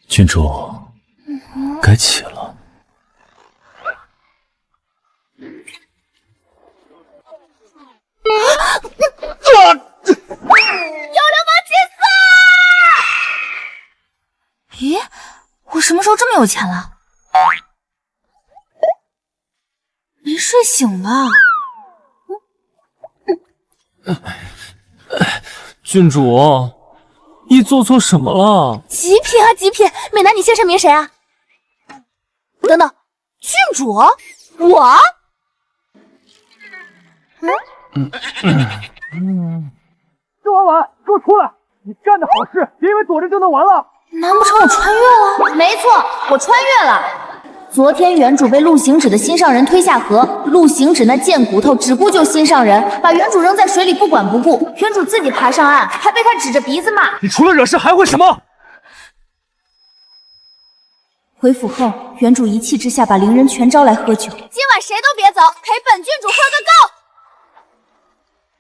郡主，该起了。有流氓气死！咦，我什么时候这么有钱了？没睡醒吧？郡主，你做错什么了？极品啊，极品！美男，你现身名谁啊？等等，郡主，我？施婉婉，给我出来！你干的好事，别以为躲着就能完了。难不成我穿越了？没错，我穿越了。昨天原主被陆行止的心上人推下河，陆行止那贱骨头只顾救心上人，把原主扔在水里不管不顾，原主自己爬上岸，还被他指着鼻子骂。你除了惹事还会什么？回府后，原主一气之下把邻人全招来喝酒。今晚谁都别走，陪本郡主喝个够。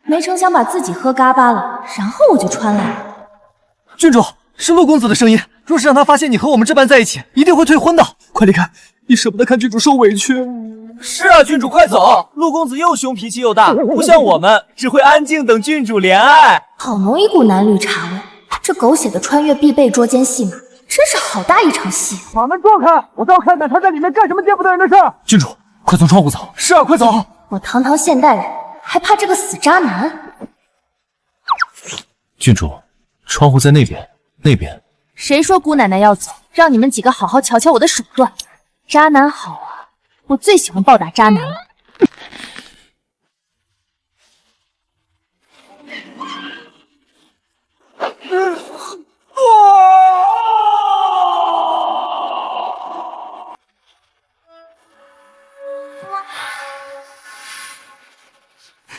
没成想把自己喝嘎巴了，然后我就穿来了。郡主，是陆公子的声音。若是让他发现你和我们这般在一起，一定会退婚的。快离开，你舍不得看郡主受委屈。是啊，郡主快走！陆公子又凶脾气又大，不像我们，只会安静等郡主怜爱。好浓一股男绿茶味，这狗血的穿越必备捉奸戏码，真是好大一场戏。把门撞开，我倒看看他在里面干什么见不得人的事儿。郡主，快从窗户走。是啊，快走！我堂堂现代人，还怕这个死渣男？郡主，窗户在那边，那边。谁说姑奶奶要走？让你们几个好好瞧瞧我的手段。渣男好啊，我最喜欢暴打渣男了。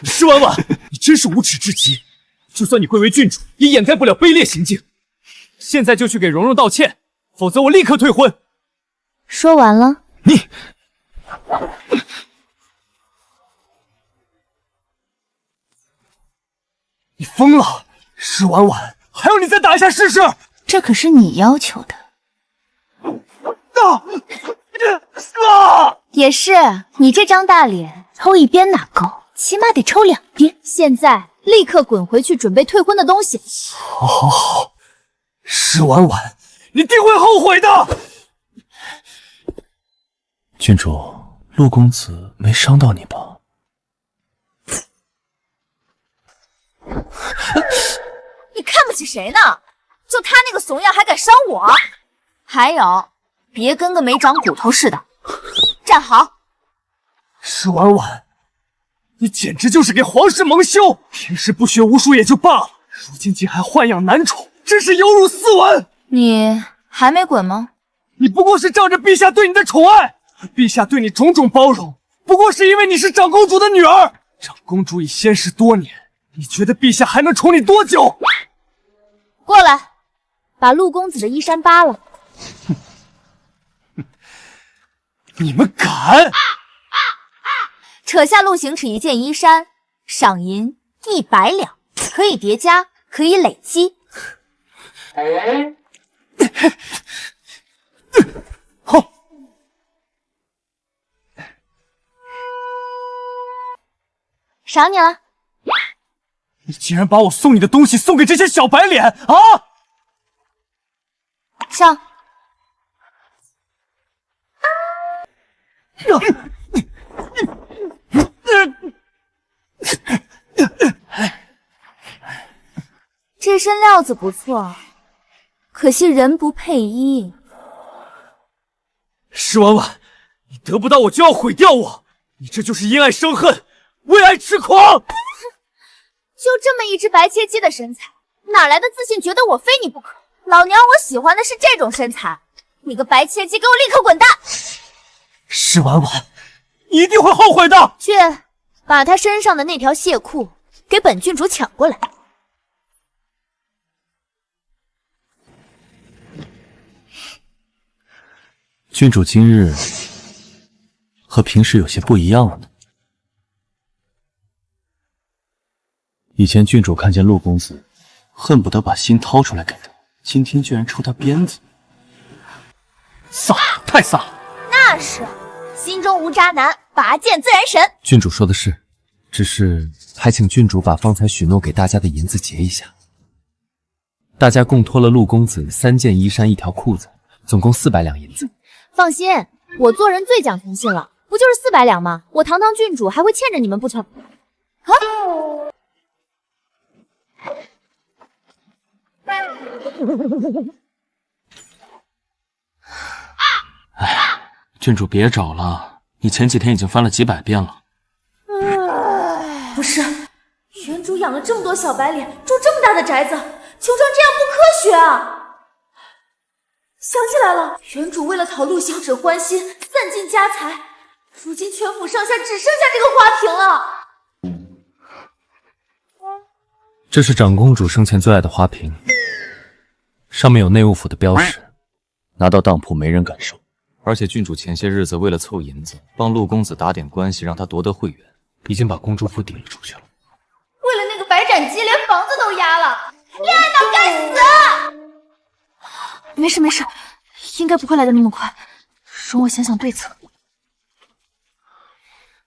施婉婉，你真是无耻至极！就算你贵为郡主，也掩盖不了卑劣行径。现在就去给蓉蓉道歉，否则我立刻退婚。说完了，你疯了！施婉婉，还要你再打一下试试？这可是你要求的。也是，你这张大脸抽一边哪够，起码得抽2边。现在立刻滚回去准备退婚的东西。好，好，好，施婉婉，你定会后悔的。郡主，陆公子没伤到你吧？你看不起谁呢？就他那个怂样还敢伤我？还有，别跟个没长骨头似的，站好！施婉婉，你简直就是给皇室蒙羞！平时不学无术也就罢了，如今竟还豢养男宠，真是有辱斯文！你还没滚吗？你不过是仗着陛下对你的宠爱，陛下对你种种包容，不过是因为你是长公主的女儿。长公主已仙逝多年，你觉得陛下还能宠你多久？过来，把陆公子的衣衫扒了。你们敢！扯下陆行止一件衣衫，赏银100两，可以叠加，可以累积。好，赏你了。你竟然把我送你的东西送给这些小白脸啊！上。这身料子不错，可惜人不配衣。施婉婉，你得不到我就要毁掉我，你这就是因爱生恨，为爱痴狂！就这么一只白切鸡的身材，哪来的自信觉得我非你不可？老娘我喜欢的是这种身材。你个白切鸡，给我立刻滚蛋！施婉婉，你一定会后悔的。去，把他身上的那条亵裤给本郡主抢过来。郡主今日和平时有些不一样了呢。以前郡主看见陆公子，恨不得把心掏出来给他，今天居然抽他鞭子，飒，太飒了！那是，心中无渣男，拔剑自然神。郡主说的是，只是还请郡主把方才许诺给大家的银子结一下。大家共托了陆公子3件衣衫1条裤子，总共400两银子。放心，我做人最讲诚信了，不就是400两吗？我堂堂郡主还会欠着你们不成？啊！哎，郡主别找了，你前几天已经翻了几百遍了。不是，原主养了这么多小白脸，住这么大的宅子，求成这样不科学啊！想起来了，原主为了讨陆行止欢心，散尽家财，如今全府上下只剩下这个花瓶了。这是长公主生前最爱的花瓶，上面有内务府的标识，拿到当铺没人敢收。而且郡主前些日子为了凑银子，帮陆公子打点关系，让他夺得会员，已经把公主府抵了出去了。为了那个白斩鸡，连房子都压了，恋爱脑该死！没事没事，应该不会来的那么快，容我想想对策。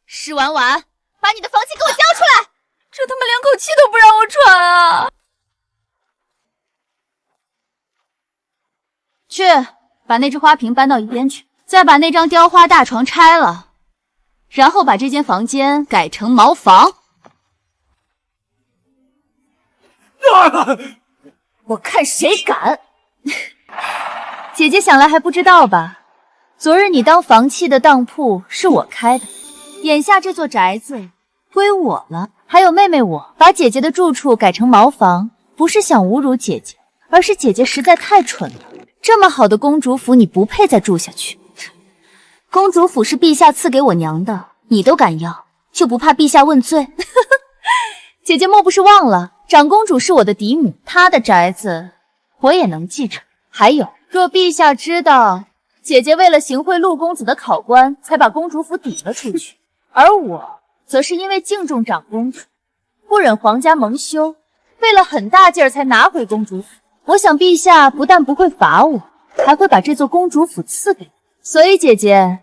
施婉婉，把你的房契给我交出来！这他妈连口气都不让我喘啊！去，把那只花瓶搬到一边去，再把那张雕花大床拆了，然后把这间房间改成茅房。我看谁敢！姐姐想来还不知道吧？昨日你当房契的当铺是我开的，眼下这座宅子归我了。还有妹妹我把姐姐的住处改成茅房，不是想侮辱姐姐，而是姐姐实在太蠢了。这么好的公主府，你不配再住下去。公主府是陛下赐给我娘的，你都敢要，就不怕陛下问罪？姐姐莫不是忘了，长公主是我的嫡母，她的宅子我也能继承。还有，若陛下知道姐姐为了行贿陆公子的考官，才把公主府抵了出去，而我则是因为敬重长公主，不忍皇家蒙羞，费了很大劲儿才拿回公主府。我想陛下不但不会罚我，还会把这座公主府赐给我。所以姐姐，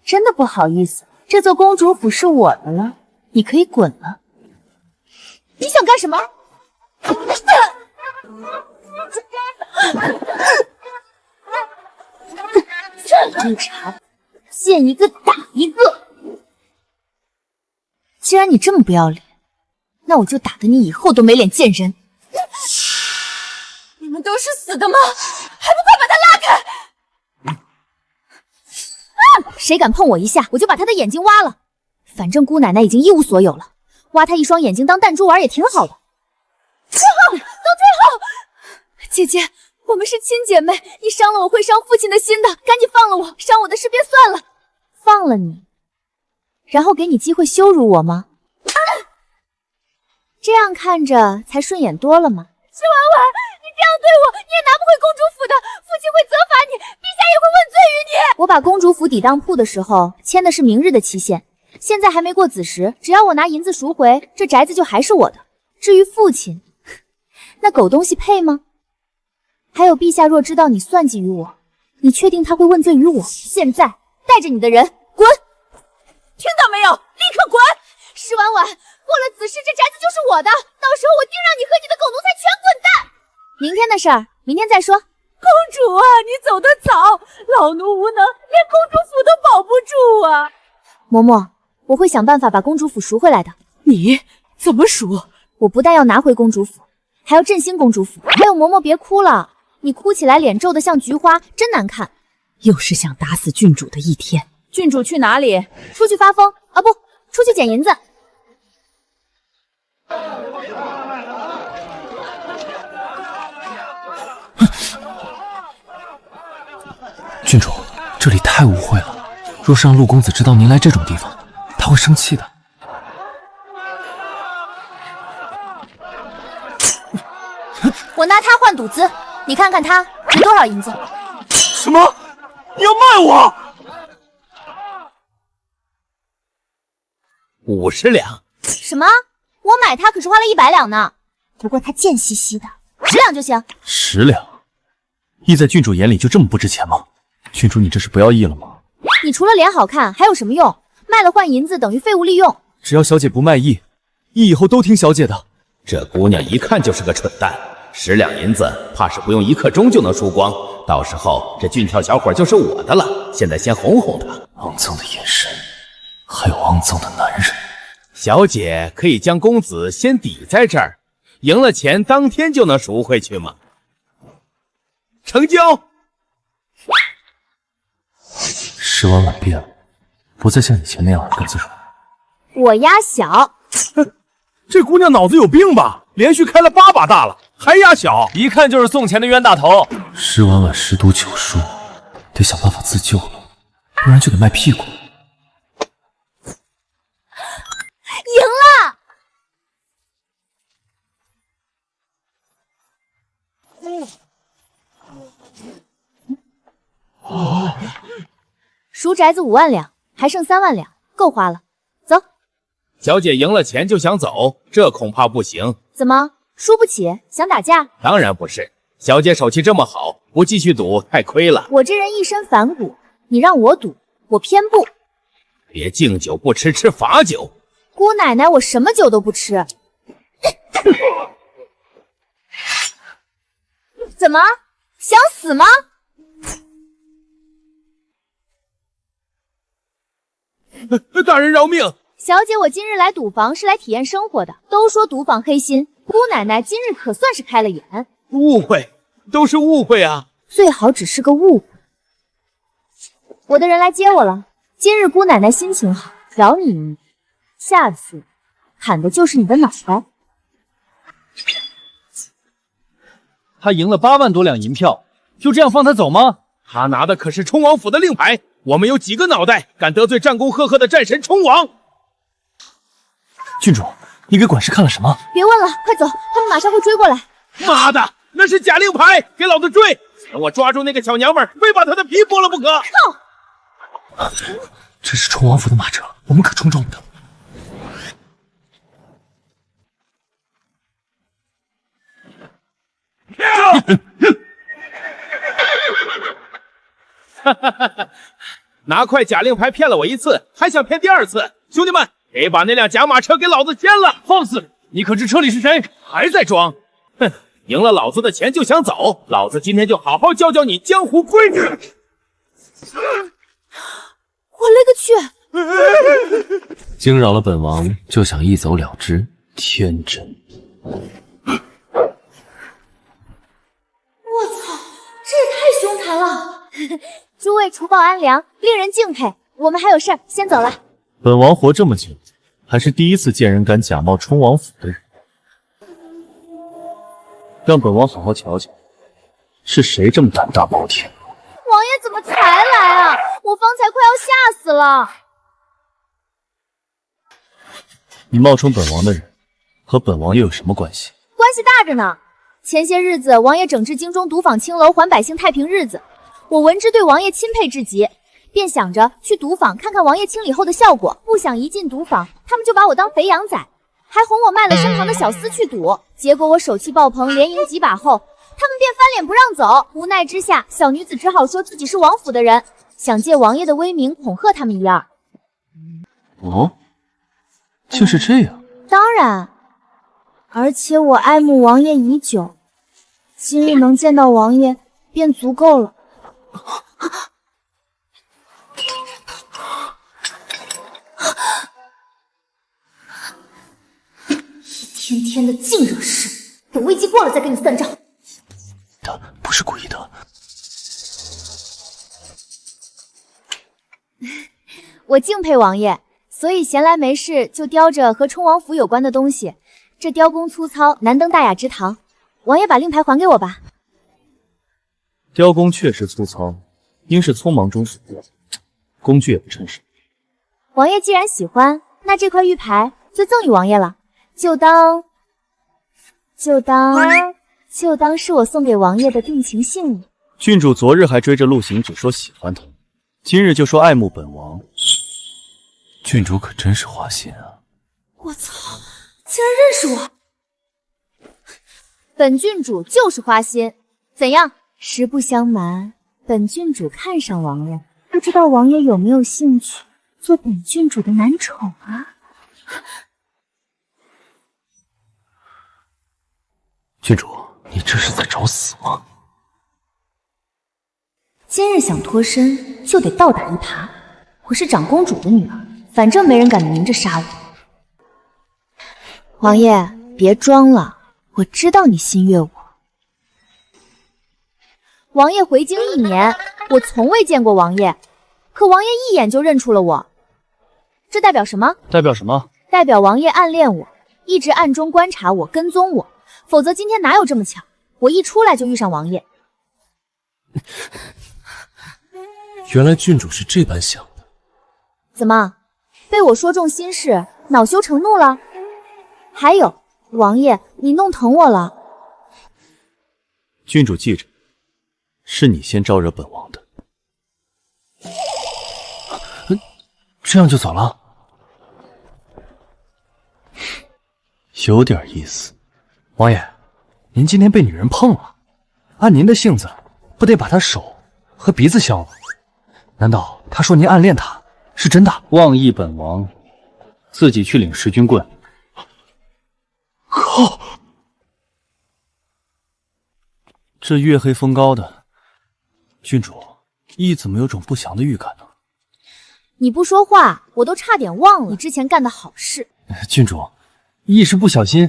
真的不好意思，这座公主府是我的了，你可以滚了。你想干什么？侦查，见一个打一个。既然你这么不要脸，那我就打得你以后都没脸见人。你们都是死的吗？还不快把他拉开！谁敢碰我一下，我就把他的眼睛挖了。反正姑奶奶已经一无所有了，挖他一双眼睛当弹珠玩也挺好的。退后，都退后！姐姐，我们是亲姐妹，你伤了我会伤父亲的心的，赶紧放了我，伤我的事便算了。放了你，然后给你机会羞辱我吗？这样看着才顺眼多了吗？施婉婉，你这样对我，你也拿不回公主府的，父亲会责罚你，陛下也会问罪于你。我把公主府抵当铺的时候签的是明日的期限，现在还没过子时，只要我拿银子赎回，这宅子就还是我的。至于父亲，那狗东西配吗？还有陛下若知道你算计于我，你确定他会问罪于我？现在带着你的人滚！听到没有？立刻滚！施婉婉，过了子时，这宅子就是我的，到时候我定让你和你的狗奴才全滚蛋！明天的事儿，明天再说。公主啊，你走得早，老奴无能，连公主府都保不住啊！嬷嬷，我会想办法把公主府赎回来的。你怎么赎？我不但要拿回公主府，还要振兴公主府。还有嬷嬷，别哭了，你哭起来脸皱得像菊花，真难看。又是想打死郡主的一天。郡主去哪里？出去发疯啊？不，出去捡银子。郡主，这里太污秽了，若是让陆公子知道您来这种地方，他会生气的。我拿它换赌资，你看看它值多少银子？什么？你要卖我？50两。什么？我买它可是花了100两呢。不过它贱兮兮的，10两就行。10两？义在郡主眼里就这么不值钱吗？郡主，你这是不要义了吗？你除了脸好看还有什么用？卖了换银子等于废物利用。只要小姐不卖艺，义以后都听小姐的。这姑娘一看就是个蠢蛋，10两银子怕是不用1刻钟就能输光，到时候这俊俏小伙就是我的了。现在先哄哄她。肮脏的眼神，还有肮脏的男人。小姐可以将公子先抵在这儿，赢了钱当天就能赎回去吗？成交。石婉婉变了，不再像以前那样耳根子软。我压小。这姑娘脑子有病吧？连续开了8把大了，还压小，一看就是送钱的冤大头。石婉婉10赌9输，得想办法自救了，不然就得卖屁股。赢了！赎宅子5万两，还剩3万两，够花了。走。小姐赢了钱就想走，这恐怕不行。怎么输不起？想打架？当然不是，小姐手气这么好，不继续赌太亏了。我这人一身反骨，你让我赌，我偏不。别敬酒不吃吃罚酒。姑奶奶，我什么酒都不吃。怎么想死吗？大人饶命！小姐，我今日来赌坊是来体验生活的。都说赌坊黑心，姑奶奶今日可算是开了眼。误会，都是误会啊！最好只是个误会。我的人来接我了。今日姑奶奶心情好，饶你一命。下次砍的就是你的脑袋。他赢了8万多两银票，就这样放他走吗？他拿的可是冲王府的令牌，我们有几个脑袋敢得罪战功赫赫的战神冲王？郡主，你给管事看了什么？别问了，快走，他们马上会追过来。妈的，那是假令牌，给老子追！等我抓住那个小娘们儿，非把她的皮剥了不可！这是冲王府的马车，我们可冲撞不得。拿块假令牌骗了我1次，还想骗第2次？兄弟们，得把那辆假马车给老子牵了！放肆！你可知车里是谁？还在装？哼！赢了老子的钱就想走，老子今天就好好教教你江湖规矩！我勒个去！惊扰了本王，就想一走了之？天真！我操，这也太凶残了！诸位除暴安良，令人敬佩。我们还有事儿，先走了。本王活这么久，还是第一次见人敢假冒冲王府的人。让本王好好瞧瞧，是谁这么胆大包天。王爷怎么才来啊？我方才快要吓死了。你冒充本王的人，和本王又有什么关系？关系大着呢。前些日子，王爷整治京中赌坊青楼，还百姓太平日子。我闻之对王爷钦佩至极，便想着去赌坊看看王爷清理后的效果。不想一进赌坊，他们就把我当肥羊宰，还哄我卖了身旁的小厮去赌。结果我手气爆棚，连赢几把后，他们便翻脸不让走。无奈之下，小女子只好说自己是王府的人，想借王爷的威名恐吓他们一二。哦，就是这样。当然，而且我爱慕王爷已久，今日能见到王爷便足够了。一天天的净惹事，等危机过了再跟你算账。他不是故意的。我敬佩王爷，所以闲来没事就雕着和冲王府有关的东西。这雕工粗糙，难登大雅之堂。王爷把令牌还给我吧。雕工确实粗糙，应是匆忙中所过，工具也不称是。王爷既然喜欢，那这块玉牌就赠与王爷了，就当是我送给王爷的定情信物。郡主昨日还追着陆行止说喜欢他，今日就说爱慕本王。郡主可真是花心啊！我操，竟然认识我！本郡主就是花心，怎样？实不相瞒，本郡主看上王爷，不知道王爷有没有兴趣做本郡主的男宠啊？郡主，你这是在找死吗？今日想脱身，就得倒打一耙。我是长公主的女儿，反正没人敢明着杀我。王爷，别装了，我知道你心悦我。王爷回京1年，我从未见过王爷，可王爷一眼就认出了我，这代表什么？代表什么？代表王爷暗恋我，一直暗中观察我，跟踪我，否则今天哪有这么巧？我一出来就遇上王爷。原来郡主是这般想的。怎么，被我说中心事，恼羞成怒了？还有，王爷，你弄疼我了。郡主记着，是你先招惹本王的。这样就走了？有点意思。王爷，您今天被女人碰了，按您的性子，不得把她手和鼻子削了？难道她说您暗恋她是真的？妄议本王，自己去领10军棍。靠！这月黑风高的，郡主，义怎么有种不祥的预感呢？你不说话，我都差点忘了你之前干的好事。郡主，一时不小心。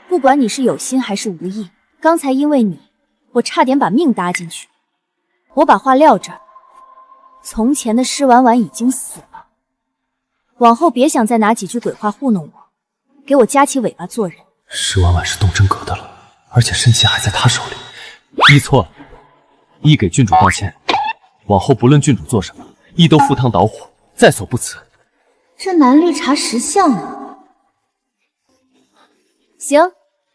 不管你是有心还是无意，刚才因为你，我差点把命搭进去。我把话撂这儿，从前的施婉婉已经死了，往后别想再拿几句鬼话糊弄我，给我夹起尾巴做人。施婉婉是东真阁的了，而且身契还在他手里。义错了，义给郡主道歉，往后不论郡主做什么，义都赴汤蹈火，在所不辞。这男绿茶识相啊！行，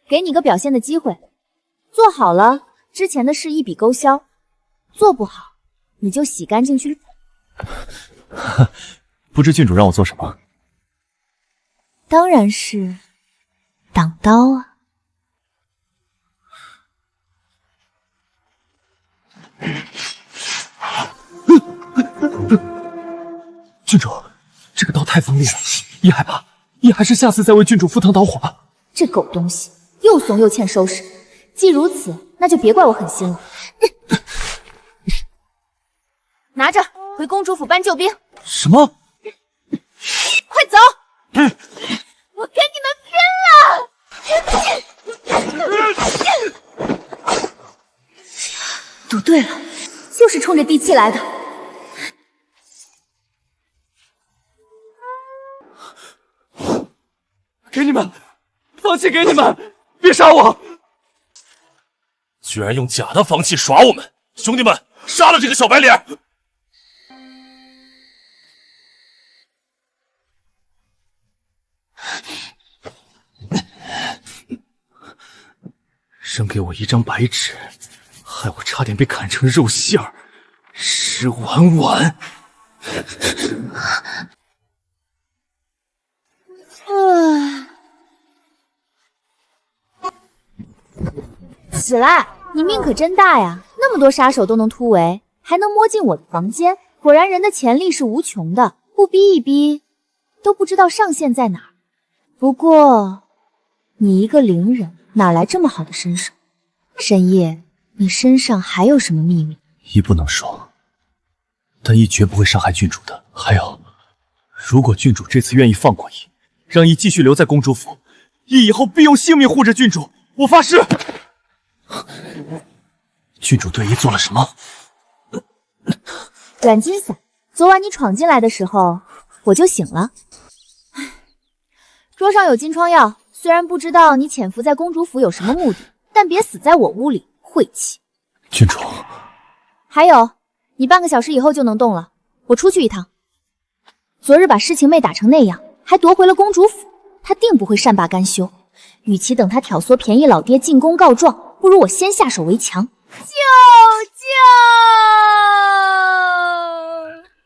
给你个表现的机会，做好了之前的事一笔勾销，做不好你就洗干净去。不知郡主让我做什么？当然是挡刀啊！郡主，这个刀太锋利了，义害怕，义还是下次再为郡主赴汤蹈火吧。这狗东西又怂又欠收拾，既如此，那就别怪我狠心了。拿着，回公主府搬救兵。什么？快走！我跟你们拼了！赌对了，就是冲着地气来的。给你们，放弃给你们，别杀我！居然用假的房契耍我们，兄弟们，杀了这个小白脸！扔给我一张白纸，害我差点被砍成肉馅儿。施婉婉，起来！你命可真大呀，那么多杀手都能突围，还能摸进我的房间，果然人的潜力是无穷的，不逼一逼，都不知道上限在哪儿。不过，你一个伶人，哪来这么好的身手？沈夜，你身上还有什么秘密？义不能说，但义绝不会伤害郡主的。还有，如果郡主这次愿意放过义，让义继续留在公主府，义以后必用性命护着郡主。我发誓。郡主对义做了什么？软金伞，昨晚你闯进来的时候，我就醒了。桌上有金疮药，虽然不知道你潜伏在公主府有什么目的，但别死在我屋里，晦气。郡主，还有，你半个小时以后就能动了，我出去一趟。昨日把诗情妹打成那样，还夺回了公主府，她定不会善罢甘休。与其等她挑唆便宜老爹进宫告状，不如我先下手为强。舅舅，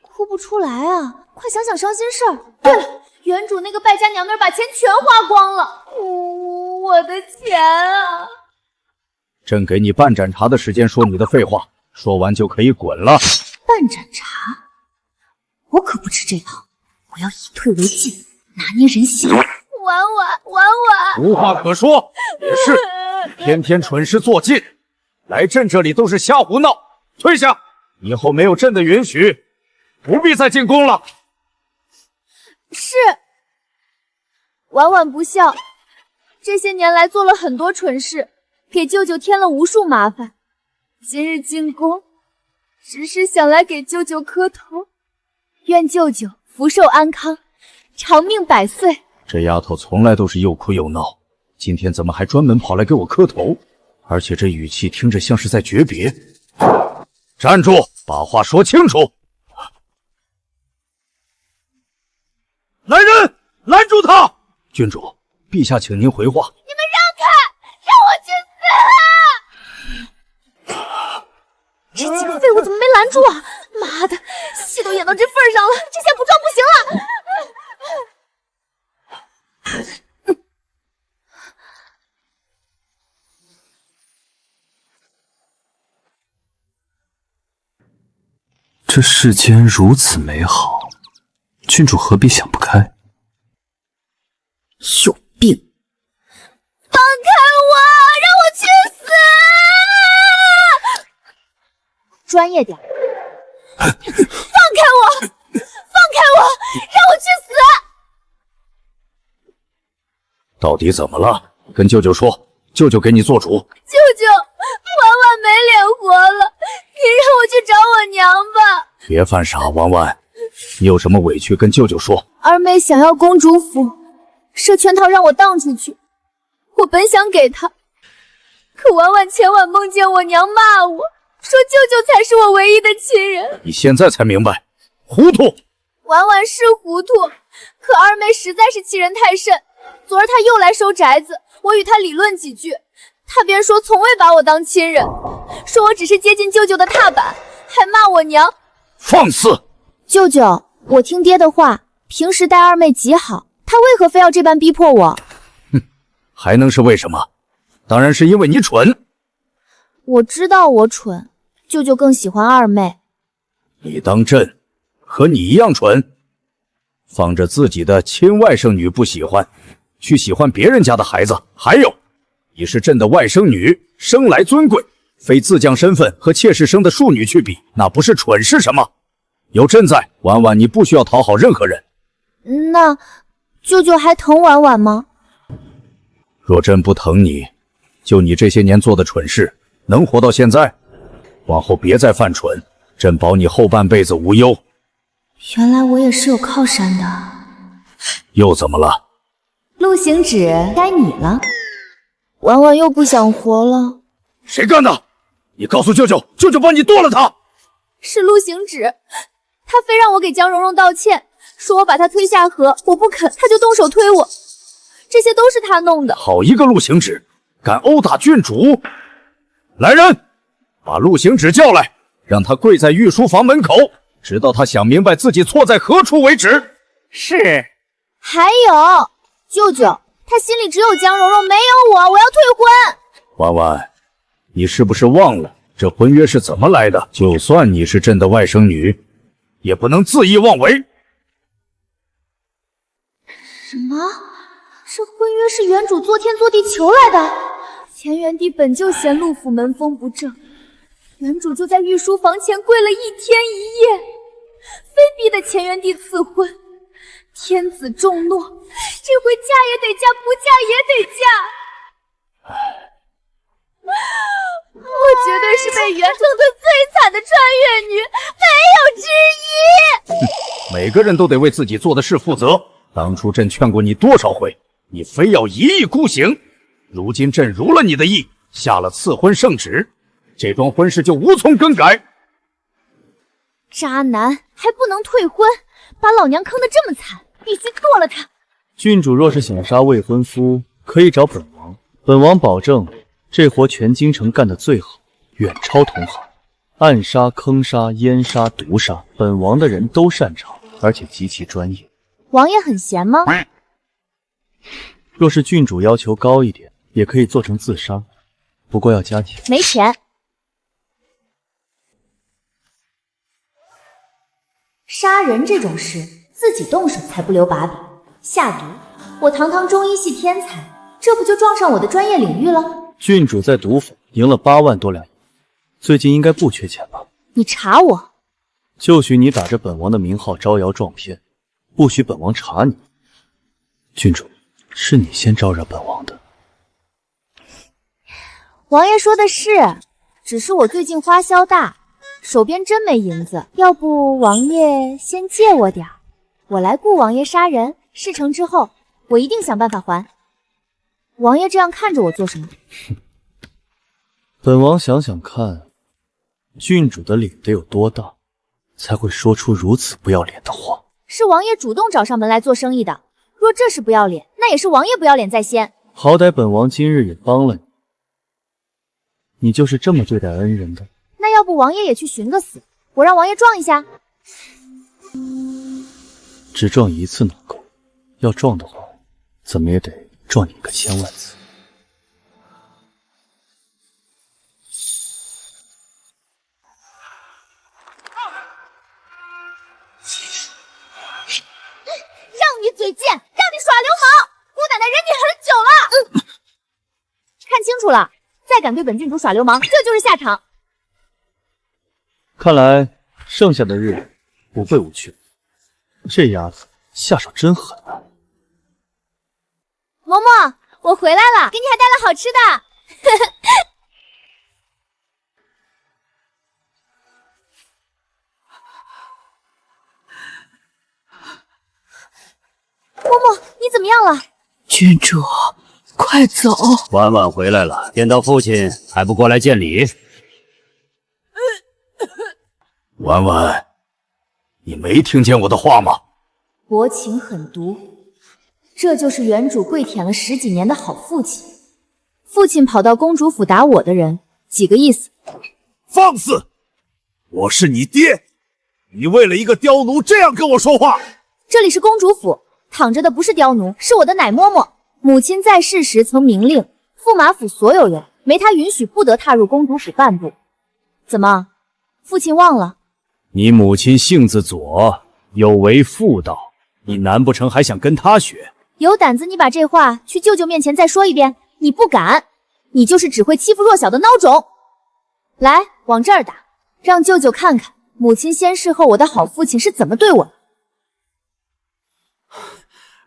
哭不出来啊，快想想伤心事儿。对了，原主那个败家娘们把钱全花光了，我的钱啊！朕给你半盏茶的时间说你的废话，说完就可以滚了。半盏茶，我可不吃这套，我要以退为进，拿捏人心。婉婉，无话可说，也是，天天蠢事做尽，来朕这里都是瞎胡闹。退下，以后没有朕的允许，不必再进宫了。是，婉婉不孝，这些年来做了很多蠢事，给舅舅添了无数麻烦。今日进宫，只是想来给舅舅磕头，愿舅舅福寿安康，长命百岁。这丫头从来都是又哭又闹，今天怎么还专门跑来给我磕头？而且这语气听着像是在诀别。站住，把话说清楚！来人，拦住他！郡主，陛下请您回话。你们让开，让我去死！这几个废物怎么没拦住啊？妈的，戏都演到这份上了，这下不撞不行了！这世间如此美好，郡主何必想不开？有病！放开我，让我去死！专业点！放开我！放开我！让我去死！到底怎么了？跟舅舅说，舅舅给你做主。舅舅，婉婉没脸活了，你让我去找我娘吧。别犯傻，婉婉，你有什么委屈跟舅舅说。二妹想要公主府，设圈套让我荡出去，我本想给她，可婉婉前晚梦见我娘骂我，说舅舅才是我唯一的亲人。你现在才明白，糊涂。婉婉是糊涂，可二妹实在是欺人太甚。昨儿她又来收宅子，我与她理论几句，她便说从未把我当亲人，说我只是接近舅舅的踏板，还骂我娘。放肆！舅舅，我听爹的话，平时待二妹极好，他为何非要这般逼迫我？哼，还能是为什么？当然是因为你蠢。我知道我蠢，舅舅更喜欢二妹。你当朕和你一样蠢？放着自己的亲外甥女不喜欢，去喜欢别人家的孩子。还有，你是朕的外甥女，生来尊贵，非自降身份和妾室生的庶女去比，那不是蠢是什么？有朕在，婉婉你不需要讨好任何人。那舅舅还疼婉婉吗？若朕不疼你，就你这些年做的蠢事，能活到现在？往后别再犯蠢，朕保你后半辈子无忧。原来我也是有靠山的。又怎么了？陆行止，该你了。婉婉又不想活了。谁干的？你告诉舅舅，舅舅帮你剁了他。是陆行止，他非让我给江蓉蓉道歉，说我把他推下河，我不肯，他就动手推我，这些都是他弄的。好一个陆行止，敢殴打郡主！来人，把陆行止叫来，让他跪在御书房门口，直到他想明白自己错在何处为止。是。还有，舅舅，他心里只有江蓉蓉，没有我，我要退婚。婉婉，你是不是忘了这婚约是怎么来的？就算你是朕的外甥女，也不能恣意妄为。什么？这婚约是原主作天作地求来的？乾元帝本就嫌陆府门风不正，原主就在御书房前跪了1天1夜，非逼得乾元帝赐婚。天子重诺，这回嫁也得嫁，不嫁也得嫁。我绝对是被原整的最惨的穿越女，没有之一。每个人都得为自己做的事负责。当初朕劝过你多少回，你非要一意孤行。如今朕如了你的意，下了赐婚圣旨，这桩婚事就无从更改。渣男还不能退婚，把老娘坑得这么惨，必须剁了他！郡主若是想杀未婚夫，可以找本王，本王保证这活全京城干得最好，远超同行。暗杀、坑杀、阉杀、毒杀，本王的人都擅长，而且极其专业。王爷很闲吗？若是郡主要求高一点，也可以做成自杀，不过要加钱。没钱。杀人这种事，自己动手才不留把柄。下毒，我堂堂中医系天才，这不就撞上我的专业领域了？郡主在毒坊赢了8万多两银子，最近应该不缺钱吧？你查我？就许你打着本王的名号招摇撞骗，不许本王查你。郡主，是你先招惹本王的。王爷说的是，只是我最近花销大，手边真没银子，要不王爷先借我点儿，我来雇王爷杀人，事成之后我一定想办法还。王爷这样看着我做什么？本王想想看，郡主的脸得有多大，才会说出如此不要脸的话？是王爷主动找上门来做生意的，若这是不要脸，那也是王爷不要脸在先。好歹本王今日也帮了你，你就是这么对待恩人的？那要不王爷也去寻个死，我让王爷撞一下。只撞一次哪够？要撞的话，怎么也得撞你个1000万次。让你嘴贱，让你耍流氓！姑奶奶忍你很久了。看清楚了，再敢对本郡主耍流氓，这就是下场。看来剩下的日子不会无趣。这丫头下手真狠啊！嬷嬷，我回来了，给你还带了好吃的。嬷嬷，你怎么样了？郡主，快走！婉婉回来了，见到父亲还不过来见礼？婉婉，你没听见我的话吗？薄情狠毒，这就是原主跪舔了10几年的好父亲。父亲跑到公主府打我的人，几个意思？放肆！我是你爹，你为了一个刁奴这样跟我说话？这里是公主府，躺着的不是刁奴，是我的奶嬷嬷。母亲在世时曾明令驸马府所有人没她允许不得踏入公主府半步。怎么，父亲忘了？你母亲性子左，有违妇道，你难不成还想跟她学？有胆子你把这话去舅舅面前再说一遍。你不敢，你就是只会欺负弱小的孬种。来，往这儿打，让舅舅看看母亲先逝后我的好父亲是怎么对我的。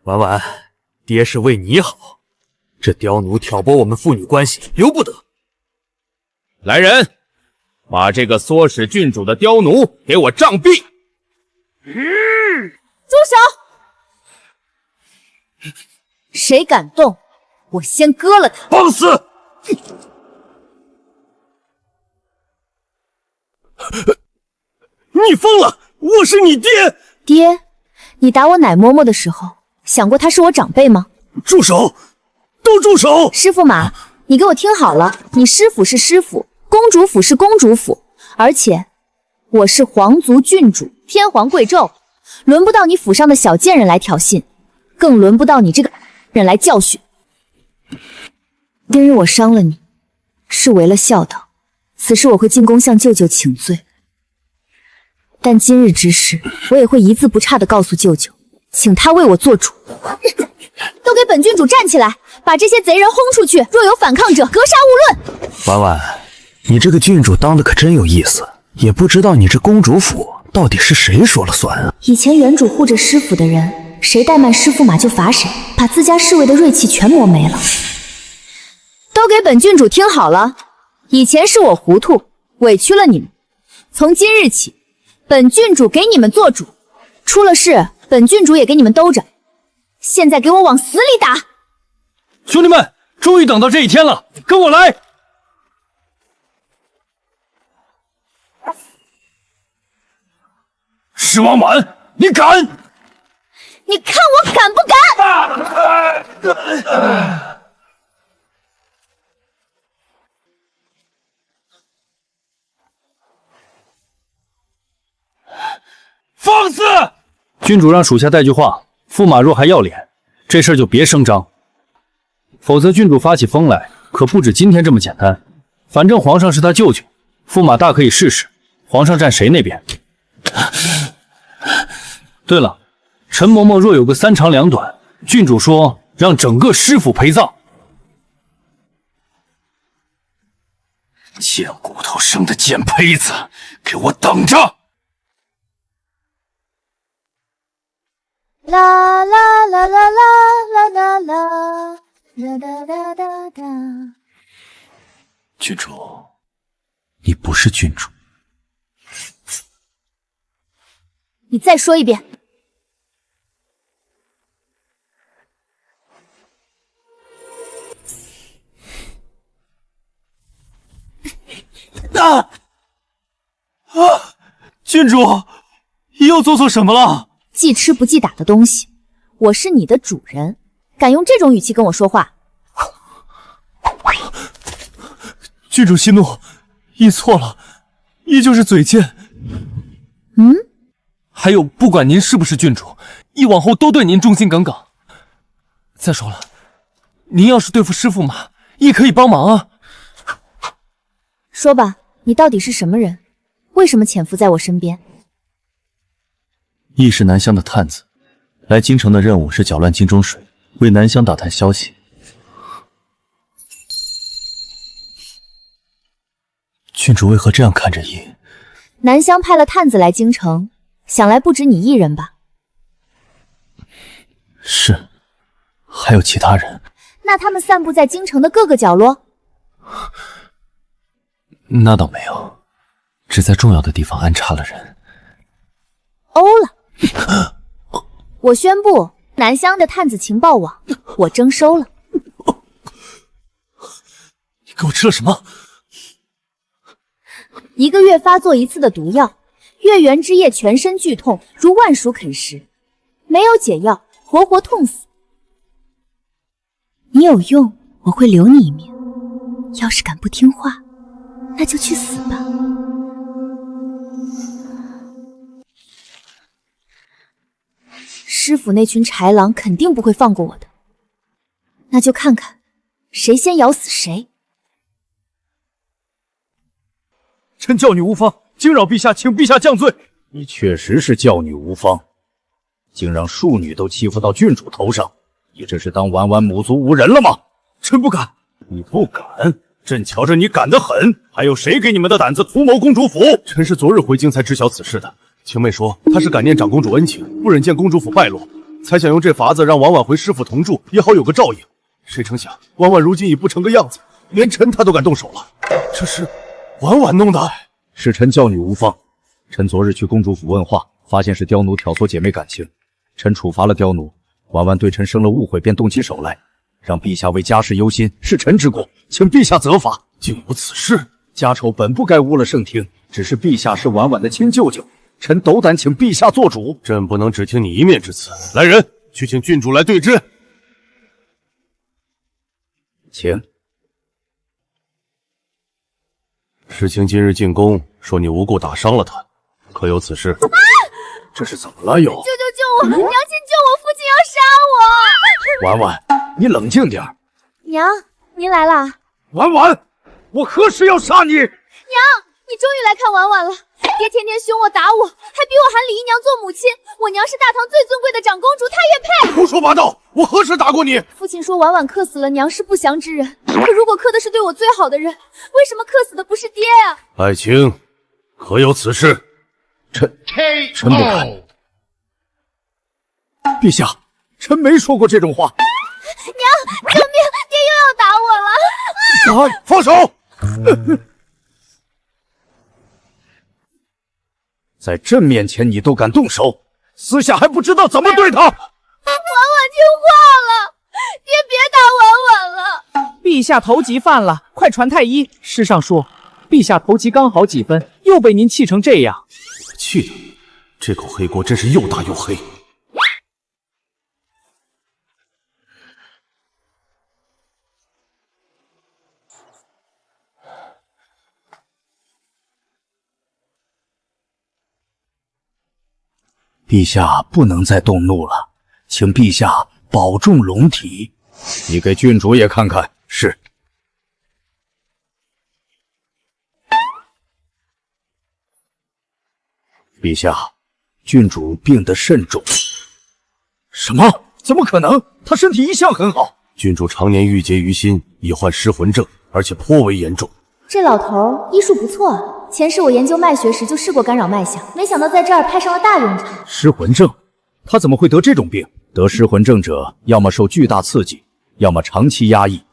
婉婉，爹是为你好，这刁奴挑拨我们父女关系，由不得。来人，把这个唆使郡主的刁奴给我杖毙！住手！谁敢动，我先割了他！放肆！你疯了！我是你爹！爹，你打我奶嬷嬷的时候，想过她是我长辈吗？住手！都住手！师驸马，你给我听好了，你师府是师府，公主府是公主府，而且我是皇族郡主，天皇贵胄，轮不到你府上的小贱人来挑衅，更轮不到你这个人来教训。今日我伤了你，是违了孝道，此事我会进宫向舅舅请罪。但今日之事，我也会一字不差地告诉舅舅，请他为我做主。都给本郡主站起来，把这些贼人轰出去！若有反抗者，格杀勿论。婉婉，你这个郡主当的可真有意思，也不知道你这公主府到底是谁说了算啊？以前原主护着师府的人，谁怠慢师驸马就罚谁，把自家侍卫的锐气全磨没了。都给本郡主听好了，以前是我糊涂，委屈了你们，从今日起，本郡主给你们做主，出了事，本郡主也给你们兜着。现在给我往死里打！兄弟们，终于等到这一天了，跟我来！是王婉，你敢？你看我敢不敢？放肆！郡主让属下带句话，驸马若还要脸，这事儿就别声张，否则郡主发起疯来，可不止今天这么简单。反正皇上是他舅舅，驸马大可以试试，皇上站谁那边。对了，陈嬷嬷若有个3长2短，郡主说让整个师府陪葬。贱骨头生的贱胚子，给我等着！啦啦啦啦啦啦啦啦哒哒哒哒哒。郡主，你不是郡主。你再说一遍。郡主又做错什么了？记吃不记打的东西，我是你的主人，敢用这种语气跟我说话？郡主息怒，意错了，依旧是嘴贱。还有，不管您是不是郡主，依往后都对您忠心耿耿。再说了，您要是对付师驸马，亦可以帮忙啊。说吧，你到底是什么人？为什么潜伏在我身边？亦是南乡的探子，来京城的任务是搅乱京中水，为南乡打探消息。郡主为何这样看着亦？南乡派了探子来京城，想来不止你一人吧？是，还有其他人。那他们散布在京城的各个角落？那倒没有，只在重要的地方安插了人。欧了！我宣布，南乡的探子情报网我征收了。你给我吃了什么？1个月发作1次的毒药，月圆之夜全身剧痛，如万鼠啃食，没有解药，活活痛死。你有用，我会留你一命；要是敢不听话，那就去死吧。师府那群豺狼肯定不会放过我的，那就看看谁先咬死谁。臣教女无方，惊扰陛下，请陛下降罪。你确实是教女无方，竟让庶女都欺负到郡主头上，你这是当婉婉母族无人了吗？臣不敢。你不敢？朕瞧着你敢得很，还有谁给你们的胆子图谋公主府？臣是昨日回京才知晓此事的。青妹说她是感念长公主恩情，不忍见公主府败落，才想用这法子让婉婉回师府同住，也好有个照应。谁成想婉婉如今已不成个样子，连臣她都敢动手了。这是婉婉弄的。是臣教女无方。臣昨日去公主府问话，发现是刁奴挑唆姐妹感情，臣处罚了刁奴。婉婉对臣生了误会，便动起手来，让陛下为家事忧心，是臣之过，请陛下责罚。竟有此事！家丑本不该污了圣听，只是陛下是婉婉的亲舅舅，臣斗胆请陛下做主。朕不能只听你一面之词。来人，去请郡主来对质。请。事情今日进宫，说你无故打伤了他，可有此事？这是怎么了又？救我！娘亲救我！父亲要杀我！婉婉，你冷静点。娘，您来啦。婉婉，我何时要杀你？娘，你终于来看婉婉了。爹天天凶我打我，还逼我喊李姨娘做母亲。我娘是大唐最尊贵的长公主，她也配？胡说八道！我何时打过你？父亲说婉婉克死了娘是不祥之人，可如果克的是对我最好的人，为什么克死的不是爹啊？爱卿，可有此事？臣不敢。陛下，臣没说过这种话。娘，救命！爹又要打我了！放手！在朕面前你都敢动手，私下还不知道怎么对他。婉婉听话了，爹别打婉婉了。陛下头级犯了，快传太医。诗上说，陛下头级刚好几分，又被您气成这样。我气的，这口黑锅真是又大又黑。陛下不能再动怒了，请陛下保重龙体。你给郡主也看看。是。陛下，郡主病得甚重。什么？怎么可能？她身体一向很好。郡主常年郁结于心，已患失魂症，而且颇为严重。这老头医术不错啊。前世我研究脉学时就试过干扰脉象，没想到在这儿派上了大用场。失魂症？他怎么会得这种病？得失魂症者，要么受巨大刺激，要么长期压抑。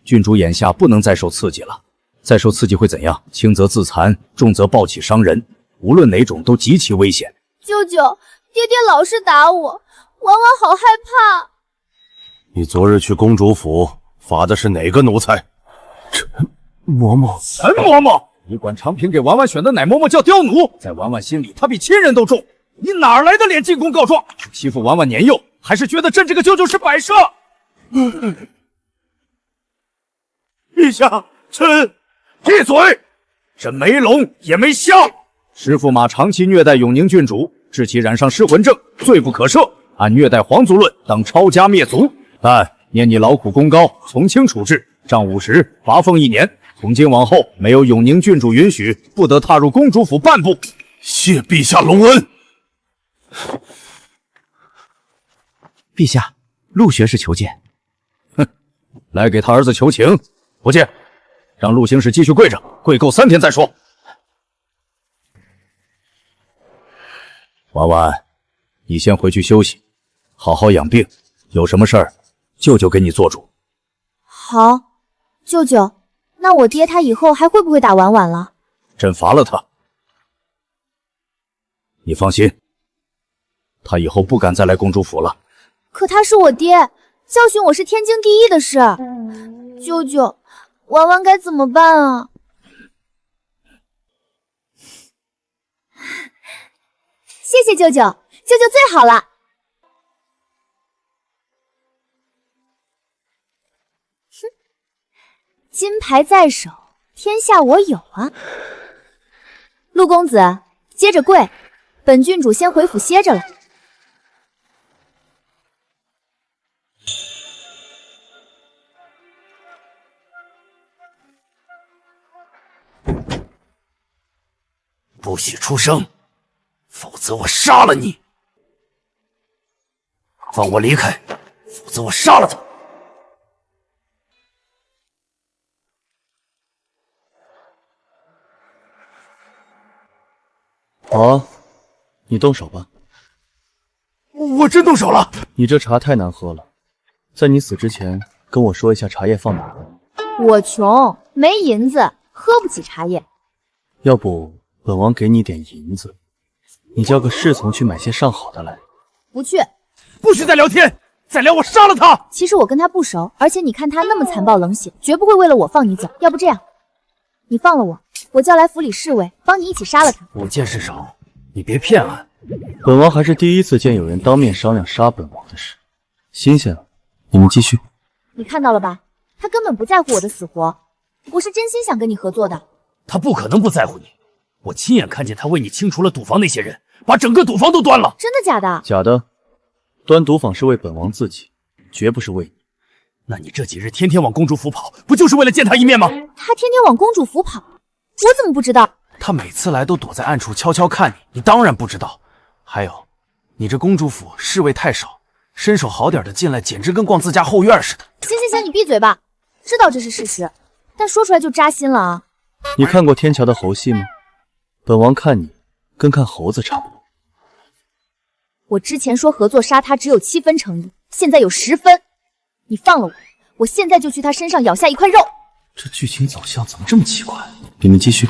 郡主眼下不能再受刺激了，再受刺激会怎样？轻则自残，重则暴起伤人，无论哪种都极其危险。舅舅，爹爹老是打我，婉婉好害怕。你昨日去公主府罚的是哪个奴才？陈嬷嬷。陈嬷嬷，你管长平给婉婉选的奶嬷嬷叫刁奴，在婉婉心里，她比亲人都重。你哪来的脸进宫告状？欺负婉婉年幼，还是觉得朕这个舅舅是摆设？陛下，臣闭嘴！朕没龙也没虾。师驸马长期虐待永宁郡主，致其染上失魂症，罪不可赦。按虐待皇族论，当抄家灭族。但念你劳苦功高，从轻处置，杖50，罚俸1年。从今往后，没有永宁郡主允许，不得踏入公主府半步。谢陛下隆恩。陛下，陆学士求见。哼，来给他儿子求情。不见，让陆行使继续跪着，跪够3天再说。婉婉，你先回去休息，好好养病。有什么事儿，舅舅给你做主。好，舅舅，那我爹他以后还会不会打婉婉了？朕罚了他。你放心，他以后不敢再来公主府了。可他是我爹，教训我是天经地义的事。舅舅，婉婉该怎么办啊？谢谢舅舅，舅舅最好了。哼，金牌在手，天下我有啊。陆公子，接着跪，本郡主先回府歇着了。不许出声，否则我杀了你！放我离开，否则我杀了他！好啊，你动手吧。我真动手了！你这茶太难喝了，在你死之前跟我说一下茶叶放哪儿。我穷，没银子，喝不起茶叶。要不本王给你点银子，你叫个侍从去买些上好的来。不去，不许再聊天，再聊我杀了他。其实我跟他不熟，而且你看他那么残暴冷血，绝不会为了我放你走。要不这样，你放了我，我叫来府里侍卫帮你一起杀了他。我见识少，你别骗俺。本王还是第一次见有人当面商量杀本王的事，新鲜了。你们继续。你看到了吧？他根本不在乎我的死活，我是真心想跟你合作的。他不可能不在乎你。我亲眼看见他为你清除了赌坊那些人，把整个赌坊都端了。真的假的？假的，端赌坊是为本王自己，绝不是为你。那你这几日天天往公主府跑，不就是为了见他一面吗？他天天往公主府跑，我怎么不知道？他每次来都躲在暗处悄悄看你，你当然不知道。还有，你这公主府侍卫太少，身手好点的进来简直跟逛自家后院似的。行，你闭嘴吧。知道这是事实，但说出来就扎心了啊。你看过天桥的猴戏吗？本王看你跟看猴子差不多。我之前说合作杀他只有7分诚意，现在有10分。你放了我，我现在就去他身上咬下一块肉。这剧情走向怎么这么奇怪？你们继续。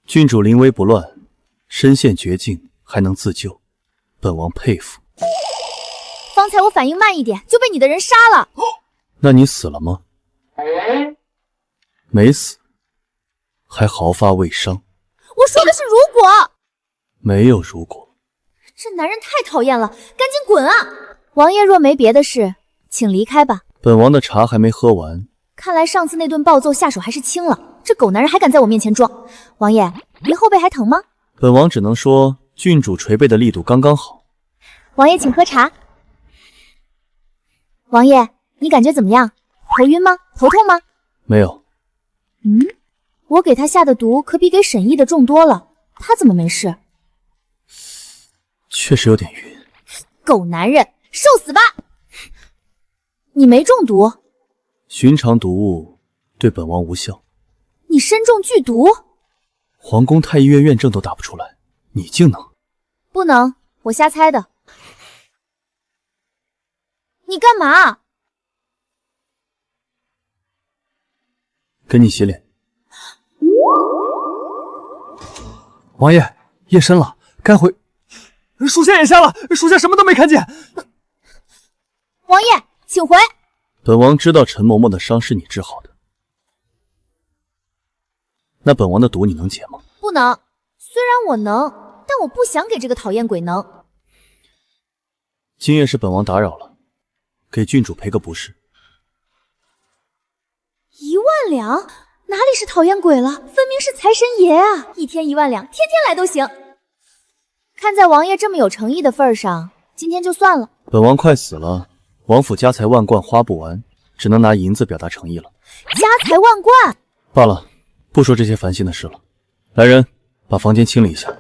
郡主临危不乱，身陷绝境还能自救，本王佩服。方才我反应慢一点，就被你的人杀了。那你死了吗？没死，还毫发未伤。我说的是如果。没有如果。这男人太讨厌了，赶紧滚啊！王爷若没别的事，请离开吧。本王的茶还没喝完。看来上次那顿暴揍下手还是轻了，这狗男人还敢在我面前装。王爷，您后背还疼吗？本王只能说郡主捶背的力度刚刚好。王爷请喝茶。王爷，你感觉怎么样？头晕吗？头痛吗？没有。我给他下的毒可比给沈毅的重多了，他怎么没事？确实有点晕。狗男人，受死吧！你没中毒？寻常毒物对本王无效。你身中剧毒？皇宫太医院院证都打不出来，你竟能？不能，我瞎猜的。你干嘛？跟你洗脸。王爷，夜深了，该回。属下眼瞎了，属下什么都没看见。王爷，请回。本王知道陈嬷嬷的伤是你治好的，那本王的毒你能解吗？不能。虽然我能，但我不想给这个讨厌鬼能。今夜是本王打扰了，给郡主赔个不是。1万两？哪里是讨厌鬼了，分明是财神爷啊！一天1万两，天天来都行。看在王爷这么有诚意的份上，今天就算了。本王快死了，王府家财万贯花不完，只能拿银子表达诚意了。家财万贯？罢了，不说这些烦心的事了。来人，把房间清理一下。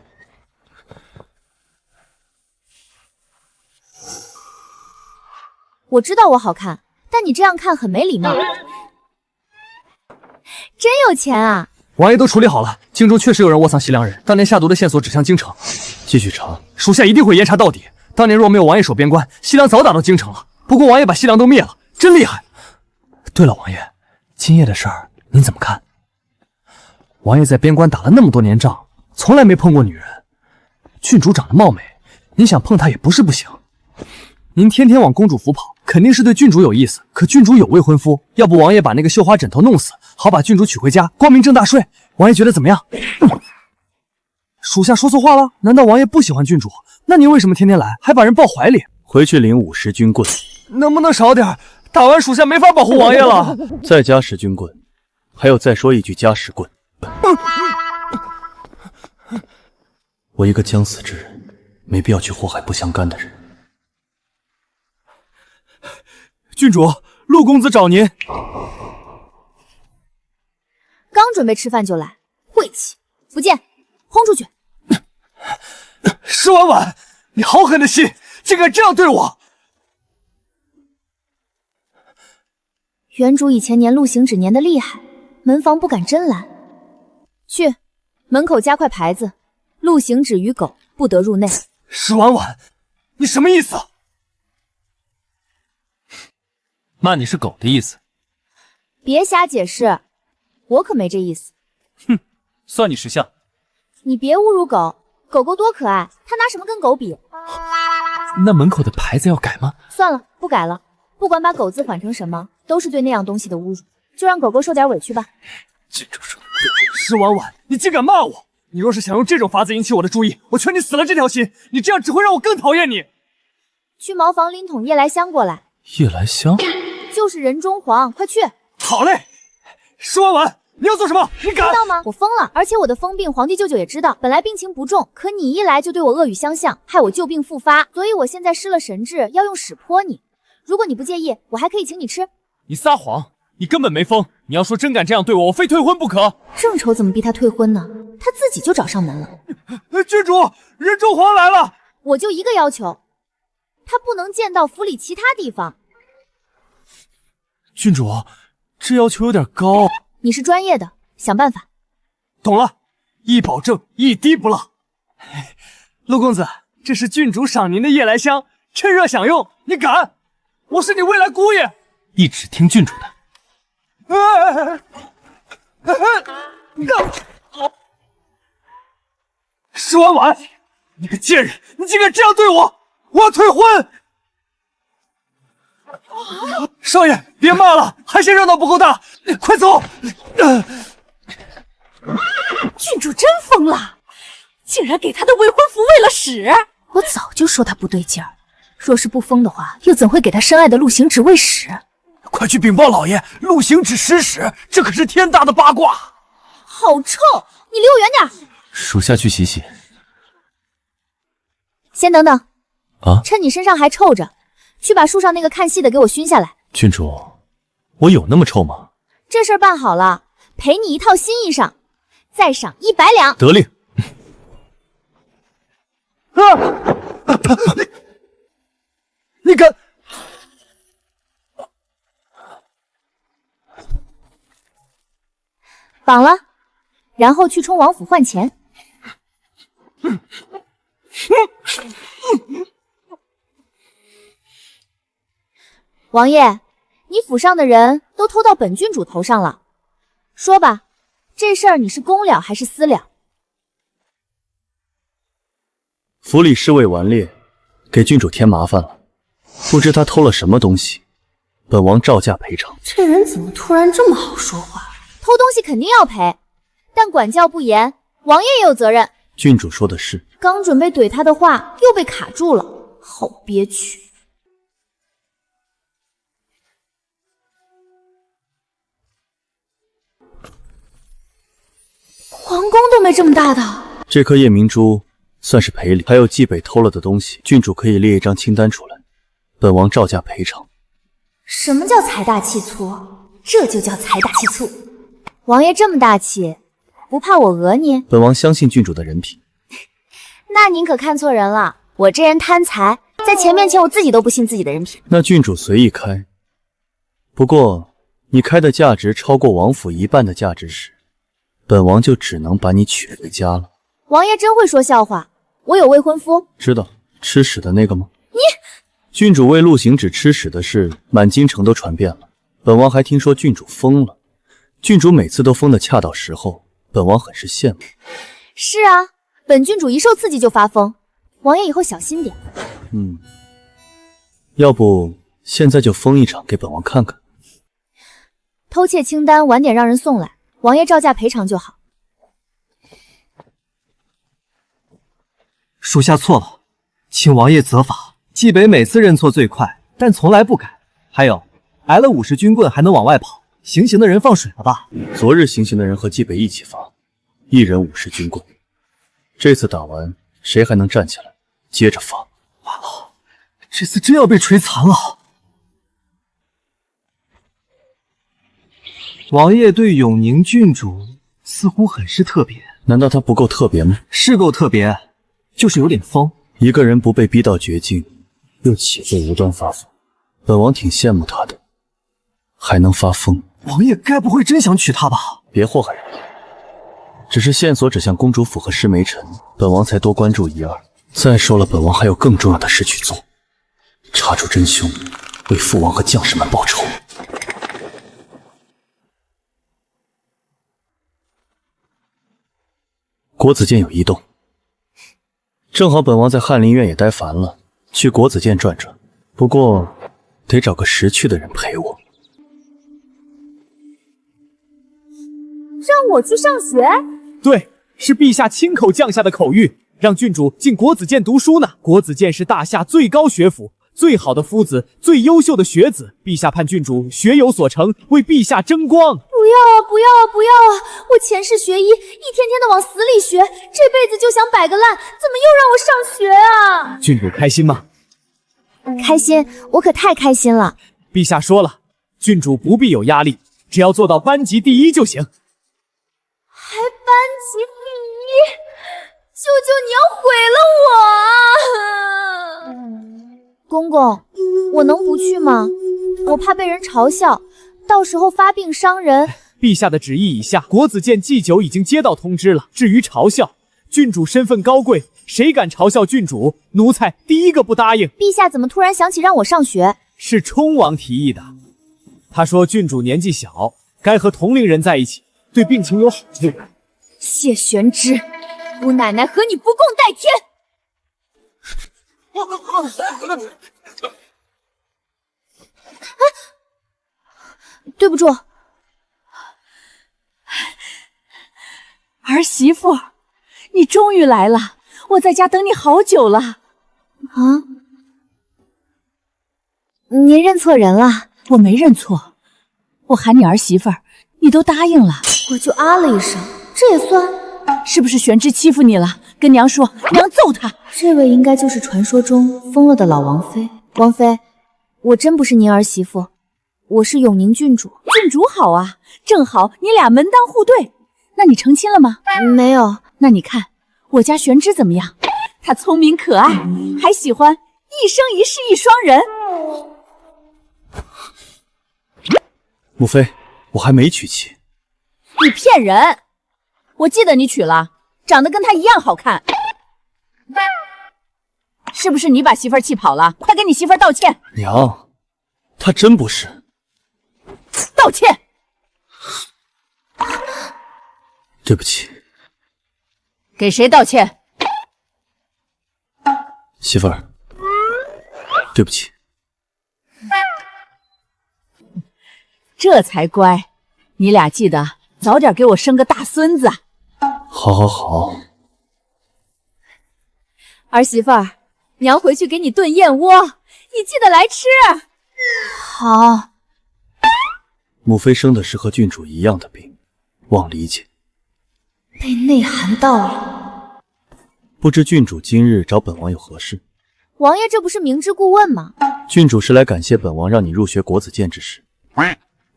我知道我好看，但你这样看很没礼貌。真有钱啊！王爷都处理好了，京中确实有人窝藏西凉人，当年下毒的线索指向京城。继续查，属下一定会严查到底。当年若没有王爷守边关，西凉早打到京城了。不过王爷把西凉都灭了，真厉害。对了，王爷，今夜的事儿您怎么看？王爷在边关打了那么多年仗，从来没碰过女人。郡主长得貌美，您想碰她也不是不行。您天天往公主府跑，肯定是对郡主有意思。可郡主有未婚夫，要不王爷把那个绣花枕头弄死，好把郡主娶回家，光明正大睡。王爷觉得怎么样？属下说错话了？难道王爷不喜欢郡主？那您为什么天天来，还把人抱怀里？回去领50军棍。能不能少点？打完属下没法保护王爷了。再加10军棍，还有再说一句加10棍。我一个将死之人，没必要去祸害不相干的人。郡主，陆公子找您。刚准备吃饭就来，晦气！不见，轰出去！施婉婉，你好狠的心，竟敢这样对我！原主以前粘陆行止粘的厉害，门房不敢真来。去，门口加块牌子，陆行止与狗不得入内。施婉婉，你什么意思？骂你是狗的意思。别瞎解释，我可没这意思。哼，算你识相。你别侮辱狗，狗狗多可爱，它拿什么跟狗比？那门口的牌子要改吗？算了，不改了。不管把狗字缓成什么，都是对那样东西的侮辱。就让狗狗受点委屈吧。郡主说的对。施婉婉，你竟敢骂我！你若是想用这种法子引起我的注意，我劝你死了这条心。你这样只会让我更讨厌你。去茅房拎桶夜来香过来。夜来香？就是人中黄，快去！好嘞。施婉婉，你要做什么？你敢？知道吗？我疯了，而且我的疯病，皇帝舅舅也知道。本来病情不重，可你一来就对我恶语相向，害我旧病复发，所以我现在失了神智，要用屎泼你。如果你不介意，我还可以请你吃。你撒谎，你根本没疯。你要说真敢这样对我，我非退婚不可。正愁怎么逼他退婚呢，他自己就找上门了。郡主，人中黄来了。我就一个要求，他不能见到府里其他地方。郡主，这要求有点高。你是专业的，想办法。懂了，一保证，一滴不落。陆公子，这是郡主赏您的夜来香，趁热享用。你敢？我是你未来姑爷。一直听郡主的。施婉婉，你个贱人，你竟敢这样对我！我要退婚！少爷，别骂了，还嫌热闹不够大，快走！郡主真疯了，竟然给他的未婚夫喂了屎！我早就说他不对劲儿，若是不疯的话，又怎会给他深爱的陆行止喂屎？快去禀报老爷，陆行止吃屎，这可是天大的八卦！好臭，你离我远点！属下去洗洗。先等等啊！趁你身上还臭着，去把树上那个看戏的给我熏下来。郡主，我有那么臭吗？这事儿办好了，赔你一套新衣裳，再赏100两。得令。你敢！绑了，然后去冲王府换钱。王爷，你府上的人都偷到本郡主头上了，说吧，这事儿你是公了还是私了？府里侍卫顽劣，给郡主添麻烦了。不知他偷了什么东西，本王照价赔偿。这人怎么突然这么好说话？偷东西肯定要赔，但管教不严，王爷也有责任。郡主说的是。刚准备怼他的话，又被卡住了，好憋屈。皇宫都没这么大的。这颗夜明珠算是赔礼，还有冀北偷了的东西，郡主可以列一张清单出来，本王照价赔偿。什么叫财大气粗？这就叫财大气粗。王爷这么大气，不怕我讹你？本王相信郡主的人品。那您可看错人了，我这人贪财，在钱面前我自己都不信自己的人品。那郡主随意开，不过你开的价值超过王府一半的价值时，本王就只能把你娶回家了。王爷真会说笑话，我有未婚夫。知道吃屎的那个吗？你郡主为陆行止吃屎的事，满京城都传遍了。本王还听说郡主疯了，郡主每次都疯得恰到时候，本王很是羡慕。是啊，本郡主一受刺激就发疯，王爷以后小心点。要不现在就疯一场给本王看看。偷窃清单晚点让人送来，王爷照价赔偿就好。属下错了，请王爷责罚。冀北每次认错最快，但从来不改。还有，挨了50军棍还能往外跑，行刑的人放水了吧？昨日行刑的人和冀北一起罚，一人50军棍。这次打完，谁还能站起来？接着罚。完了，这次真要被锤残了。王爷对永宁郡主似乎很是特别，难道他不够特别吗？是够特别，就是有点疯。一个人不被逼到绝境，又岂会无端发疯？本王挺羡慕他的，还能发疯。王爷该不会真想娶她吧？别祸害人。只是线索指向公主府和施梅尘，本王才多关注一二。再说了，本王还有更重要的事去做，查出真凶，为父王和将士们报仇。国子监有异动，正好本王在翰林院也待烦了，去国子监转转。不过得找个识趣的人陪我。让我去上学？对，是陛下亲口降下的口谕，让郡主进国子监读书呢。国子监是大夏最高学府，最好的夫子，最优秀的学子。陛下盼郡主学有所成，为陛下争光。不要啊，不要啊，不要啊！我前世学医，一天天的往死里学，这辈子就想摆个烂，怎么又让我上学啊？郡主开心吗？开心，我可太开心了。陛下说了，郡主不必有压力，只要做到班级第一就行。还班级第一？舅舅，你要毁了我啊！公公，我能不去吗？我怕被人嘲笑，到时候发病伤人。陛下的旨意已下，国子监祭酒已经接到通知了。至于嘲笑，郡主身份高贵，谁敢嘲笑郡主，奴才第一个不答应。陛下怎么突然想起让我上学？是冲王提议的。他说郡主年纪小，该和同龄人在一起，对病情有好处。谢玄之，姑奶奶和你不共戴天！对不住。儿媳妇，你终于来了，我在家等你好久了。啊？您认错人了。我没认错，我喊你儿媳妇儿，你都答应了，我就啊了一声，这也算？是不是玄之欺负你了？跟娘说，娘揍他。这位应该就是传说中疯了的老王妃。王妃，我真不是您儿媳妇，我是永宁郡主。郡主好啊，正好你俩门当户对。那你成亲了吗？没有。那你看我家玄之怎么样？他聪明可爱，还喜欢一生一世一双人。母妃，我还没娶妻。你骗人！我记得你娶了，长得跟他一样好看。是不是你把媳妇儿气跑了？快给你媳妇儿道歉！娘，她真不是。道歉！对不起。给谁道歉？媳妇儿，对不起。这才乖，你俩记得早点给我生个大孙子。好，好，好。儿媳妇儿，娘回去给你炖燕窝，你记得来吃。好。母妃生的是和郡主一样的病，望理解。被内涵到了。不知郡主今日找本王有何事？王爷这不是明知故问吗？郡主是来感谢本王让你入学国子监之事。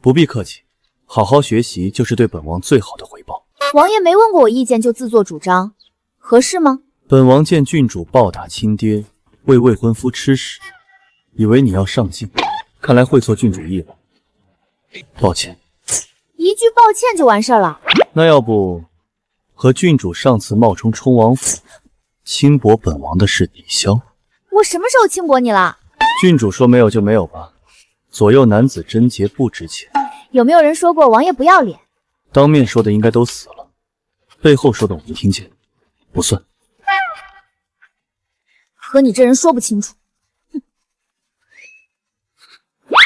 不必客气，好好学习就是对本王最好的回报。王爷没问过我意见就自作主张，合适吗？本王见郡主暴打亲爹，为未婚夫吃屎，以为你要上进，看来会错郡主意了。抱歉。一句抱歉就完事了？那要不和郡主上次冒充冲王府轻薄本王的事抵消？我什么时候轻薄你了？郡主说没有就没有吧，左右男子贞洁不值钱。有没有人说过王爷不要脸？当面说的应该都死了，背后说的我没听见，不算。和你这人说不清楚。嬷嬷，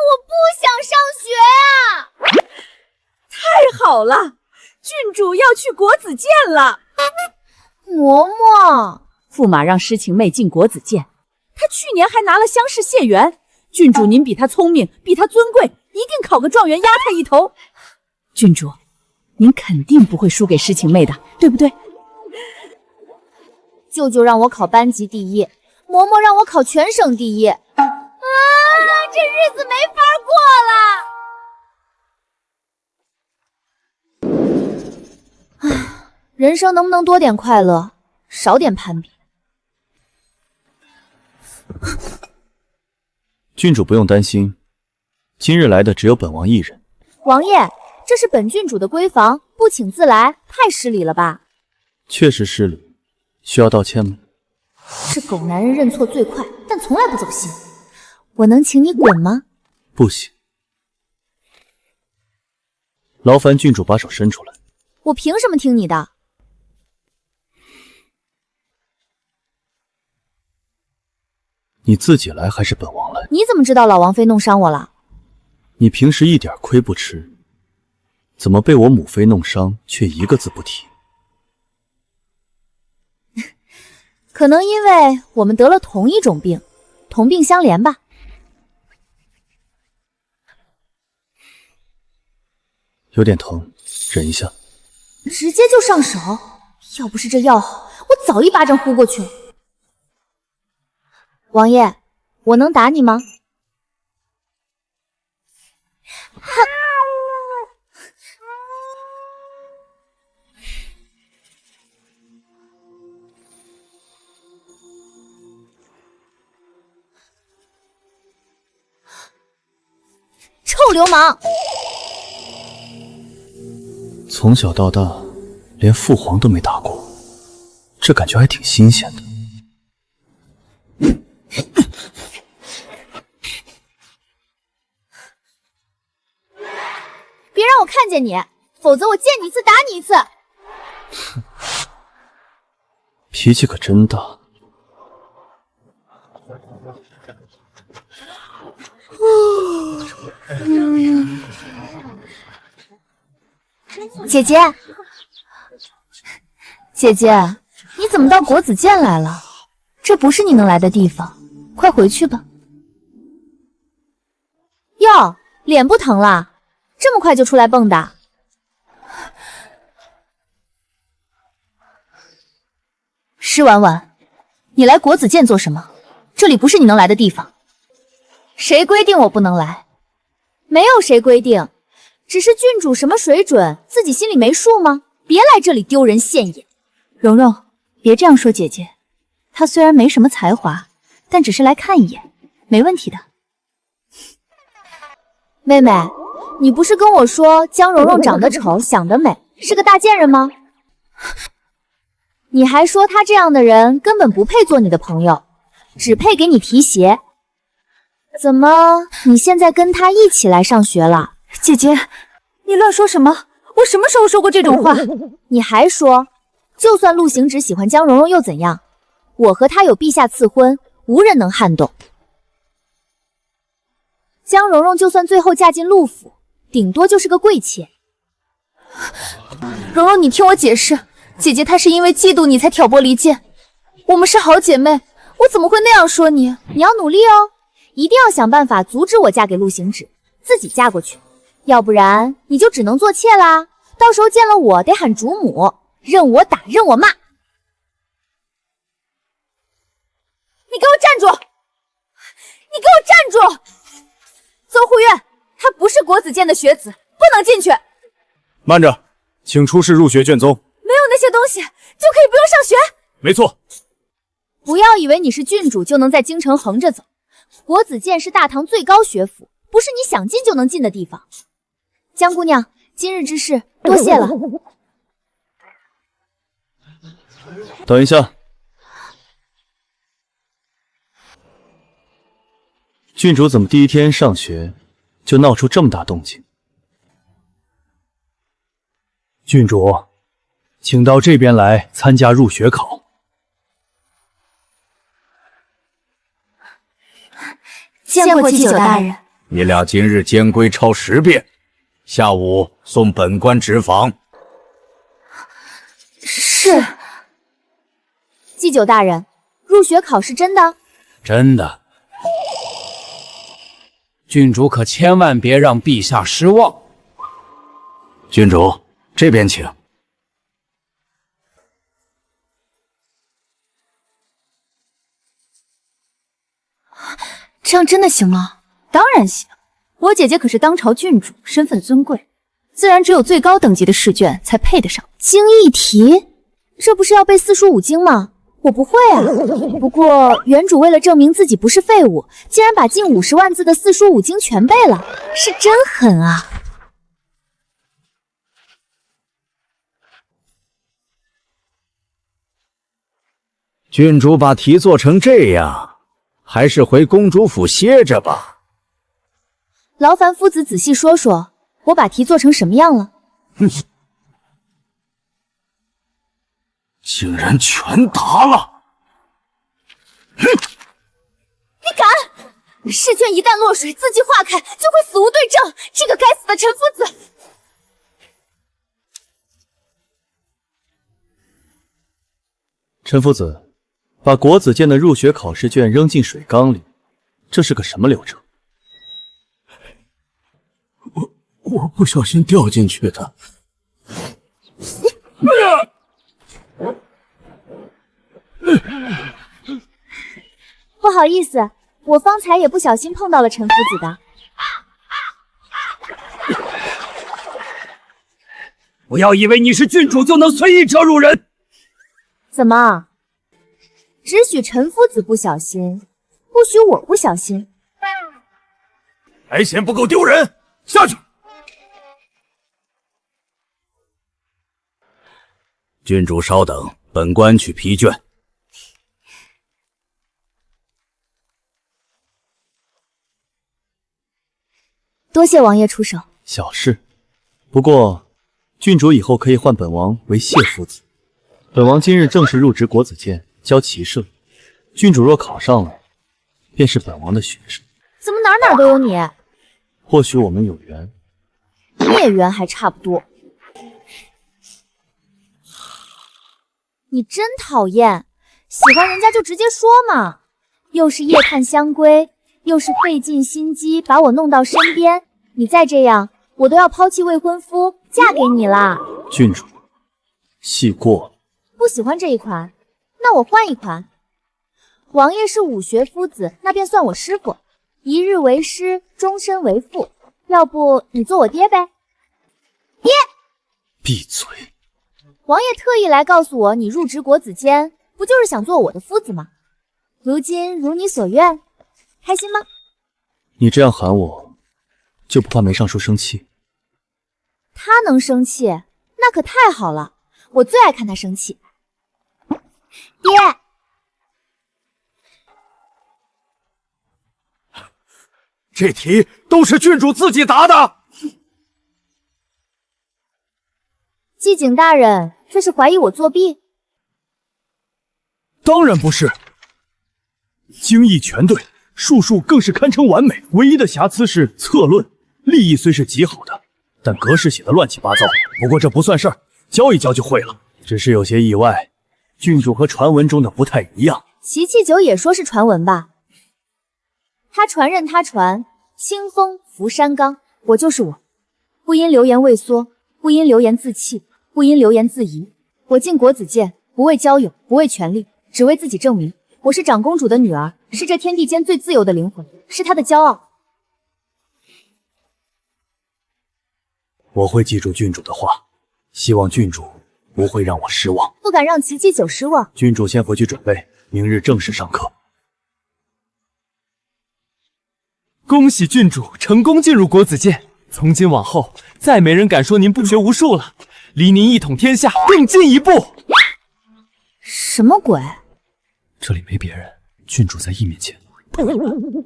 我不想上学啊！太好了，郡主要去国子监了。嬷嬷，驸马让诗晴妹进国子监，她去年还拿了乡试解元。郡主您比她聪明，比她尊贵，一定考个状元压她一头。郡主，您肯定不会输给诗晴妹的，对不对？舅舅让我考班级第一，嬷嬷让我考全省第一。这日子没法过了。唉，人生能不能多点快乐，少点攀比？郡主不用担心，今日来的只有本王一人。王爷，这是本郡主的闺房，不请自来，太失礼了吧？确实失礼，需要道歉吗？是狗男人认错最快，但从来不走心。我能请你滚吗？不行。劳烦郡主把手伸出来。我凭什么听你的？你自己来还是本王来？你怎么知道老王妃弄伤我了？你平时一点亏不吃，怎么被我母妃弄伤却一个字不提？可能因为我们得了同一种病，同病相怜吧。有点疼，忍一下。直接就上手，要不是这药好，我早一巴掌呼过去了。王爷，我能打你吗？臭流氓！从小到大，连父皇都没打过，这感觉还挺新鲜的。别让我看见你，否则我见你一次打你一次。脾气可真大。姐姐，姐姐，你怎么到国子监来了？这不是你能来的地方，快回去吧。哟，脸不疼了？这么快就出来蹦跶？施婉婉，你来国子监做什么？这里不是你能来的地方。谁规定我不能来？没有谁规定，只是郡主什么水准，自己心里没数吗？别来这里丢人现眼。蓉蓉，别这样说姐姐，她虽然没什么才华，但只是来看一眼，没问题的。妹妹，你不是跟我说江蓉蓉长得丑，想得美，是个大贱人吗？你还说她这样的人根本不配做你的朋友，只配给你提鞋。怎么，你现在跟她一起来上学了？姐姐，你乱说什么？我什么时候说过这种话？你还说，就算陆行止喜欢江蓉蓉又怎样？我和他有陛下赐婚，无人能撼动。江蓉蓉就算最后嫁进陆府，顶多就是个贵妾。蓉蓉，你听我解释，姐姐她是因为嫉妒你才挑拨离间，我们是好姐妹，我怎么会那样说你？你要努力哦，一定要想办法阻止我嫁给陆行止，自己嫁过去，要不然你就只能做妾啦。到时候见了我得喊主母，任我打任我骂。你给我站住！你给我站住！邹护院，他不是国子监的学子，不能进去。慢着，请出示入学卷宗。没有那些东西，就可以不用上学？没错。不要以为你是郡主就能在京城横着走，国子监是大唐最高学府，不是你想进就能进的地方。江姑娘，今日之事多谢了。等一下，郡主怎么第一天上学就闹出这么大动静？郡主，请到这边来参加入学考。见过祭酒大人。你俩今日监规抄10遍，下午送本官执房。是。祭酒大人，入学考是真的？真的。郡主可千万别让陛下失望。郡主，这边请。这样真的行吗？当然行，我姐姐可是当朝郡主，身份尊贵，自然只有最高等级的试卷才配得上。经义题，这不是要背四书五经吗？我不会啊。不过原主为了证明自己不是废物，竟然把近50万字的四书五经全背了，是真狠啊！郡主把题做成这样，还是回公主府歇着吧。劳烦夫子仔细说说，我把题做成什么样了？竟然全答了！你敢！试卷一旦落水，字迹化开，就会死无对证。这个该死的陈夫子！陈夫子，把国子监的入学考试卷扔进水缸里，这是个什么流程？我不小心掉进去的。不好意思，我方才也不小心碰到了陈夫子的。不要以为你是郡主就能随意折辱人。怎么？只许陈夫子不小心，不许我不小心？还嫌不够丢人？下去！郡主稍等，本官去批卷。多谢王爷出手。小事，不过郡主以后可以唤本王为谢夫子。本王今日正式入职国子监，教骑射。郡主若考上了，便是本王的学生。怎么哪哪都有你？或许我们有缘，孽缘还差不多。你真讨厌，喜欢人家就直接说嘛。又是夜探香闺，又是费尽心机把我弄到身边，你再这样，我都要抛弃未婚夫，嫁给你啦。郡主，戏过了。不喜欢这一款，那我换一款。王爷是武学夫子，那便算我师傅。一日为师，终身为父。要不你做我爹呗？爹！闭嘴！王爷特意来告诉我，你入职国子监，不就是想做我的夫子吗？如今如你所愿，开心吗？你这样喊我，就不怕梅尚书生气？他能生气，那可太好了，我最爱看他生气。爹，这题都是郡主自己答的。季景大人，这是怀疑我作弊？当然不是，精益全对，术数更是堪称完美。唯一的瑕疵是策论，立意虽是极好的，但格式写的乱七八糟。不过这不算事儿，教一教就会了。只是有些意外，郡主和传闻中的不太一样。琪琪酒也说是传闻吧？他传任他传，清风拂山岗，我就是我，不因流言畏缩，不因流言自弃，不因流言自疑。我进国子监，不为交友，不为权力，只为自己证明，我是长公主的女儿，是这天地间最自由的灵魂，是她的骄傲。我会记住郡主的话，希望郡主不会让我失望。不敢让琪琪酒失望。郡主先回去准备，明日正式上课。恭喜郡主成功进入国子监，从今往后再没人敢说您不学无术了，离您一统天下更进一步。什么鬼？这里没别人，郡主在义面前。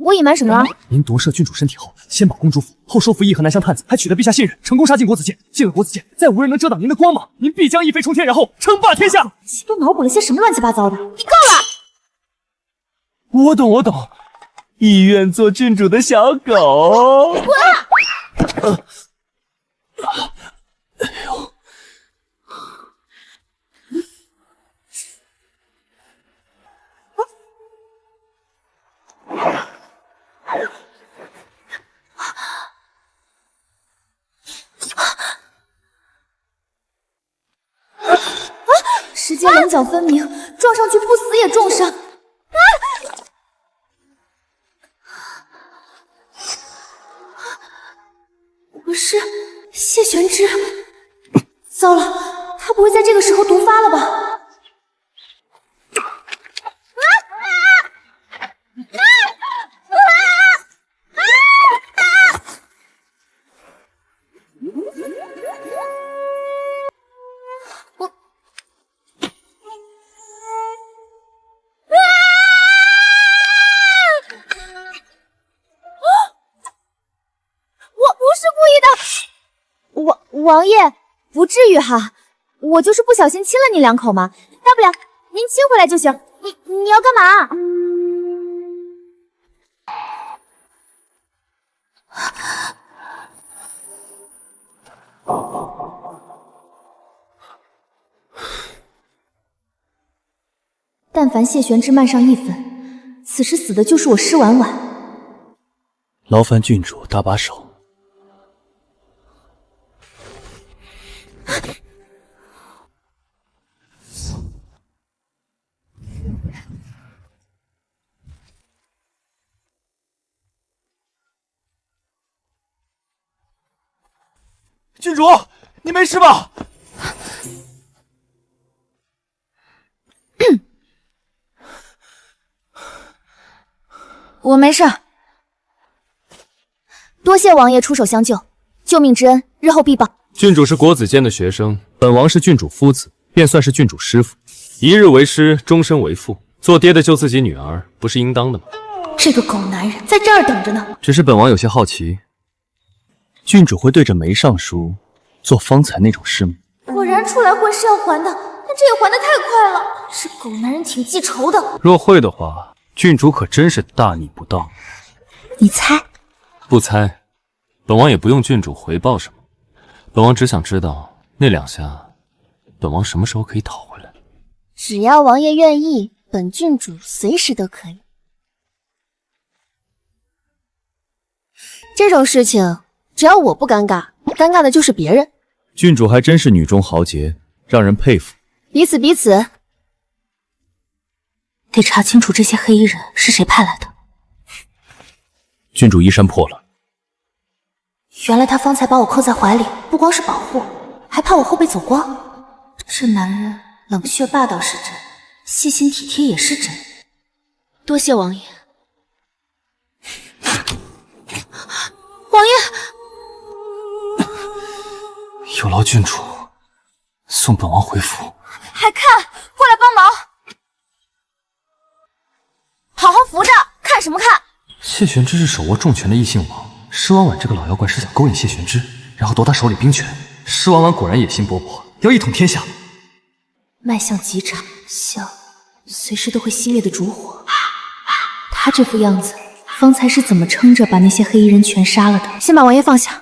我隐瞒什么了？您夺舍郡主身体后，先保公主府，后收服义和南乡探子，还取得陛下信任，成功杀进国子监。进了国子监，再无人能遮挡您的光芒，您必将一飞冲天，然后称霸天下。你都脑补了些什么乱七八糟的？你够了！我懂，我懂。意愿做郡主的小狗。滚！哎呦！时间棱角分明，撞上去不死也重伤。我是谢玄之，糟了，他不会在这个时候毒发了吧？王爷，不至于哈，我就是不小心亲了你2口嘛，大不了您亲回来就行。你要干嘛？但凡谢玄之慢上1分，此时死的就是我施婉婉。劳烦郡主搭把手。郡主，你没事吧？我没事，多谢王爷出手相救，救命之恩日后必报。郡主是国子监的学生，本王是郡主夫子，便算是郡主师傅。一日为师，终身为父，做爹的救自己女儿，不是应当的吗？这个狗男人在这儿等着呢。只是本王有些好奇，郡主会对着梅尚书做方才那种事吗？果然出来混是要还的，但这也还的太快了。这狗男人挺记仇的。若会的话，郡主可真是大逆不道。你猜？不猜，本王也不用郡主回报什么。本王只想知道那2下，本王什么时候可以讨回来？只要王爷愿意，本郡主随时都可以。这种事情，只要我不尴尬，尴尬的就是别人。郡主还真是女中豪杰，让人佩服。彼此彼此。得查清楚这些黑衣人是谁派来的。郡主衣衫破了，原来他方才把我扣在怀里，不光是保护，还怕我后背走光。这男人冷血霸道是真，细心体贴也是真。多谢王爷。王爷，有劳郡主送本王回府。还看，过来帮忙，好好扶着，看什么看？谢玄之是手握重权的异姓王，施婉婉这个老妖怪是想勾引谢玄之，然后夺他手里兵权。施婉婉果然野心勃勃，要一统天下。脉象极差，像随时都会熄灭的烛火。他这副样子，方才是怎么撑着把那些黑衣人全杀了的？先把王爷放下，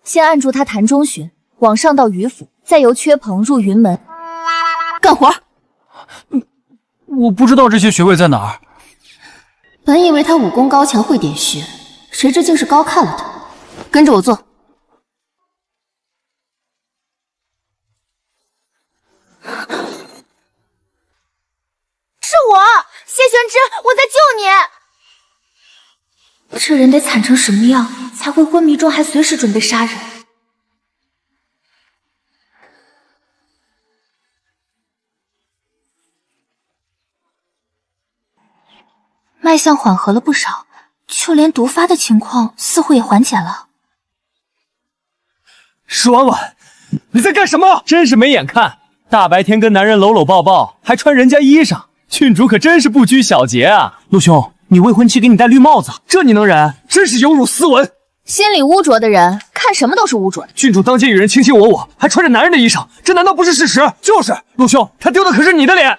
先按住他潭中寻，往上到鱼府，再由阙鹏入云门。干活！我不知道这些穴位在哪儿。本以为他武功高强，会点穴，谁知竟是高看了他。跟着我做。是我，谢玄之，我在救你。这人得惨成什么样，才会昏迷中还随时准备杀人？脉象缓和了不少，就连毒发的情况似乎也缓解了。施婉婉，你在干什么？真是没眼看，大白天跟男人搂搂抱抱，还穿人家衣裳，郡主可真是不拘小节啊！陆兄，你未婚妻给你戴绿帽子，这你能忍？真是有辱斯文！心里污浊的人，看什么都是污浊的。郡主当街与人卿卿我我，还穿着男人的衣裳，这难道不是事实？就是，陆兄，他丢的可是你的脸。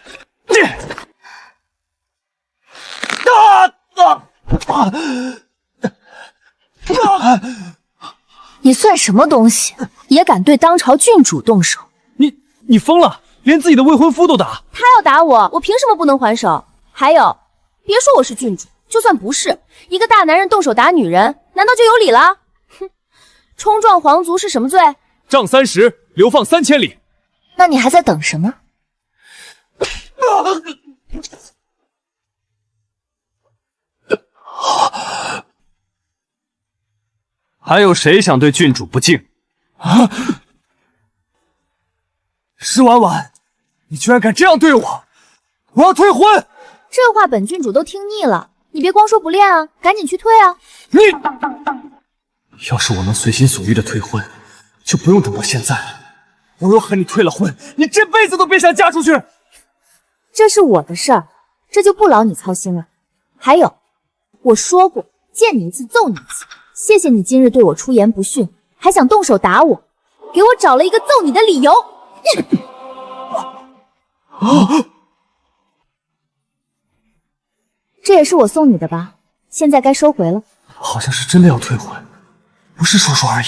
你算什么东西，也敢对当朝郡主动手？你疯了，连自己的未婚夫都打？他要打我，我凭什么不能还手？还有，别说我是郡主，就算不是，一个大男人动手打女人，难道就有理了？哼，冲撞皇族是什么罪？杖30，流放3000里。那你还在等什么？还有谁想对郡主不敬？啊！施婉婉，你居然敢这样对我！我要退婚！这话本郡主都听腻了，你别光说不练啊，赶紧去退啊！你，要是我能随心所欲的退婚，就不用等到现在了。我若和你退了婚，你这辈子都别想嫁出去。这是我的事儿，这就不劳你操心了。还有，我说过，见你一次揍你一次。谢谢你今日对我出言不逊，还想动手打我，给我找了一个揍你的理由。这也是我送你的吧？现在该收回了。好像是真的要退婚，不是说说而已。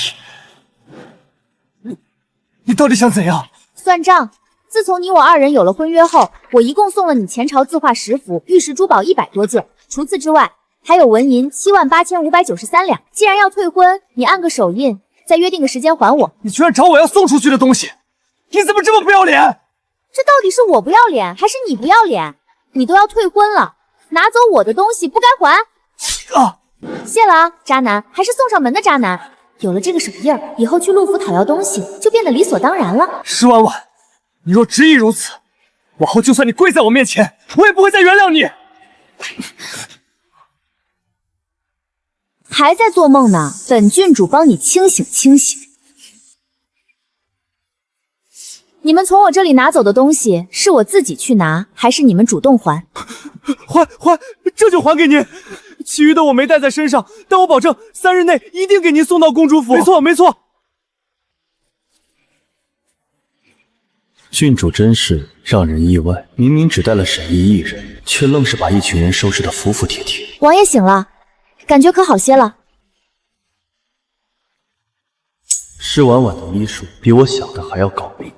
你到底想怎样？算账！自从你我2人有了婚约后，我一共送了你前朝字画10幅，玉石珠宝100多件，除此之外，还有文银78593两。既然要退婚，你按个手印，再约定个时间还我。你居然找我要送出去的东西，你怎么这么不要脸？这到底是我不要脸，还是你不要脸？你都要退婚了，拿走我的东西不该还？啊！谢了啊，渣男，还是送上门的渣男。有了这个手印儿，以后去陆府讨要东西就变得理所当然了。施婉婉，你若执意如此，往后就算你跪在我面前，我也不会再原谅你。还在做梦呢，本郡主帮你清醒清醒。你们从我这里拿走的东西，是我自己去拿，还是你们主动还？还，这就还给您。其余的我没带在身上，但我保证3日内一定给您送到公主府。没错。郡主真是让人意外，明明只带了沈毅一人，却愣是把一群人收拾得服服帖帖。王爷醒了，感觉可好些了。施婉婉的医术比我想的还要高明。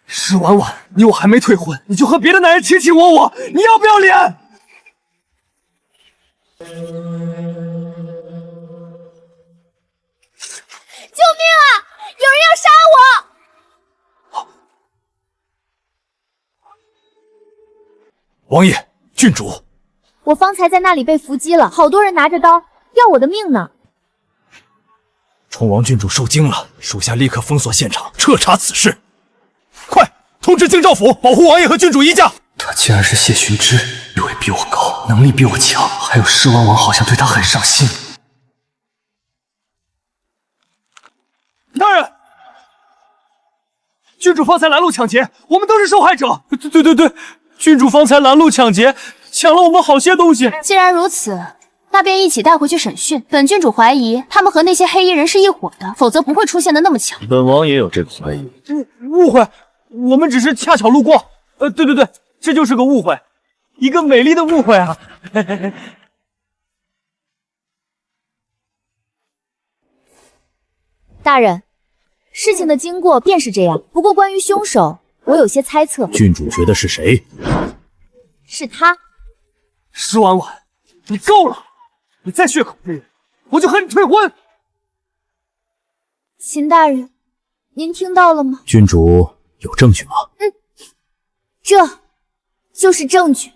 施婉婉，你我还没退婚，你就和别的男人卿卿我我，你要不要脸？救命啊！有人要杀我！王爷，郡主，我方才在那里被伏击了，好多人拿着刀要我的命呢。冲王郡主受惊了，属下立刻封锁现场，彻查此事。快通知京兆府，保护王爷和郡主一家。他竟然是谢寻之，地位比我高，能力比我强，还有施婉婉好像对他很上心。大人，郡主方才拦路抢劫，我们都是受害者。对，郡主方才拦路抢劫，抢了我们好些东西。既然如此，那便一起带回去审讯。本郡主怀疑他们和那些黑衣人是一伙的，否则不会出现的那么巧。本王也有这个怀疑。误会，我们只是恰巧路过。对，这就是个误会，一个美丽的误会啊！大人，事情的经过便是这样。不过关于凶手，我有些猜测。郡主觉得是谁？是他。施婉婉，你够了！你再血口喷人，我就和你退婚。秦大人，您听到了吗？郡主有证据吗？这就是证据。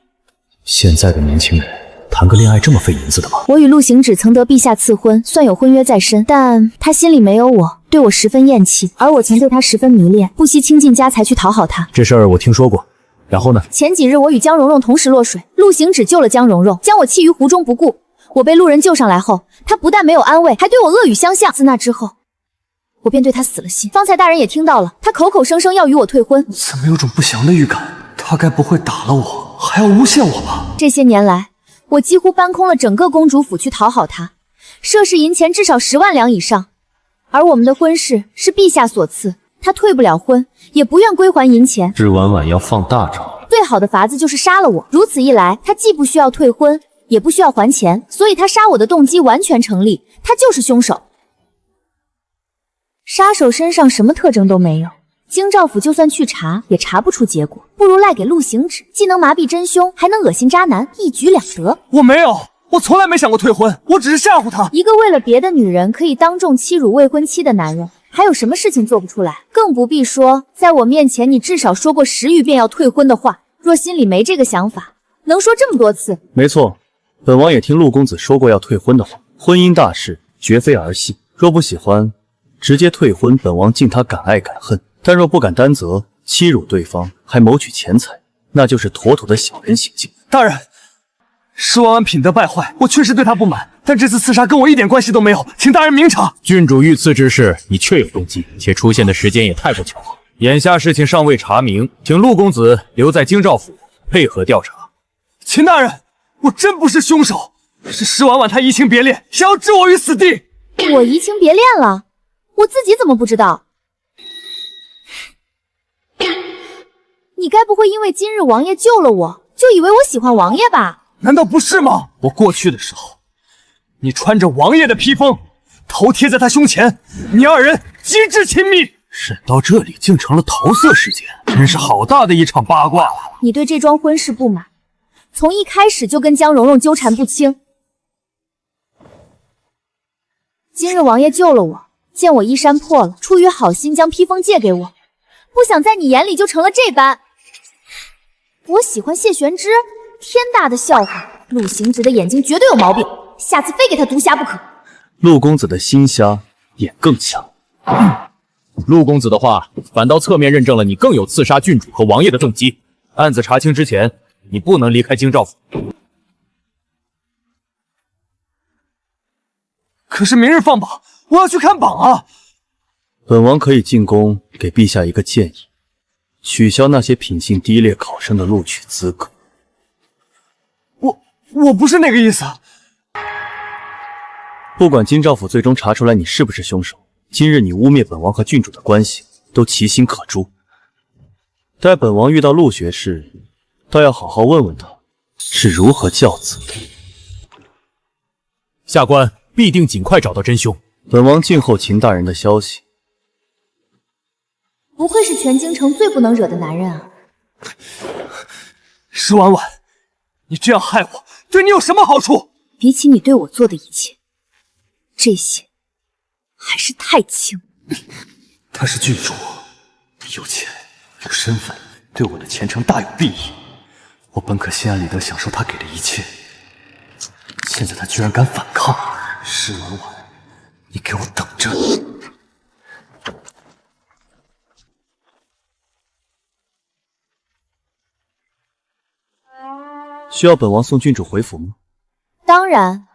现在的年轻人谈个恋爱这么费银子的吗？我与陆行止曾得陛下赐婚，算有婚约在身，但他心里没有我，对我十分厌弃，而我曾对他十分迷恋，不惜倾尽家财去讨好他。这事儿我听说过。然后呢？前几日我与江蓉蓉同时落水，陆行止救了江蓉蓉，将我弃于湖中不顾。我被路人救上来后，他不但没有安慰，还对我恶语相向。自那之后，我便对他死了心。方才大人也听到了，他口口声声要与我退婚。怎么有种不祥的预感？他该不会打了我，还要诬陷我吧？这些年来，我几乎搬空了整个公主府去讨好他，涉世银钱至少10万两以上。而我们的婚事是陛下所赐，他退不了婚，也不愿归还银钱。施婉婉要放大招，最好的法子就是杀了我。如此一来，他既不需要退婚，也不需要还钱，所以他杀我的动机完全成立，他就是凶手。杀手身上什么特征都没有，京兆府就算去查，也查不出结果，不如赖给陆行止，既能麻痹真凶，还能恶心渣男，一举两得。我没有，我从来没想过退婚，我只是吓唬他。一个为了别的女人可以当众欺辱未婚妻的男人，还有什么事情做不出来？更不必说，在我面前你至少说过10余遍要退婚的话，若心里没这个想法，能说这么多次？没错，本王也听陆公子说过要退婚的话。婚姻大事，绝非儿戏。若不喜欢，直接退婚，本王敬他敢爱敢恨；但若不敢担责，欺辱对方，还谋取钱财，那就是妥妥的小人行径。大人，施婉婉品德败坏，我确实对她不满，但这次刺杀跟我一点关系都没有，请大人明察。郡主遇刺之事，你确有动机，且出现的时间也太过巧合。眼下事情尚未查明，请陆公子留在京兆府配合调查。秦大人，我真不是凶手，是施婉婉她移情别恋，想要置我于死地。我移情别恋了？我自己怎么不知道？你该不会因为今日王爷救了我，就以为我喜欢王爷吧？难道不是吗？我过去的时候，你穿着王爷的披风，头贴在他胸前，你二人极致亲密。审到这里竟成了桃色事件，真是好大的一场八卦了。你对这桩婚事不满，从一开始就跟江蓉蓉纠缠不清。今日王爷救了我，见我衣衫破了，出于好心将披风借给我，不想在你眼里就成了这般。我喜欢谢玄之，天大的笑话！陆行止的眼睛绝对有毛病，下次非给他毒瞎不可。陆公子的心瞎，眼更强。陆公子的话，反倒侧面认证了你更有刺杀郡主和王爷的动机。案子查清之前，你不能离开京兆府。可是明日放榜，我要去看榜啊！本王可以进宫给陛下一个建议，取消那些品性低劣考生的录取资格。我不是那个意思。不管京兆府最终查出来你是不是凶手，今日你污蔑本王和郡主的关系，都其心可诛。待本王遇到陆学士，倒要好好问问他是如何教子的。下官必定尽快找到真凶。本王静候秦大人的消息。不愧是全京城最不能惹的男人啊！石婉婉，你这样害我，对你有什么好处？比起你对我做的一切，这些还是太轻。她是郡主，有钱有身份，对我的前程大有裨益。我本可心安理得享受她给的一切，现在她居然敢反抗！石婉婉，你给我等着！需要本王送郡主回府吗？当然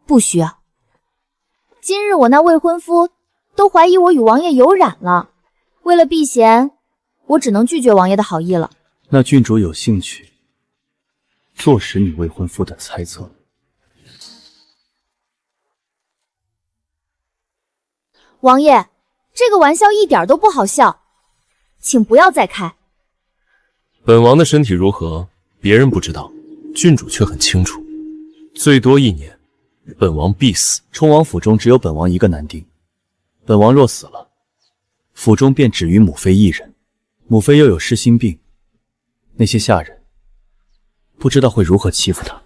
不需要。今日我那未婚夫都怀疑我与王爷有染了，为了避嫌，我只能拒绝王爷的好意了。那郡主有兴趣坐实你未婚夫的猜测？王爷，这个玩笑一点都不好笑，请不要再开。本王的身体如何，别人不知道，郡主却很清楚。最多1年，本王必死。冲王府中只有本王一个男丁，本王若死了，府中便只余母妃一人。母妃又有失心病，那些下人不知道会如何欺负她。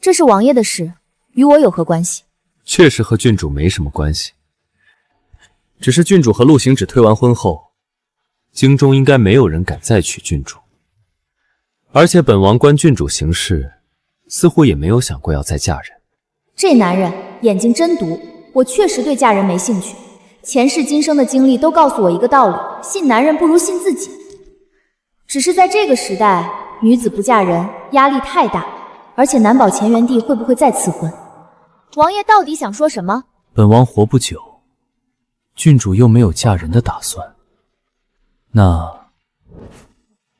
这是王爷的事，与我有何关系？确实和郡主没什么关系，只是郡主和陆行止退完婚后，京中应该没有人敢再娶郡主。而且本王观郡主行事，似乎也没有想过要再嫁人。这男人眼睛真毒，我确实对嫁人没兴趣。前世今生的经历都告诉我一个道理，信男人不如信自己。只是在这个时代，女子不嫁人压力太大，而且难保乾元帝会不会再赐婚。王爷到底想说什么？本王活不久，郡主又没有嫁人的打算，那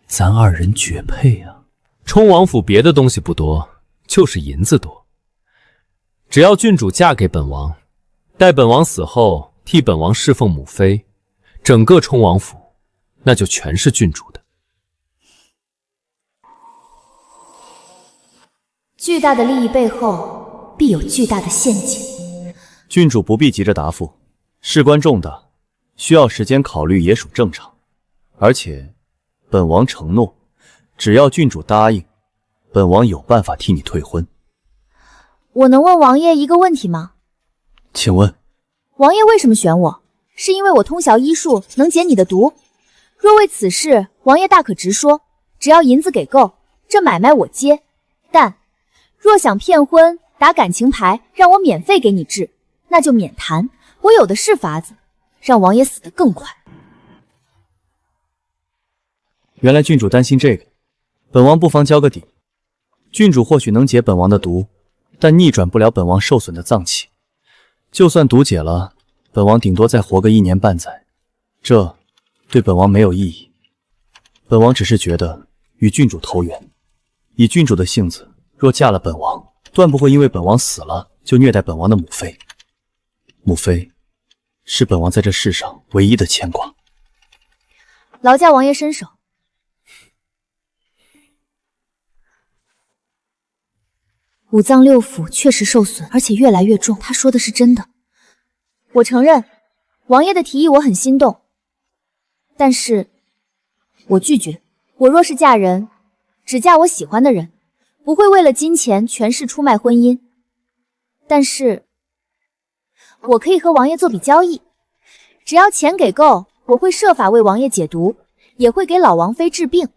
咱二人绝配啊！冲王府别的东西不多，就是银子多。只要郡主嫁给本王，待本王死后替本王侍奉母妃，整个冲王府那就全是郡主的。巨大的利益背后，必有巨大的陷阱。郡主不必急着答复，事关重大，需要时间考虑也属正常。而且，本王承诺，只要郡主答应，本王有办法替你退婚。我能问王爷一个问题吗？请问，王爷为什么选我？是因为我通晓医术，能解你的毒？若为此事，王爷大可直说，只要银子给够，这买卖我接。但若想骗婚，打感情牌，让我免费给你治，那就免谈，我有的是法子，让王爷死得更快。原来郡主担心这个，本王不妨交个底。郡主或许能解本王的毒，但逆转不了本王受损的脏器。就算毒解了，本王顶多再活个1年半载，这对本王没有意义。本王只是觉得与郡主投缘，以郡主的性子，若嫁了本王，断不会因为本王死了就虐待本王的母妃。母妃是本王在这世上唯一的牵挂。劳驾王爷伸手。五脏六腑确实受损，而且越来越重。他说的是真的，我承认，王爷的提议我很心动，但是我拒绝。我若是嫁人，只嫁我喜欢的人，不会为了金钱、权势出卖婚姻。但是，我可以和王爷做笔交易，只要钱给够，我会设法为王爷解毒，也会给老王妃治病，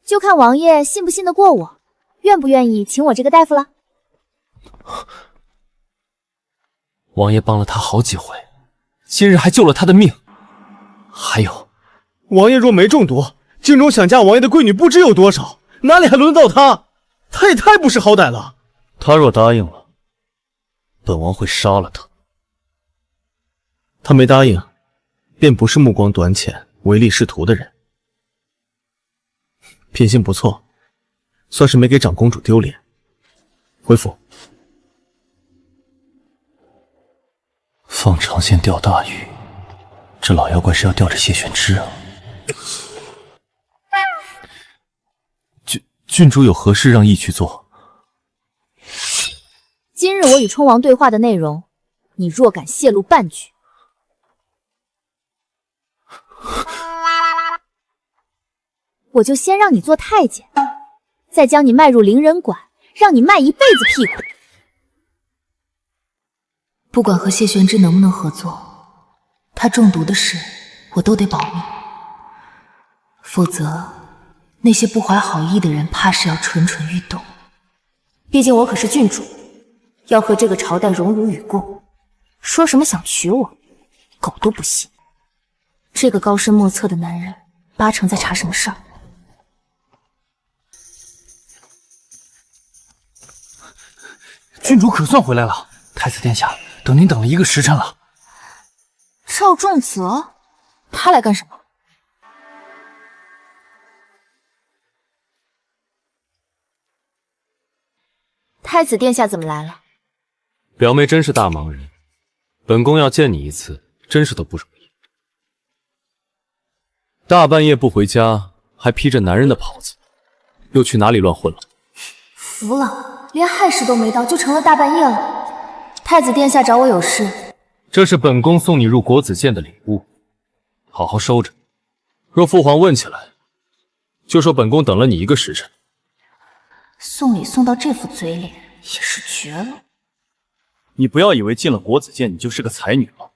就看王爷信不信得过我。愿不愿意请我这个大夫了？王爷帮了他好几回，今日还救了他的命。还有，王爷若没中毒，京中想嫁王爷的贵女不知有多少，哪里还轮得到他？他也太不识好歹了。他若答应了，本王会杀了他。他没答应，便不是目光短浅、唯利是图的人。品性不错，算是没给长公主丢脸。回府。放长线钓大鱼，这老妖怪是要钓着谢玄之啊！郡主有何事让义去做？今日我与冲王对话的内容，你若敢泄露半句，我就先让你做太监，再将你卖入灵人馆，让你卖一辈子屁股。不管和谢玄之能不能合作，他中毒的事我都得保密，否则那些不怀好意的人怕是要蠢蠢欲动。毕竟我可是郡主，要和这个朝代荣辱与共，说什么想娶我，狗都不信。这个高深莫测的男人，八成在查什么事儿。郡主可算回来了，太子殿下，等您等了1个时辰了。赵仲泽，他来干什么？太子殿下怎么来了？表妹真是大忙人，本宫要见你一次，真是都不容易。大半夜不回家，还披着男人的袍子，又去哪里乱混了？服了，连亥时都没到，就成了大半夜了。太子殿下找我有事。这是本宫送你入国子监的礼物，好好收着。若父皇问起来，就说本宫等了你1个时辰。送礼送到这副嘴脸，也是绝了。你不要以为进了国子监你就是个才女了，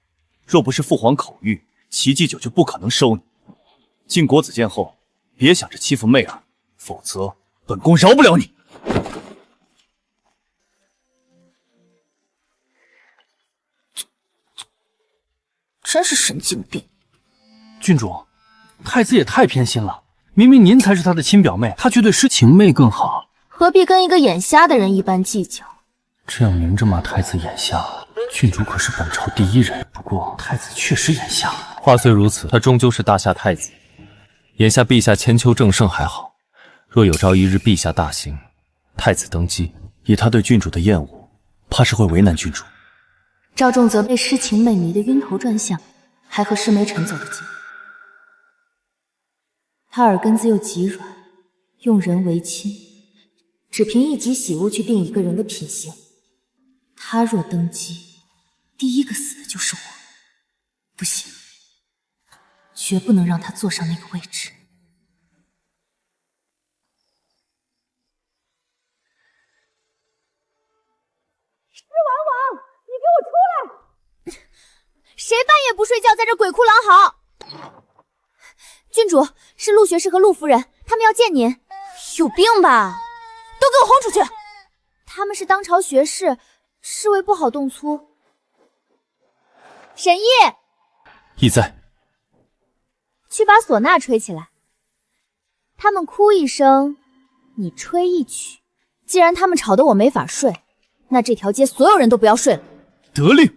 若不是父皇口谕，齐祭酒就不可能收你。进国子监后，别想着欺负媚儿，否则本宫饶不了你。真是神经病！郡主，太子也太偏心了，明明您才是他的亲表妹，他却对诗情妹更好，何必跟一个眼瞎的人一般计较？这样明着骂太子眼瞎，郡主可是本朝第一人。不过太子确实眼瞎。话虽如此，他终究是大夏太子。眼下陛下千秋正盛还好，若有朝一日陛下大行，太子登基，以他对郡主的厌恶，怕是会为难郡主。赵仲泽被诗情妹迷得晕头转向，还和施梅尘走得近。他耳根子又极软，用人为亲，只凭一己喜恶去定一个人的品行。他若登基，第一个死的就是我。不行，绝不能让他坐上那个位置。狮王王，你给我出来！谁半夜不睡觉在这鬼哭狼嚎？郡主，是陆学士和陆夫人，他们要见您。有病吧？都给我轰出去！他们是当朝学士，侍卫不好动粗。沈毅，意在。去把唢呐吹起来。他们哭一声，你吹一曲。既然他们吵得我没法睡，那这条街所有人都不要睡了。得令。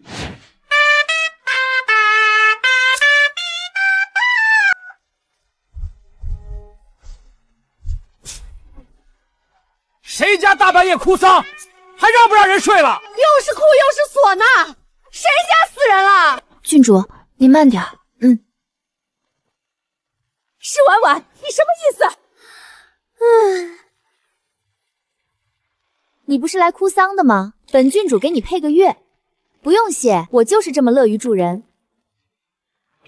谁家大半夜哭丧，还让不让人睡了？又是哭又是唢呐，谁家死人了？郡主，你慢点。施婉婉，你什么意思？你不是来哭丧的吗？本郡主给你配个乐。不用谢，我就是这么乐于助人。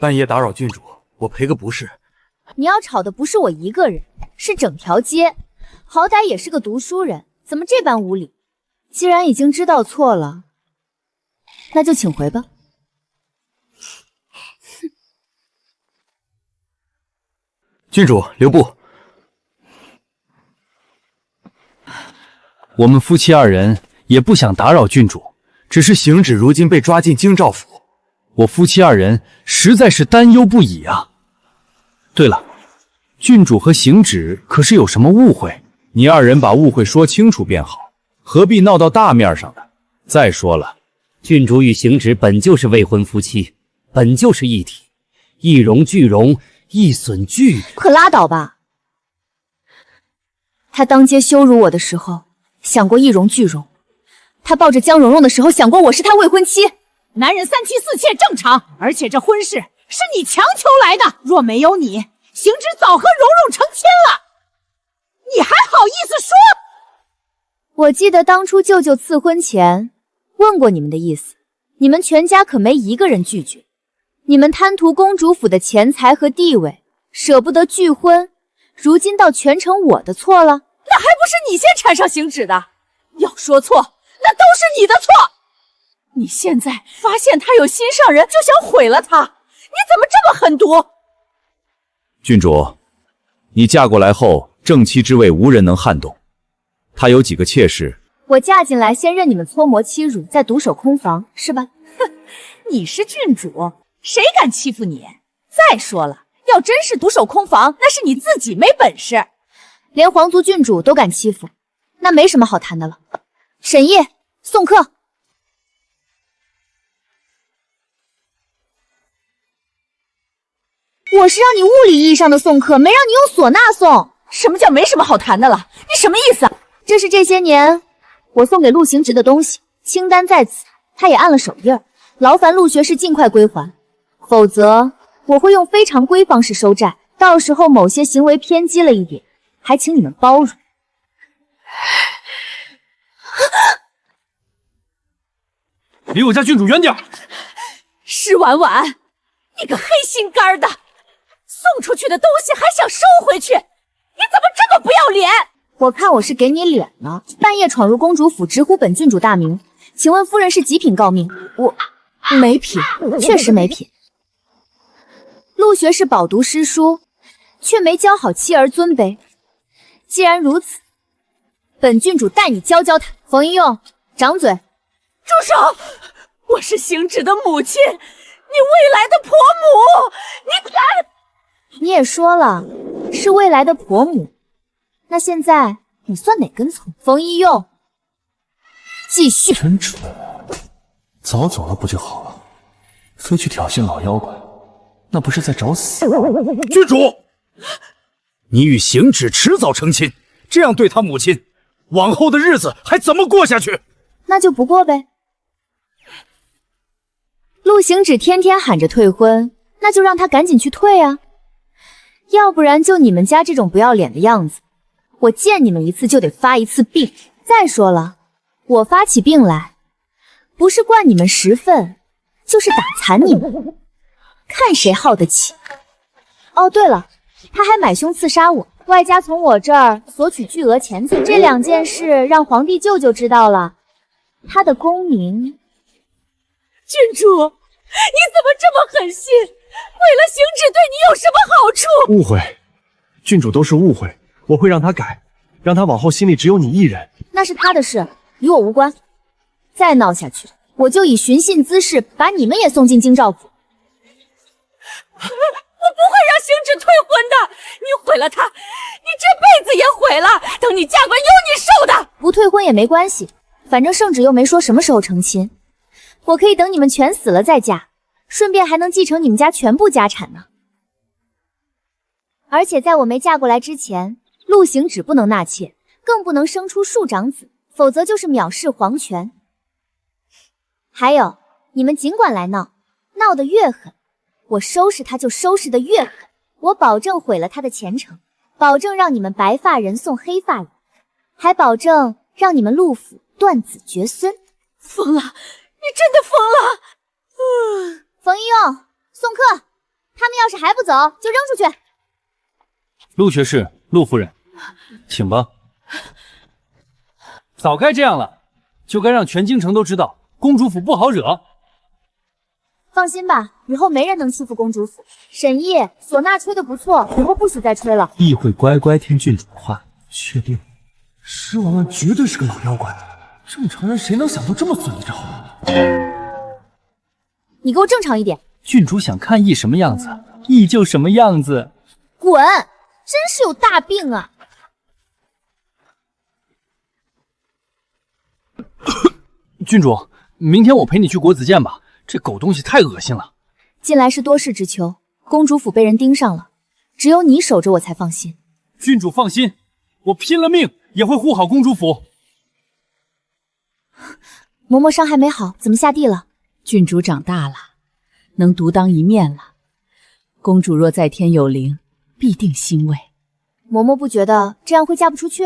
半夜打扰郡主，我赔个不是。你要吵的不是我一个人，是整条街。好歹也是个读书人，怎么这般无礼？既然已经知道错了，那就请回吧。郡主留步。我们夫妻2人也不想打扰郡主，只是行止如今被抓进京兆府，我夫妻2人实在是担忧不已啊。对了，郡主和行止可是有什么误会？你2人把误会说清楚便好，何必闹到大面上呢？再说了，郡主与行止本就是未婚夫妻，本就是一体，一荣俱荣，一损俱……可拉倒吧！他当街羞辱我的时候，想过一荣俱荣；他抱着江蓉蓉的时候，想过我是他未婚妻。男人3妻4妾正常，而且这婚事是你强求来的，若没有你，行止早和蓉蓉成亲了，你还好意思说？我记得当初舅舅赐婚前问过你们的意思，你们全家可没一个人拒绝。你们贪图公主府的钱财和地位，舍不得拒婚，如今倒全成我的错了。那还不是你先缠上行止的？要说错，那都是你的错。你现在发现他有心上人，就想毁了他，你怎么这么狠毒？郡主，你嫁过来后，正妻之位无人能撼动。她有几个妾室，我嫁进来先任你们搓磨欺辱，再独守空房，是吧？哼，你是郡主，谁敢欺负你？再说了，要真是独守空房，那是你自己没本事。连皇族郡主都敢欺负，那没什么好谈的了。沈烨，送客。我是让你物理意义上的送客，没让你用唢呐送。什么叫没什么好谈的了？你什么意思啊？这是这些年我送给陆行止的东西，清单在此，他也按了手印儿，劳烦陆学士尽快归还，否则我会用非常规方式收债，到时候某些行为偏激了一点，还请你们包容。离我家郡主远点！施婉婉，你个黑心肝的，送出去的东西还想收回去，你怎么这么不要脸？我看我是给你脸了，半夜闯入公主府，直呼本郡主大名，请问夫人是几品诰命？我没品，确实没品。陆学士饱读诗书，却没教好妻儿尊卑。既然如此，本郡主带你教教他。冯一用，掌嘴！住手！我是行止的母亲，你未来的婆母，你敢？你也说了是未来的婆母，那现在你算哪根葱？冯一用，继续。真蠢，早走了不就好了？非去挑衅老妖怪，那不是在找死？郡主，你与行止迟早成亲，这样对他母亲，往后的日子还怎么过下去？那就不过呗。陆行止天天喊着退婚，那就让他赶紧去退啊！要不然就你们家这种不要脸的样子，我见你们一次就得发一次病。再说了，我发起病来，不是惯你们10分，就是打残你们，看谁耗得起。哦，对了，他还买凶刺杀我，外加从我这儿索取巨额钱财，这2件事让皇帝舅舅知道了，他的功名。郡主，你怎么这么狠心？为了行止对你有什么好处？误会，郡主都是误会，我会让他改，让他往后心里只有你一人。那是他的事，与我无关。再闹下去，我就以寻衅滋事把你们也送进京兆府。我不会让行止退婚的，你毁了他，你这辈子也毁了。等你嫁过有你受的。不退婚也没关系，反正圣旨又没说什么时候成亲，我可以等你们全死了再嫁，顺便还能继承你们家全部家产呢。而且在我没嫁过来之前，陆行止不能纳妾，更不能生出庶长子，否则就是藐视皇权。还有，你们尽管来闹，闹得越狠，我收拾他就收拾得越狠。我保证毁了他的前程，保证让你们白发人送黑发人，还保证让你们陆府断子绝孙。疯了，你真的疯了！冯一用，送客，他们要是还不走，就扔出去。陆学士，陆夫人，请吧。早该这样了，就该让全京城都知道，公主府不好惹。放心吧，以后没人能欺负公主府。沈烨，唢呐吹得不错，以后不许再吹了。亦会乖乖听郡主的话。确定，施婉婉绝对是个老妖怪，正常人谁能想到这么损的招？你给我正常一点。郡主想看羿什么样子，羿就什么样子。滚！真是有大病啊！郡主，明天我陪你去国子监吧，这狗东西太恶心了。近来是多事之秋，公主府被人盯上了，只有你守着我才放心。郡主放心，我拼了命也会护好公主府。嬷嬷伤还没好，怎么下地了？郡主长大了，能独当一面了。公主若在天有灵，必定欣慰。嬷嬷不觉得这样会嫁不出去？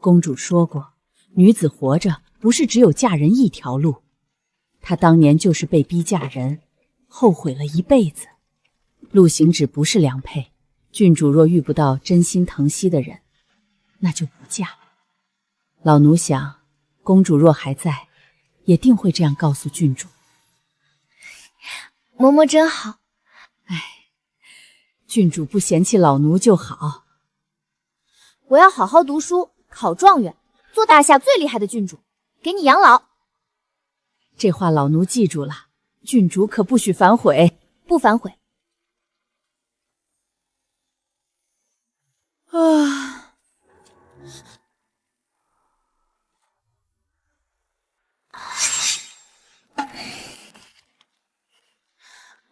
公主说过，女子活着不是只有嫁人一条路。她当年就是被逼嫁人，后悔了一辈子。陆行止不是良配，郡主若遇不到真心疼惜的人，那就不嫁。老奴想，公主若还在，也定会这样告诉郡主。嬷嬷真好。郡主不嫌弃老奴就好。我要好好读书，考状元，做大夏最厉害的郡主，给你养老。这话老奴记住了，郡主可不许反悔。不反悔。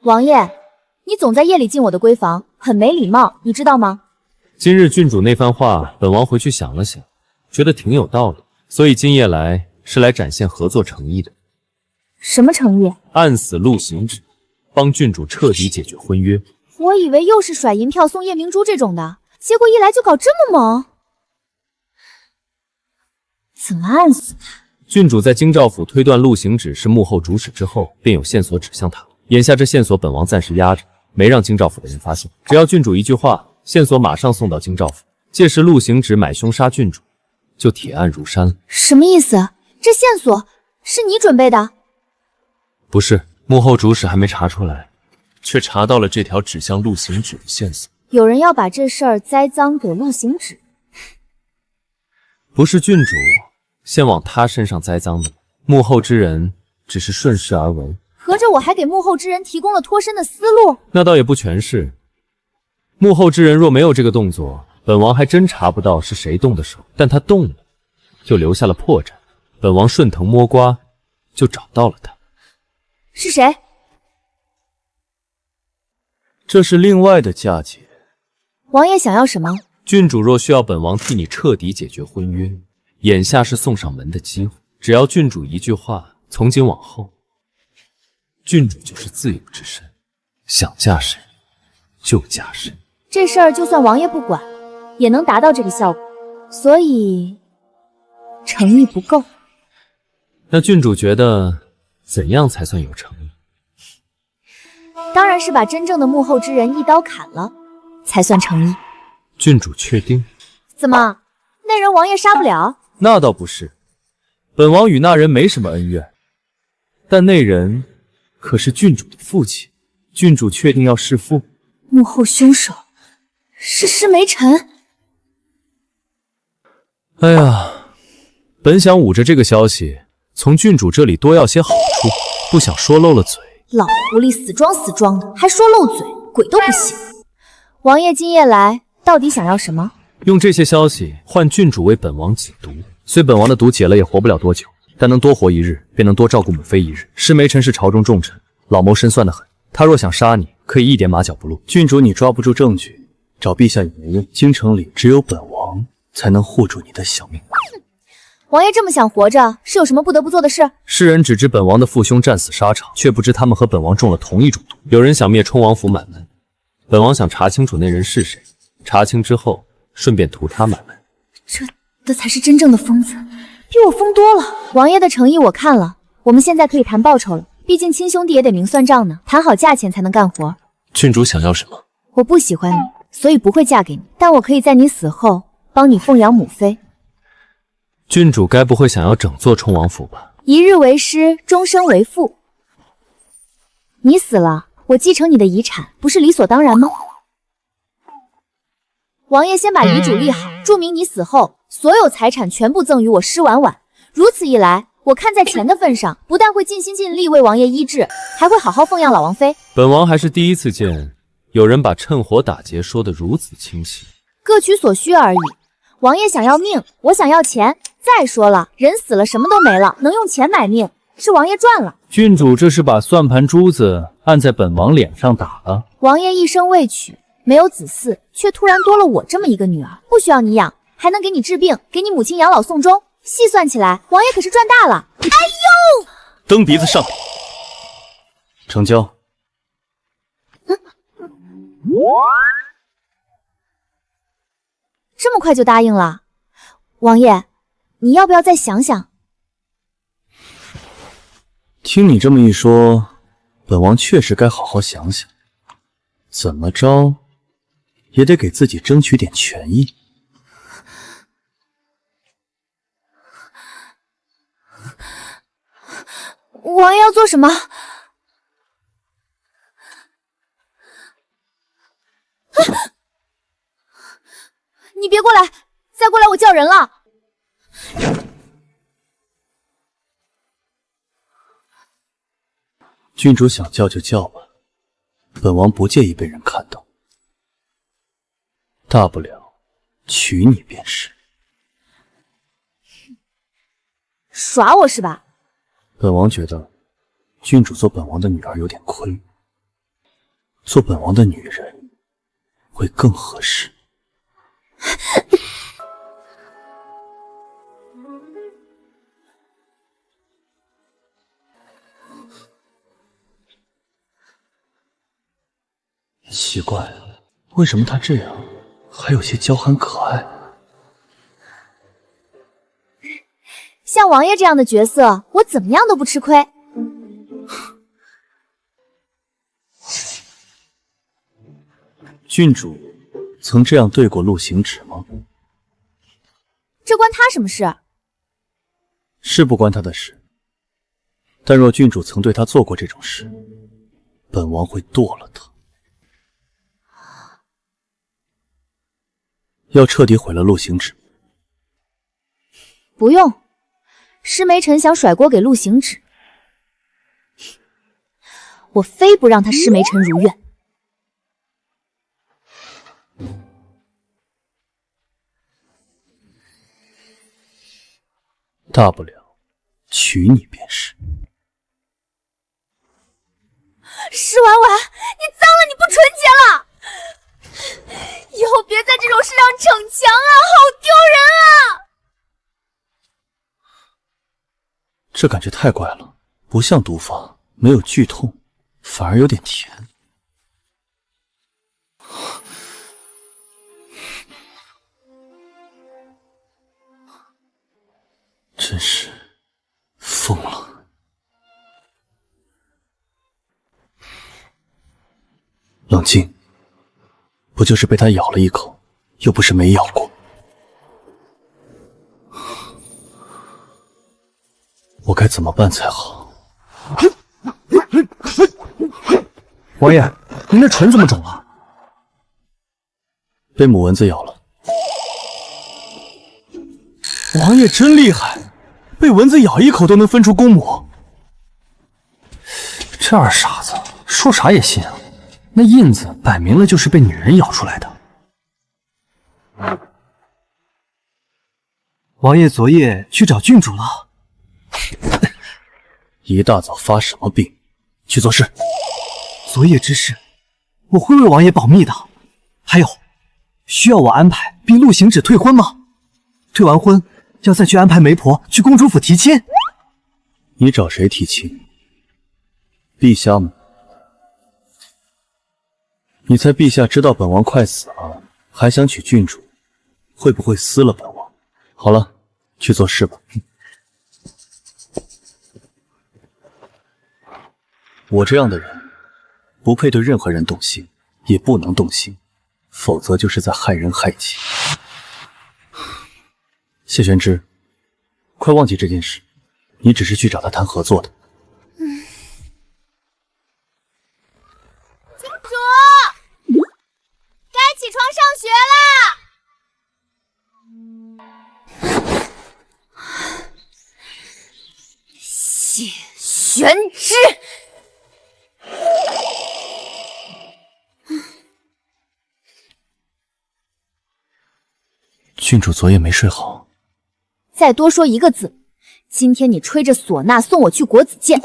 王爷，你总在夜里进我的闺房，很没礼貌，你知道吗？今日郡主那番话，本王回去想了想，觉得挺有道理，所以今夜来是来展现合作诚意的。什么诚意？按死陆行止，帮郡主彻底解决婚约。我以为又是甩银票送夜明珠这种的，结果一来就搞这么猛。怎么暗死他？郡主在京兆府推断陆行止是幕后主使之后，便有线索指向他。眼下这线索本王暂时压着，没让京兆府的人发现。只要郡主一句话，线索马上送到京兆府。届时陆行止买凶杀郡主，就铁案如山了。什么意思？这线索是你准备的？不是，幕后主使还没查出来，却查到了这条指向陆行止的线索。有人要把这事儿栽赃给陆行止？不是郡主先往他身上栽赃的，幕后之人只是顺势而为。合着我还给幕后之人提供了脱身的思路？那倒也不全是。幕后之人若没有这个动作，本王还真查不到是谁动的手，但他动了，就留下了破绽。本王顺藤摸瓜，就找到了他。是谁？这是另外的嫁接。王爷想要什么？郡主若需要本王替你彻底解决婚约，眼下是送上门的机会。只要郡主一句话，从今往后，郡主就是自由之身，想嫁谁就嫁谁。这事儿就算王爷不管，也能达到这个效果，所以诚意不够。那郡主觉得怎样才算有诚意？当然是把真正的幕后之人一刀砍了，才算诚意。郡主确定？怎么，那人王爷杀不了？那倒不是，本王与那人没什么恩怨，但那人可是郡主的父亲，郡主确定要弑父？幕后凶手是施梅尘。哎呀，本想捂着这个消息从郡主这里多要些好处，不想说漏了嘴。老狐狸死装死装的，还说漏嘴，鬼都不信。王爷今夜来到底想要什么？用这些消息换郡主为本王解毒，虽本王的毒解了也活不了多久，但能多活一日，便能多照顾母妃一日。施梅尘是朝中重臣，老谋深算得很，他若想杀你，可以一点马脚不露。郡主，你抓不住证据，找陛下也没用。京城里只有本王才能护住你的小命。王爷这么想活着，是有什么不得不做的事？世人只知本王的父兄战死沙场，却不知他们和本王中了同一种毒。有人想灭冲王府满门，本王想查清楚那人是谁，查清之后顺便屠他满门。这才是真正的疯子，比我疯多了。王爷的诚意我看了，我们现在可以谈报酬了，毕竟亲兄弟也得明算账呢，谈好价钱才能干活。郡主想要什么？我不喜欢你，所以不会嫁给你，但我可以在你死后帮你奉养母妃。郡主该不会想要整座冲王府吧？一日为师，终身为父。你死了，我继承你的遗产，不是理所当然吗？王爷先把遗嘱立好，注明你死后所有财产全部赠与我施婉婉。如此一来，我看在钱的份上，不但会尽心尽力为王爷医治，还会好好奉养老王妃。本王还是第一次见有人把趁火打劫说得如此清晰。各取所需而已。王爷想要命，我想要钱。再说了，人死了什么都没了，能用钱买命，是王爷赚了。郡主这是把算盘珠子按在本王脸上打了。王爷一生未娶，没有子嗣，却突然多了我这么一个女儿，不需要你养，还能给你治病，给你母亲养老送终。细算起来，王爷可是赚大了。哎呦！蹬鼻子上脸，成交。这么快就答应了？王爷，你要不要再想想？听你这么一说，本王确实该好好想想，怎么着也得给自己争取点权益。王爷要做什么？你别过来，再过来我叫人了。郡主想叫就叫吧，本王不介意被人看到，大不了娶你便是。耍我是吧？本王觉得郡主做本王的女儿有点亏，做本王的女人会更合适。奇怪，为什么她这样还有些娇憨可爱？像王爷这样的角色，我怎么样都不吃亏。郡主曾这样对过陆行止吗？这关他什么事？是不关他的事，但若郡主曾对他做过这种事，本王会剁了他。要彻底毁了陆行止？不用，施梅尘想甩锅给陆行止，我非不让他施梅尘如愿。大不了娶你便是。施婉婉，你脏了，你不纯洁了！以后别在这种事上逞强啊，好丢人啊！这感觉太怪了，不像毒发，没有剧痛，反而有点甜。真是疯了。冷静，不就是被他咬了一口，又不是没咬过。我该怎么办才好？王爷，您的唇怎么肿了？被母蚊子咬了。王爷真厉害，被蚊子咬一口都能分出公母。这二傻子说啥也信啊！那印子摆明了就是被女人咬出来的。王爷昨夜去找郡主了。一大早发什么病？去做事。昨夜之事，我会为王爷保密的。还有，需要我安排逼陆行止退婚吗？退完婚，要再去安排媒婆去公主府提亲。你找谁提亲？陛下吗？你猜陛下知道本王快死了，还想娶郡主，会不会撕了本王？好了，去做事吧。我这样的人，不配对任何人动心，也不能动心，否则就是在害人害己。谢玄之，快忘记这件事，你只是去找他谈合作的。郡主，该起床上学啦！谢玄之。郡主昨夜没睡好。再多说一个字，今天你吹着唢呐送我去国子监。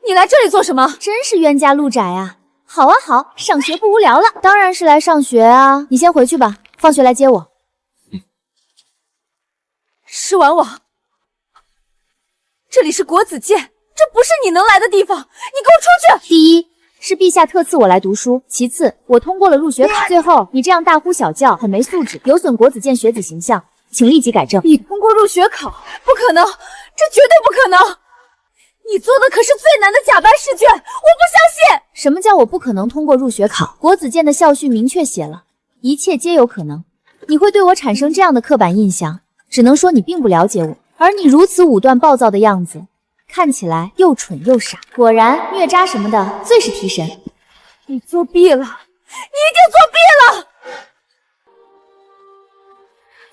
你来这里做什么？真是冤家路窄啊！好啊好，上学不无聊了，当然是来上学啊。你先回去吧，放学来接我。狮婉婉，这里是国子监，这不是你能来的地方，你给我出去！第一是陛下特赐我来读书，其次我通过了入学考，最后你这样大呼小叫，很没素质，有损国子监学子形象，请立即改正。你通过入学考？不可能，这绝对不可能！你做的可是最难的假班试卷，我不相信！什么叫我不可能通过入学考？国子监的校训明确写了，一切皆有可能。你会对我产生这样的刻板印象，只能说你并不了解我，而你如此武断暴躁的样子，看起来又蠢又傻。果然，虐渣什么的最是提神。你作弊了，你一定作弊了！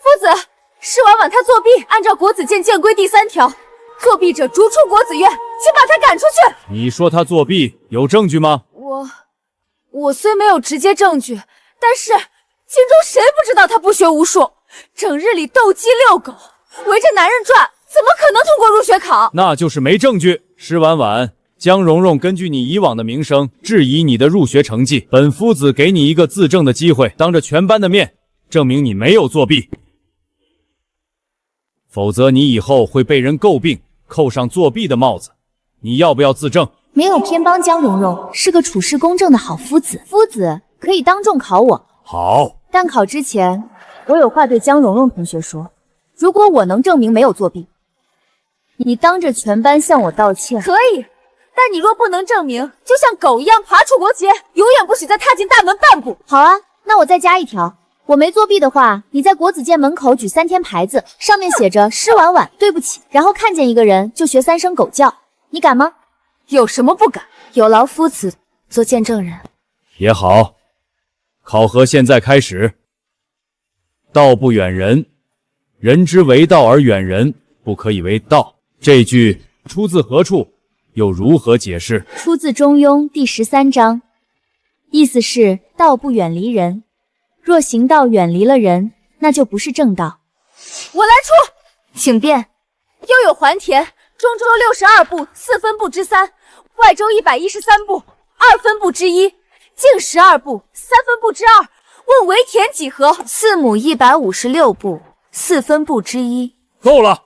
夫子，施婉婉她作弊，按照国子监监规第3条。作弊者逐出国子院，请把他赶出去。你说他作弊，有证据吗？我虽没有直接证据，但是京中谁不知道他不学无术，整日里斗鸡遛狗，围着男人转，怎么可能通过入学考？那就是没证据。施婉婉，江蓉蓉根据你以往的名声质疑你的入学成绩，本夫子给你一个自证的机会，当着全班的面证明你没有作弊，否则你以后会被人诟病，扣上作弊的帽子。你要不要自证？没有偏帮江蓉蓉，是个处事公正的好夫子。夫子可以当众考我。好，但考之前，我有话对江蓉蓉同学说。如果我能证明没有作弊，你当着全班向我道歉。可以，但你若不能证明，就像狗一样爬出国节，永远不许再踏进大门半步。好啊，那我再加一条。我没作弊的话，你在国子监门口举3天牌子，上面写着施婉婉对不起，然后看见一个人就学3声狗叫，你敢吗？有什么不敢？有劳夫子做见证人。也好，考核现在开始。道不远人，人之为道而远人，不可以为道。这句出自何处？又如何解释？出自《中庸》第13章，意思是道不远离人。若行道远离了人，那就不是正道。我来出，请便。又有还田，中州62步4分部之3，外州113步2分部之1，径12步3分部之2。问为田几何？4亩156步4分部之1。够了！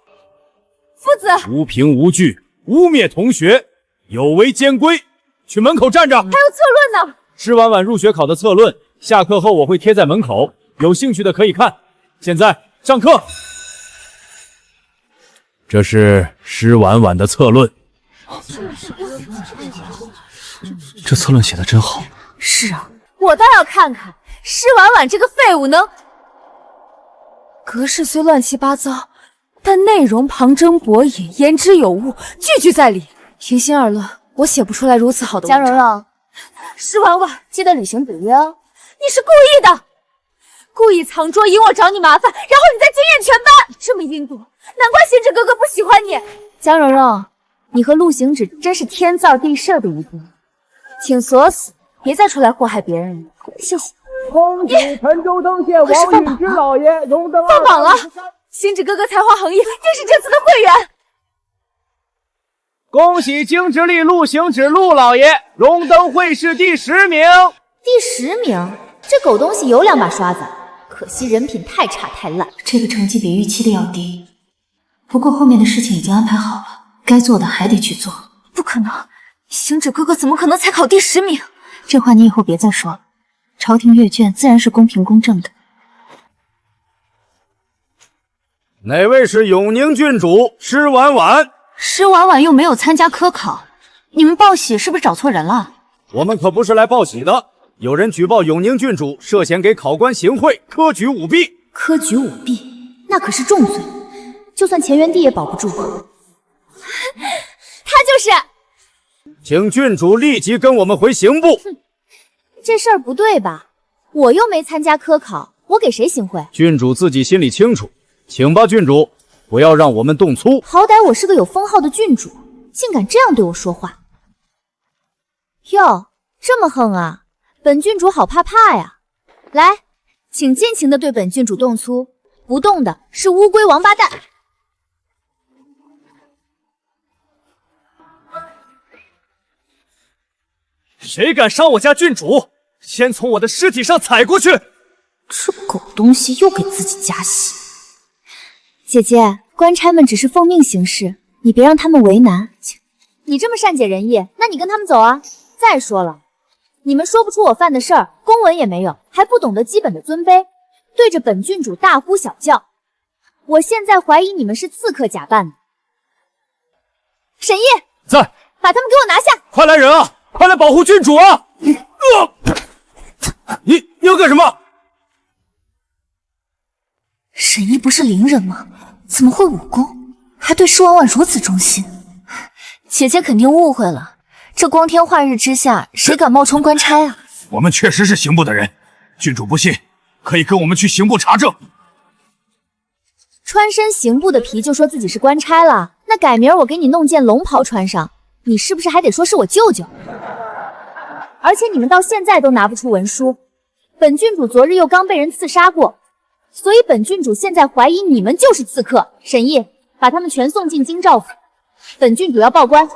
夫子，无凭无据，污蔑同学，有违监规，去门口站着。还有策论呢。施婉婉入学考的策论，下课后我会贴在门口，有兴趣的可以看。现在上课。这是施婉婉的策论。这策论写的真好。是啊，我倒要看看施婉婉这个废物能。格式虽乱七八糟，但内容旁征博引，言之有物，句句在理。平心而论，我写不出来如此好的文章。江蓉蓉，施婉婉，记得履行赌约哦。你是故意的，故意藏拙引我找你麻烦，然后你再惊艳全班。这么阴毒，难怪行止哥哥不喜欢你。江蓉蓉，你和陆行止真是天造地设的一对，请锁死，别再出来祸害别人了。谢谢。恭喜陈州登县王允之老爷荣登放榜了，行止哥哥才华横溢，定是这次的会员。恭喜京直隶陆行止陆老爷荣登会试第10名。第10名，这狗东西有2把刷子，可惜人品太差太烂。这个成绩比预期的要低，不过后面的事情已经安排好了，该做的还得去做。不可能，行止哥哥怎么可能才考第10名？这话你以后别再说了，朝廷阅卷自然是公平公正的。哪位是永宁郡主施婉婉？施婉婉又没有参加科考，你们报喜是不是找错人了？我们可不是来报喜的，有人举报永宁郡主涉嫌给考官行贿，科举舞弊。科举舞弊，那可是重罪，就算乾元帝也保不住。他就是。请郡主立即跟我们回刑部。这事儿不对吧？我又没参加科考，我给谁行贿？郡主自己心里清楚，请吧，郡主，不要让我们动粗。好歹我是个有封号的郡主，竟敢这样对我说话。哟，这么横啊！本郡主好怕怕呀！来，请尽情的对本郡主动粗，不动的是乌龟王八蛋。谁敢伤我家郡主，先从我的尸体上踩过去！这狗东西又给自己加戏。姐姐，官差们只是奉命行事，你别让他们为难。你这么善解人意，那你跟他们走啊。再说了，你们说不出我犯的事儿，公文也没有，还不懂得基本的尊卑，对着本郡主大呼小叫。我现在怀疑你们是刺客假扮的。沈毅在，把他们给我拿下！快来人啊！快来保护郡主啊！你要干什么？沈毅不是伶人吗？怎么会武功？还对施婉婉如此忠心？姐姐肯定误会了，这光天化日之下，谁敢冒充官差啊？我们确实是刑部的人，郡主不信，可以跟我们去刑部查证。穿身刑部的皮就说自己是官差了，那改明儿我给你弄件龙袍穿上，你是不是还得说是我舅舅？而且你们到现在都拿不出文书，本郡主昨日又刚被人刺杀过，所以本郡主现在怀疑你们就是刺客。沈毅，把他们全送进京兆府，本郡主要报官。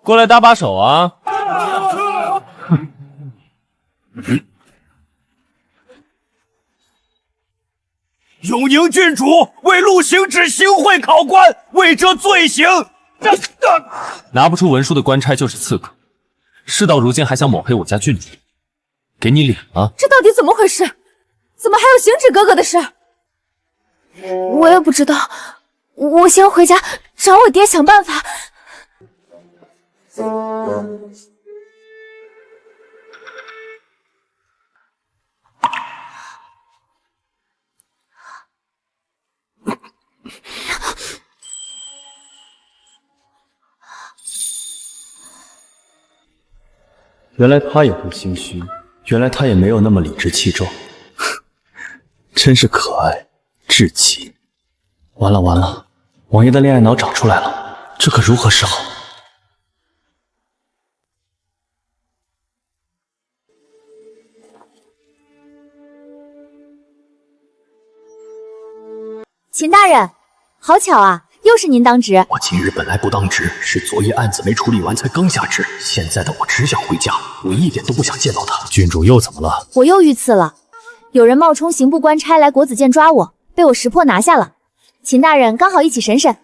过来搭把手啊！永宁郡主为陆行止行贿考官，为这罪行。拿不出文书的官差就是刺客，事到如今还想抹黑我家郡主，给你脸了？这到底怎么回事？怎么还有行止哥哥的事？我也不知道，我先回家找我爹想办法。原来他也会心虚，原来他也没有那么理直气壮，真是可爱至极。完了完了，王爷的恋爱脑长出来了，这可如何是好？秦大人，好巧啊，又是您当值。我今日本来不当值，是昨夜案子没处理完才刚下旨。现在的我只想回家，我一点都不想见到他。郡主又怎么了？我又遇刺了，有人冒充刑部官差来国子监抓我，被我识破拿下了。秦大人刚好一起审审。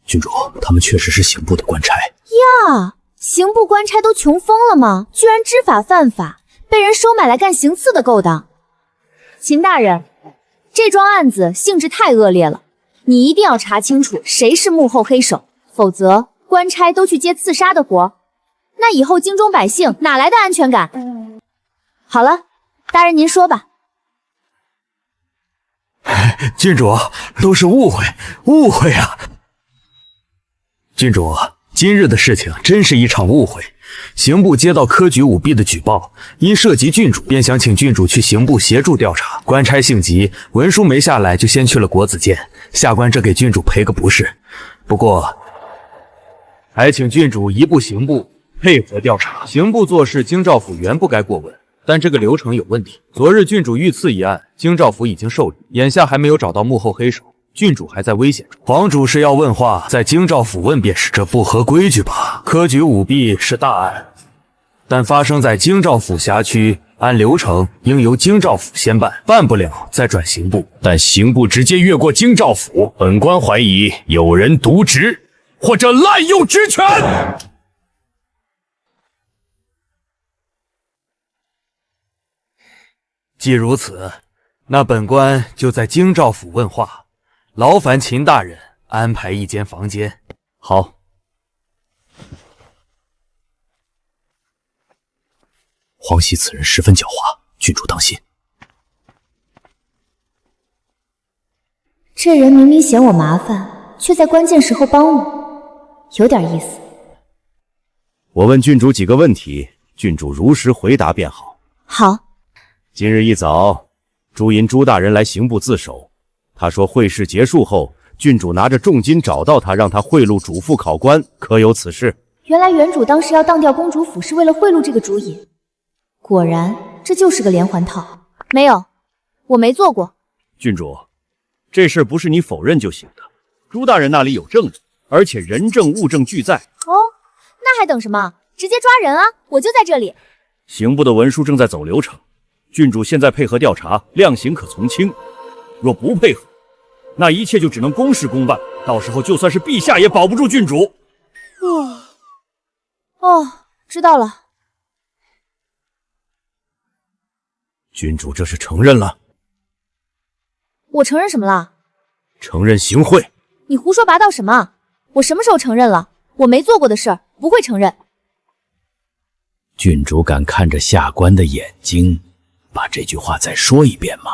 郡主，他们确实是刑部的官差呀。刑部官差都穷疯了吗？居然知法犯法，被人收买来干行刺的勾当。秦大人，这桩案子性质太恶劣了，你一定要查清楚谁是幕后黑手，否则官差都去接刺杀的活，那以后京中百姓哪来的安全感？好了，大人您说吧。郡主，都是误会，误会啊！郡主，今日的事情真是一场误会。刑部接到科举舞弊的举报，因涉及郡主，便想请郡主去刑部协助调查。官差性急，文书没下来就先去了国子监，下官这给郡主赔个不是。不过，还请郡主移步刑部配合调查。刑部做事，京兆府原不该过问，但这个流程有问题。昨日郡主遇刺一案，京兆府已经受理，眼下还没有找到幕后黑手。郡主还在危险中，皇主是要问话，在京兆府问便是，这不合规矩吧？科举舞弊是大案，但发生在京兆府辖区，按流程应由京兆府先办，办不了再转刑部。但刑部直接越过京兆府，本官怀疑有人渎职或者滥用职权。既如此，那本官就在京兆府问话。劳烦秦大人安排一间房间。好。黄喜此人十分狡猾，郡主当心。这人明明嫌我麻烦，却在关键时候帮我，有点意思。我问郡主几个问题，郡主如实回答便好。好。今日一早，朱银朱大人来刑部自首。他说会试结束后，郡主拿着重金找到他，让他贿赂主父考官，可有此事？原来原主当时要当掉公主府是为了贿赂这个主意，果然这就是个连环套。没有，我没做过。郡主，这事不是你否认就行的，朱大人那里有证据，而且人证物证俱在。哦，那还等什么？直接抓人啊！我就在这里。刑部的文书正在走流程，郡主现在配合调查，量刑可从轻。若不配合，那一切就只能公事公办，到时候就算是陛下也保不住郡主。哦，知道了。郡主这是承认了？我承认什么了？承认行贿。你胡说八道什么？我什么时候承认了？我没做过的事儿，不会承认。郡主敢看着下官的眼睛，把这句话再说一遍吗？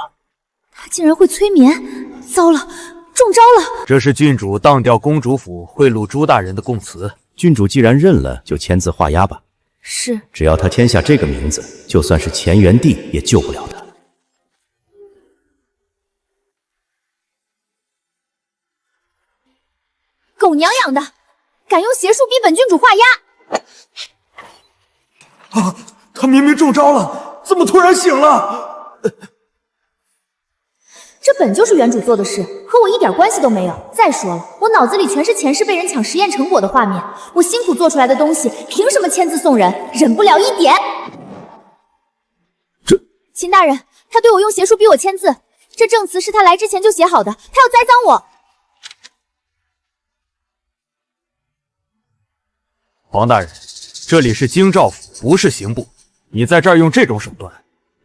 他竟然会催眠，糟了，中招了！这是郡主当调公主府贿赂朱大人的供词。郡主既然认了，就签字画押吧。是，只要他签下这个名字，就算是乾元帝也救不了他。狗娘养的，敢用邪术逼本郡主画押！啊，他明明中招了，怎么突然醒了？这本就是原主做的事，和我一点关系都没有。再说了，我脑子里全是前世被人抢实验成果的画面，我辛苦做出来的东西，凭什么签字送人？忍不了一点。秦大人，他对我用邪术逼我签字，这证词是他来之前就写好的，他要栽赃我。黄大人，这里是京兆府，不是刑部，你在这儿用这种手段，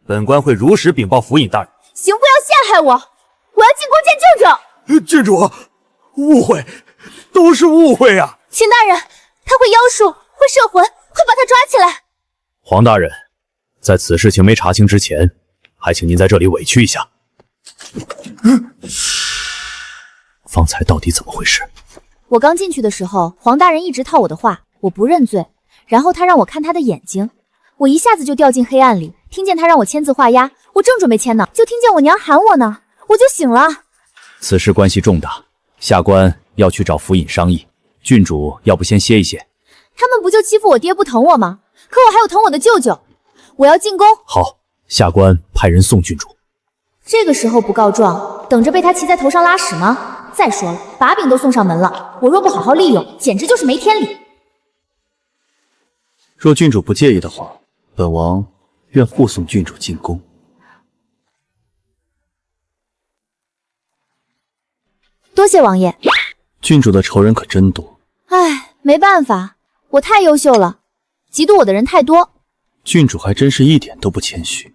本官会如实禀报府尹大人。刑部要陷害我，我要进宫见舅舅。郡主，误会，都是误会啊！秦大人，他会妖术，会摄魂，快把他抓起来！黄大人，在此事情没查清之前，还请您在这里委屈一下。方才到底怎么回事？我刚进去的时候，黄大人一直套我的话，我不认罪，然后他让我看他的眼睛，我一下子就掉进黑暗里，听见他让我签字画押，我正准备签呢，就听见我娘喊我呢，我就醒了。此事关系重大，下官要去找府尹商议，郡主要不先歇一歇？他们不就欺负我爹不疼我吗？可我还有疼我的舅舅，我要进宫。好，下官派人送郡主。这个时候不告状，等着被他骑在头上拉屎吗？再说了，把柄都送上门了，我若不好好利用，简直就是没天理。若郡主不介意的话，本王愿护送郡主进宫。多谢王爷。郡主的仇人可真多。唉，没办法，我太优秀了，嫉妒我的人太多。郡主还真是一点都不谦虚。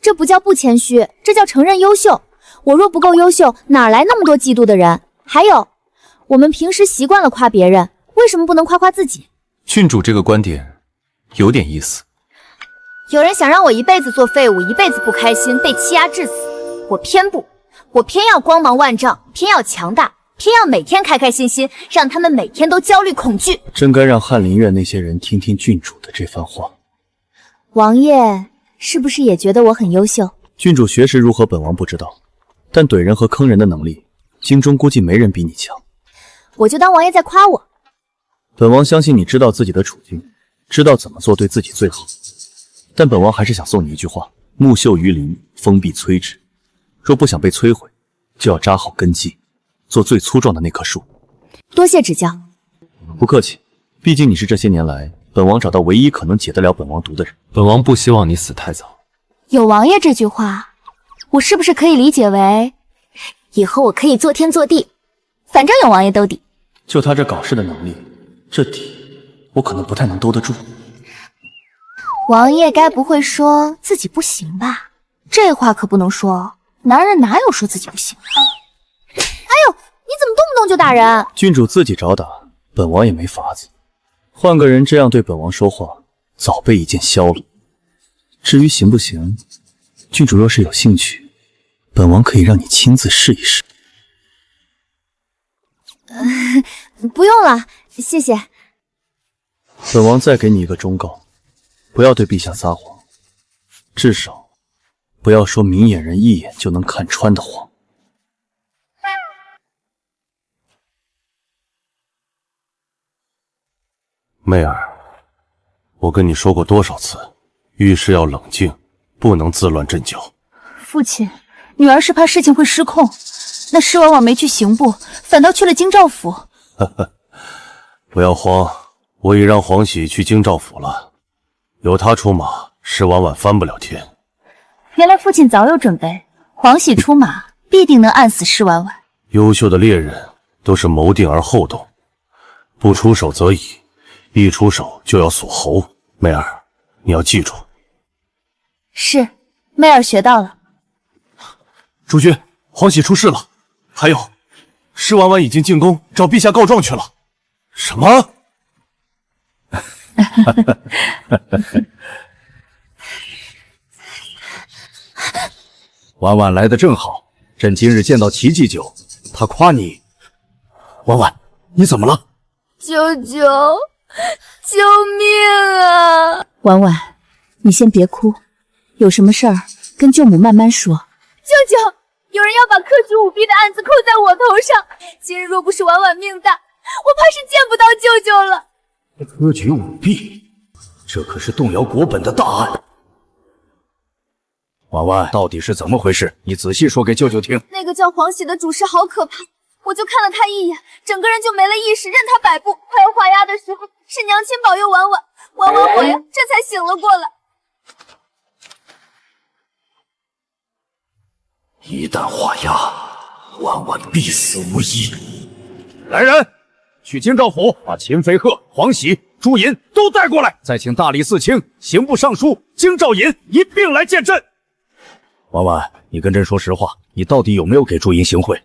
这不叫不谦虚，这叫承认优秀。我若不够优秀，哪来那么多嫉妒的人？还有，我们平时习惯了夸别人，为什么不能夸夸自己？郡主这个观点有点意思。有人想让我一辈子做废物，一辈子不开心，被欺压致死，我偏不，我偏要光芒万丈，偏要强大，偏要每天开开心心，让他们每天都焦虑恐惧。真该让翰林院那些人听听郡主的这番话。王爷是不是也觉得我很优秀？郡主学识如何，本王不知道，但怼人和坑人的能力，京中估计没人比你强。我就当王爷在夸我。本王相信你知道自己的处境，知道怎么做对自己最好。但本王还是想送你一句话：木秀于林，风必摧之。若不想被摧毁，就要扎好根基，做最粗壮的那棵树。多谢指教。不客气，毕竟你是这些年来本王找到唯一可能解得了本王毒的人。本王不希望你死太早。有王爷这句话，我是不是可以理解为以后我可以做天做地，反正有王爷兜底。就他这搞事的能力，这底我可能不太能兜得住。王爷该不会说自己不行吧？这话可不能说，男人哪有说自己不行？哎呦，你怎么动不动就打人？郡主自己找打，本王也没法子。换个人这样对本王说话，早被一剑削了。至于行不行，郡主若是有兴趣，本王可以让你亲自试一试。不用了，谢谢。本王再给你一个忠告，不要对陛下撒谎，至少不要说明眼人一眼就能看穿的谎。媚儿，我跟你说过多少次，遇事要冷静，不能自乱阵脚。父亲，女儿是怕事情会失控，那施婉婉没去刑部，反倒去了京兆府。不要慌，我已让黄喜去京兆府了，由他出马，施婉婉翻不了天。原来父亲早有准备，黄喜出马，必定能按死施婉婉。优秀的猎人都是谋定而后动，不出手则已，一出手就要锁喉。媚儿，你要记住。是，媚儿学到了。主君，黄喜出事了，还有，施婉婉已经进宫找陛下告状去了。什么？婉婉来得正好，朕今日见到奇迹酒，他夸你。婉婉，你怎么了？舅舅，救命啊！婉婉，你先别哭，有什么事儿跟舅母慢慢说。舅舅，有人要把科举舞弊的案子扣在我头上，今日若不是婉婉命大，我怕是见不到舅舅了。科举舞弊，这可是动摇国本的大案。婉婉，到底是怎么回事？你仔细说给舅舅听。那个叫黄喜的主事好可怕，我就看了他一眼，整个人就没了意识，任他摆布。快要画押的时候，是娘亲保佑婉婉，我呀，这才醒了过来。一旦画押，婉婉必死无疑。来人，去京兆府把秦飞鹤、黄喜、朱银都带过来，再请大理寺卿、刑部尚书京兆尹一并来见朕。婉婉，你跟朕说实话，你到底有没有给朱银行贿？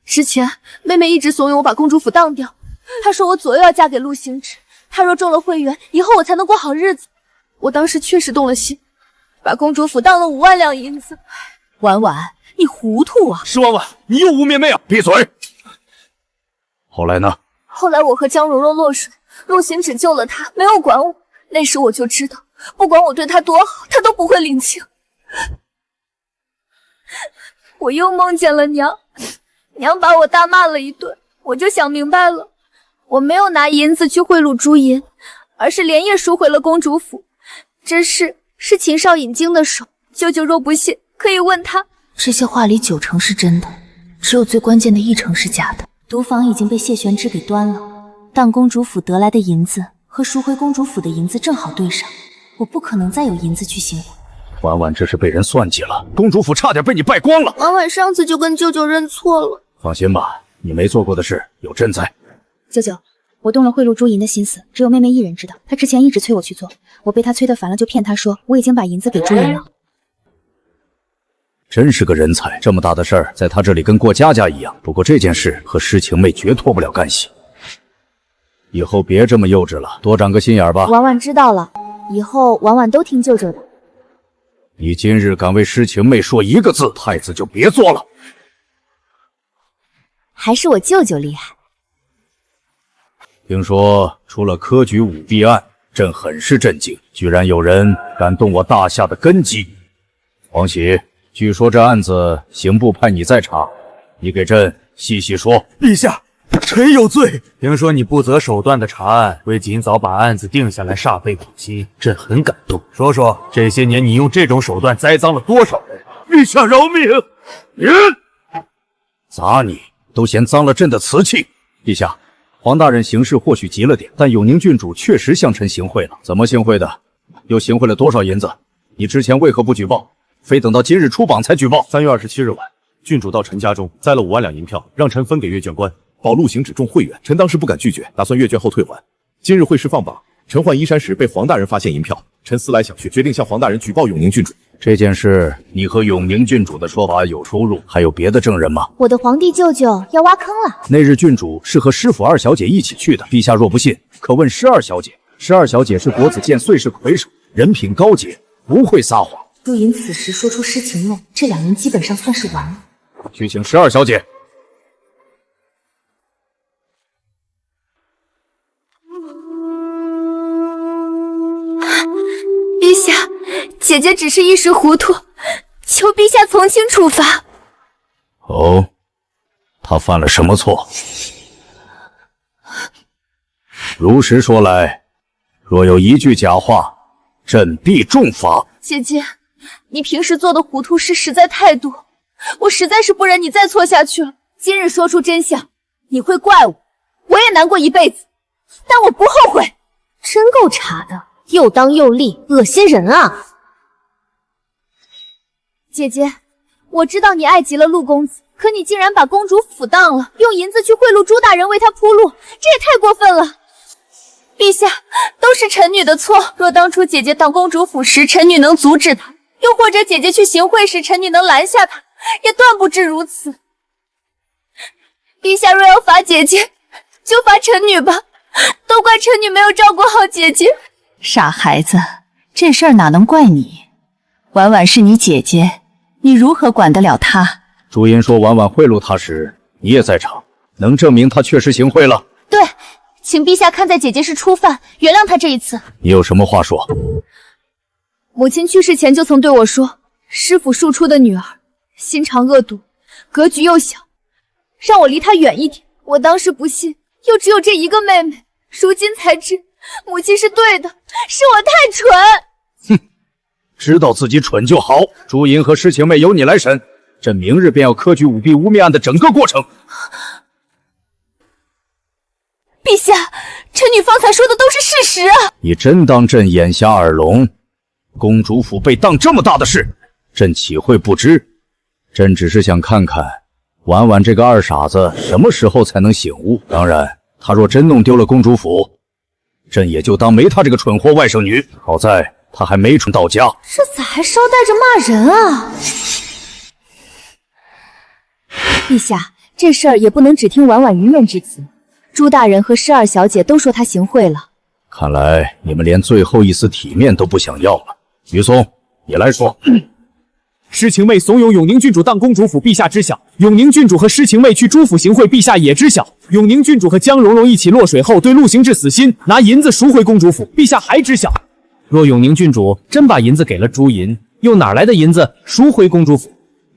之前妹妹一直怂恿我把公主府当掉，她说我左右要嫁给陆行止，她若中了会员，以后我才能过好日子。我当时确实动了心，把公主府当了5万两银子。婉婉，你糊涂啊！施婉婉，你又污蔑媚儿！闭嘴！后来呢？后来我和江蓉蓉落水，陆行止救了她，没有管我。那时我就知道，不管我对她多好，她都不会领情。我又梦见了娘，娘把我大骂了一顿，我就想明白了，我没有拿银子去贿赂朱银，而是连夜赎回了公主府。这事是秦少引经的手，舅舅若不信，可以问他。这些话里9成是真的，只有最关键的1成是假的。毒房已经被谢玄之给端了，但公主府得来的银子和赎回公主府的银子正好对上，我不可能再有银子去行贿。婉婉这是被人算计了，公主府差点被你败光了。婉婉上次就跟舅舅认错了。放心吧，你没做过的事有朕在。舅舅，我动了贿赂朱银的心思，只有妹妹一人知道。她之前一直催我去做，我被她催得烦了，就骗她说我已经把银子给朱银了。真是个人才，这么大的事儿在他这里跟过家家一样。不过这件事和施晴妹绝脱不了干系，以后别这么幼稚了，多长个心眼吧。婉婉知道了，以后婉婉都听舅舅的。你今日敢为施晴妹说一个字，太子就别做了。还是我舅舅厉害。听说出了科举舞弊案，朕很是震惊，居然有人敢动我大夏的根基。黄喜，据说这案子刑部派你在查，你给朕细细说。陛下，臣有罪。听说你不择手段的查案，为尽早把案子定下来煞费苦心，朕很感动。说说这些年你用这种手段栽赃了多少人？陛下饶命！砸你都嫌脏了朕的瓷器。陛下，黄大人行事或许急了点，但永宁郡主确实向臣行贿了。怎么行贿的？又行贿了多少银子？你之前为何不举报？非等到今日出榜才举报。3月27日晚，郡主到臣家中栽了5万两银票，让臣分给阅卷官，保陆行止中会员。臣当时不敢拒绝，打算阅卷后退还。今日会试放榜，臣换衣衫时被黄大人发现银票，臣思来想去，决定向黄大人举报永宁郡主。这件事你和永宁郡主的说法有出入，还有别的证人吗？我的皇帝舅舅要挖坑了。那日郡主是和师府2小姐一起去的，陛下若不信，可问施2小姐。施2小姐是国子监岁氏魁首，人品高洁，不会撒谎。陆莹此时说出施情梦，这2人基本上算是完了。去请施2小姐。陛下，姐姐只是一时糊涂，求陛下从轻处罚。哦，她犯了什么错？如实说来，若有一句假话，朕必重罚。姐姐，你平时做的糊涂事实在太多，我实在是不忍你再错下去了。今日说出真相，你会怪我，我也难过一辈子。但我不后悔。真够茶的，又当又立，恶心人啊！姐姐，我知道你爱极了陆公子，可你竟然把公主府当了，用银子去贿赂朱大人为他铺路，这也太过分了。陛下，都是臣女的错。若当初姐姐当公主府时，臣女能阻止她；又或者姐姐去行贿时，臣女能拦下她，也断不至如此。陛下若要罚姐姐，就罚臣女吧，都怪臣女没有照顾好姐姐。傻孩子，这事儿哪能怪你？婉婉是你姐姐，你如何管得了她？朱茵说婉婉贿赂她时，你也在场，能证明她确实行贿了。对，请陛下看在姐姐是初犯，原谅她这一次。你有什么话说？母亲去世前就曾对我说，师傅庶出的女儿，心肠恶毒，格局又小，让我离她远一点。我当时不信，又只有这一个妹妹，如今才知母亲是对的，是我太蠢。哼，知道自己蠢就好。朱茵和诗晴妹由你来审，朕明日便要科举舞弊污蔑案的整个过程。陛下，臣女方才说的都是事实啊！你真当朕眼瞎耳聋？公主府被当这么大的事，朕岂会不知？朕只是想看看婉婉这个二傻子什么时候才能醒悟。当然，她若真弄丢了公主府，朕也就当没她这个蠢货外甥女。好在她还没蠢到家。这咋还捎带着骂人啊？陛下，这事儿也不能只听婉婉一面之词。朱大人和施二小姐都说她行贿了。看来你们连最后一丝体面都不想要了。于松，你来说。诗晴妹怂恿永宁郡主当公主府，陛下知晓；永宁郡主和诗晴妹去朱府行贿，陛下也知晓。永宁郡主和江蓉蓉一起落水后，对陆行止死心，拿银子赎回公主府，陛下还知晓。若永宁郡主真把银子给了朱银，又哪来的银子赎回公主府？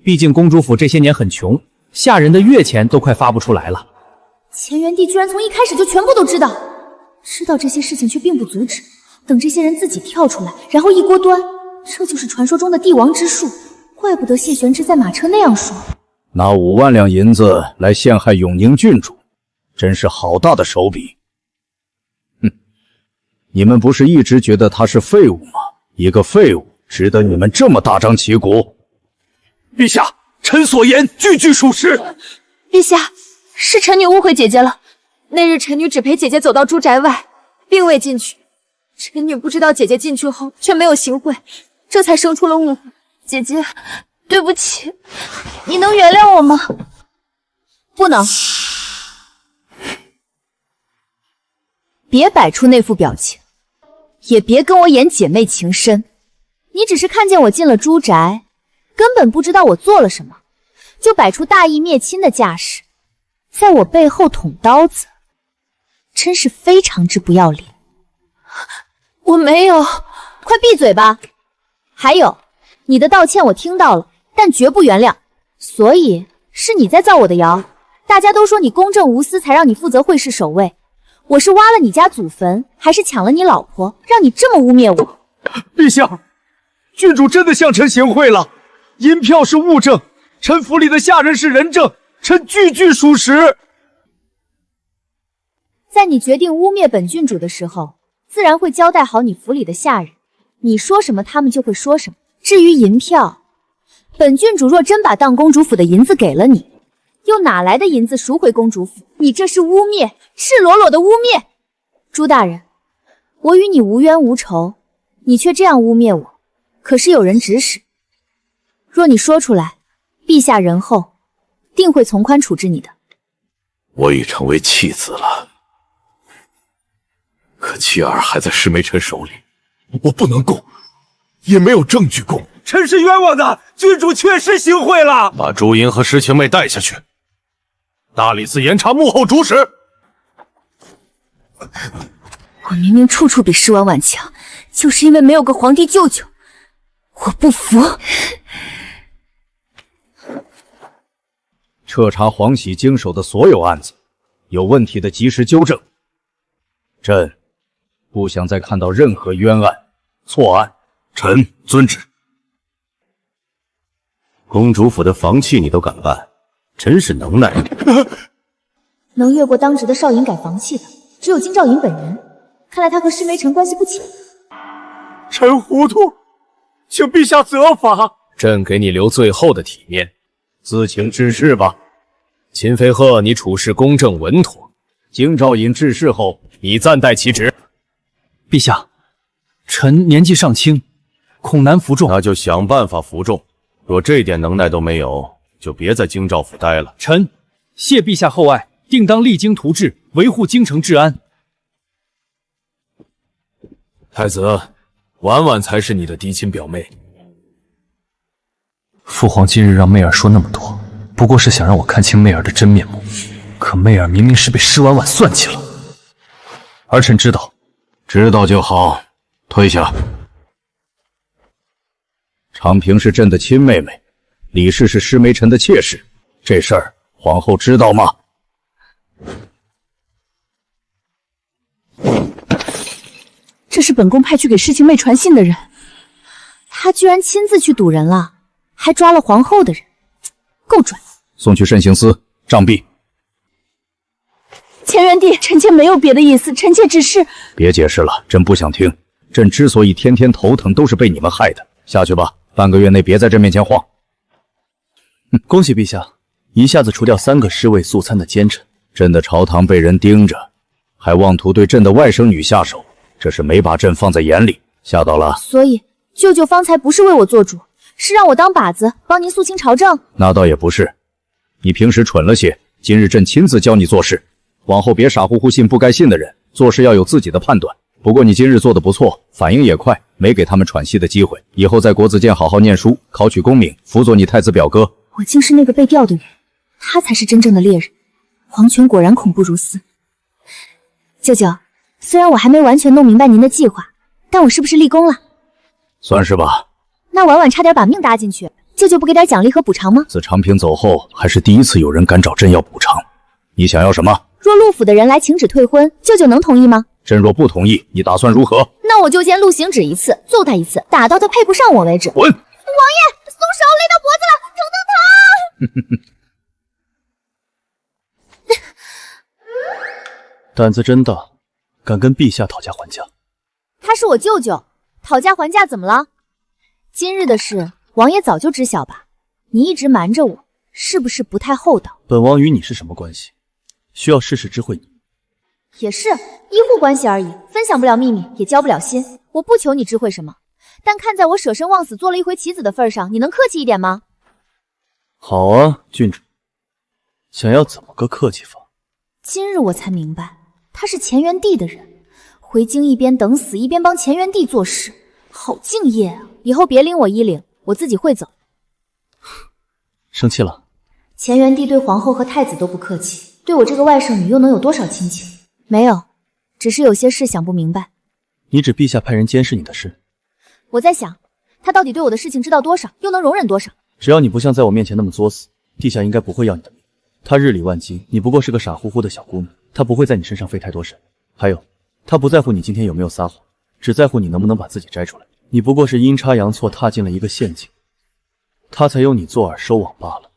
毕竟公主府这些年很穷，下人的月钱都快发不出来了。乾元帝居然从一开始就全部都知道，知道这些事情却并不阻止，等这些人自己跳出来，然后一锅端，这就是传说中的帝王之术。怪不得谢玄之在马车那样说，拿5万两银子来陷害永宁郡主，真是好大的手笔。哼，你们不是一直觉得他是废物吗？一个废物值得你们这么大张旗鼓？陛下，臣所言句句属实。陛下，是臣女误会姐姐了。那日臣女只陪姐姐走到朱宅外，并未进去。臣女不知道姐姐进去后却没有行贿，这才生出了误会。姐姐，对不起，你能原谅我吗？不能。别摆出那副表情，也别跟我演姐妹情深。你只是看见我进了朱宅，根本不知道我做了什么，就摆出大义灭亲的架势，在我背后捅刀子，真是非常之不要脸。我没有，快闭嘴吧！还有，你的道歉我听到了，但绝不原谅。所以是你在造我的谣。大家都说你公正无私，才让你负责会试守卫。我是挖了你家祖坟，还是抢了你老婆，让你这么污蔑我？陛下，郡主真的向臣行贿了，银票是物证，臣府里的下人是人证，臣句句属实。在你决定污蔑本郡主的时候，自然会交代好你府里的下人，你说什么他们就会说什么。至于银票，本郡主若真把当公主府的银子给了你，又哪来的银子赎回公主府？你这是污蔑，赤裸裸的污蔑！朱大人，我与你无冤无仇，你却这样污蔑我，可是有人指使。若你说出来，陛下仁厚，定会从宽处置你的。我已成为弃子了，可妻儿还在施梅臣手里，我不能供，也没有证据供。臣是冤枉的，郡主确实行贿了。把朱茵和诗晴妹带下去，大理寺严查幕后主使。我明明处处比施婉婉强，就是因为没有个皇帝舅舅，我不服。彻查黄喜经手的所有案子，有问题的及时纠正。朕不想再看到任何冤案、错案。臣遵旨。公主府的房契你都敢办，真是能耐。能越过当值的少尹改房契的，只有金兆尹本人。看来他和施梅辰关系不浅。臣糊涂，请陛下责罚。朕给你留最后的体面，自请致仕吧。秦飞鹤，你处事公正稳妥。京兆尹致仕后，你暂代其职。陛下，臣年纪尚轻，恐难服众。那就想办法服众。若这点能耐都没有，就别在京兆府待了。臣谢陛下厚爱，定当励精图治，维护京城治安。太子，婉婉才是你的嫡亲表妹。父皇今日让媚儿说那么多，不过是想让我看清媚儿的真面目。可媚儿明明是被施婉婉算计了，儿臣知道。知道就好，退下。长平是朕的亲妹妹，李氏是施梅辰的妾室，这事儿皇后知道吗？这是本宫派去给侍寝妹传信的人，他居然亲自去堵人了，还抓了皇后的人，够拽。送去慎刑司，杖毙。前元帝，臣妾没有别的意思，臣妾只是……别解释了，朕不想听。朕之所以天天头疼，都是被你们害的。下去吧，半个月内别在朕面前晃。恭喜陛下，一下子除掉3个尸位素餐的奸臣。朕的朝堂被人盯着，还妄图对朕的外甥女下手，这是没把朕放在眼里，吓到了。所以舅舅方才不是为我做主，是让我当靶子，帮您肃清朝政。那倒也不是，你平时蠢了些，今日朕亲自教你做事。往后别傻乎乎信不该信的人，做事要有自己的判断。不过你今日做得不错，反应也快，没给他们喘息的机会。以后在国子监好好念书，考取功名，辅佐你太子表哥。我竟是那个被调的人，他才是真正的猎人。皇权果然恐怖如斯。舅舅，虽然我还没完全弄明白您的计划，但我是不是立功了？算是吧。那婉婉差点把命搭进去，舅舅不给点奖励和补偿吗？自长平走后，还是第一次有人敢找朕要补偿。你想要什么？若陆府的人来请旨退婚，舅舅能同意吗？朕若不同意，你打算如何？那我就见陆行止一次，揍他一次，打到他配不上我为止。滚！王爷，松手，勒到脖子了，疼疼疼！胆子真大，敢跟陛下讨价还价。他是我舅舅，讨价还价怎么了？今日的事，王爷早就知晓吧？你一直瞒着我，是不是不太厚道？本王与你是什么关系？需要事事知会你？也是医护关系而已，分享不了秘密，也交不了心。我不求你知会什么，但看在我舍身忘死做了一回棋子的份上，你能客气一点吗？好啊，郡主，想要怎么个客气法？今日我才明白，他是乾元帝的人，回京一边等死，一边帮乾元帝做事，好敬业啊！以后别领我衣领，我自己会走。生气了？乾元帝对皇后和太子都不客气，对我这个外甥女又能有多少亲情？没有，只是有些事想不明白。你指陛下派人监视你的事？我在想，他到底对我的事情知道多少，又能容忍多少？只要你不像在我面前那么作死，陛下应该不会要你的命。他日理万机，你不过是个傻乎乎的小姑娘，他不会在你身上费太多神。还有，他不在乎你今天有没有撒谎，只在乎你能不能把自己摘出来。你不过是阴差阳错踏进了一个陷阱，他才有你做饵收网罢了。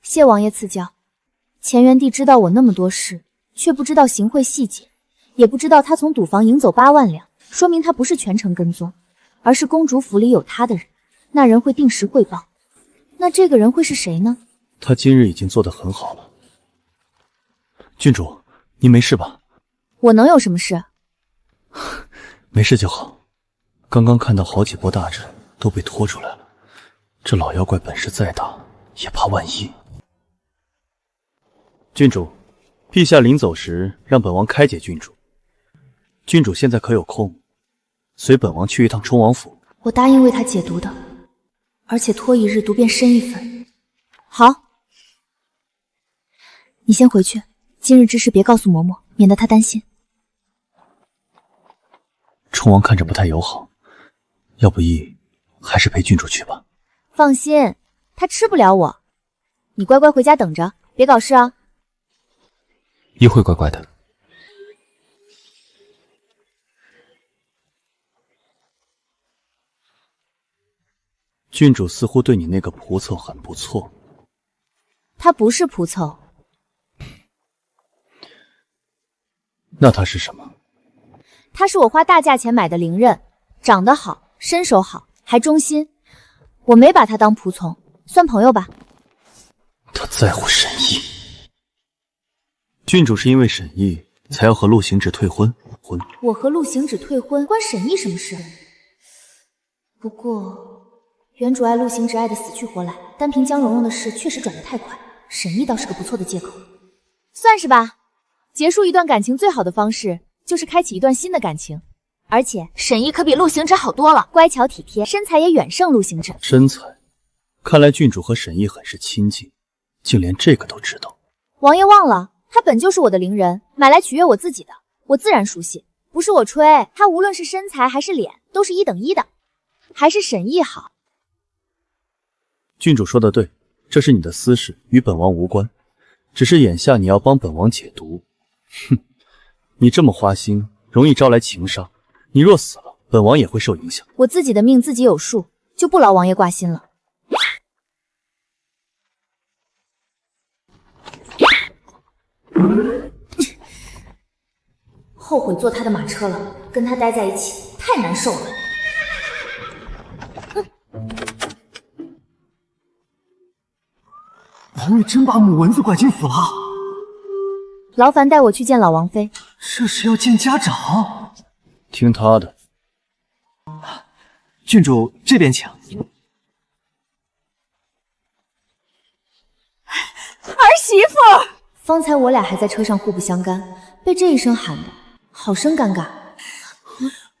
谢王爷赐教。乾元帝知道我那么多事，却不知道行贿细节，也不知道他从赌坊赢走8万两，说明他不是全程跟踪，而是公主府里有他的人，那人会定时汇报。那这个人会是谁呢？他今日已经做得很好了。郡主，您没事吧？我能有什么事？没事就好。刚刚看到好几波大臣都被拖出来了，这老妖怪本事再大，也怕万一。郡主，陛下临走时让本王开解郡主。郡主现在可有空，随本王去一趟冲王府？我答应为他解毒的，而且拖一日毒便深一分。好，你先回去，今日之事别告诉嬷嬷，免得她担心。冲王看着不太友好，要不依还是陪郡主去吧。放心，他吃不了我。你乖乖回家等着，别搞事啊。一会乖乖的。郡主似乎对你那个仆凑很不错。他不是仆凑。那他是什么？他是我花大价钱买的灵刃，长得好，身手好，还忠心。我没把他当仆从，算朋友吧。他在乎沈毅。郡主是因为沈毅才要和陆行止退婚。我和陆行止退婚关沈毅什么事？不过原主爱陆行止爱得死去活来，单凭江蓉蓉的事确实转得太快，沈毅倒是个不错的借口。算是吧，结束一段感情最好的方式就是开启一段新的感情。而且沈毅可比陆行止好多了，乖巧体贴，身材也远胜陆行止。身材，看来郡主和沈毅很是亲近，竟连这个都知道。王爷忘了，他本就是我的灵人，买来取悦我自己的，我自然熟悉。不是我吹，他无论是身材还是脸，都是1等1的，还是沈毅好。郡主说的对，这是你的私事，与本王无关。只是眼下你要帮本王解毒，哼，你这么花心，容易招来情伤。你若死了，本王也会受影响。我自己的命自己有数，就不劳王爷挂心了。后悔坐他的马车了，跟他待在一起太难受了。王爷真把母蚊子拐进府了？劳烦带我去见老王妃。这是要见家长？听他的。郡主这边请。儿媳妇，方才我俩还在车上互不相干，被这一声喊的，好生尴尬。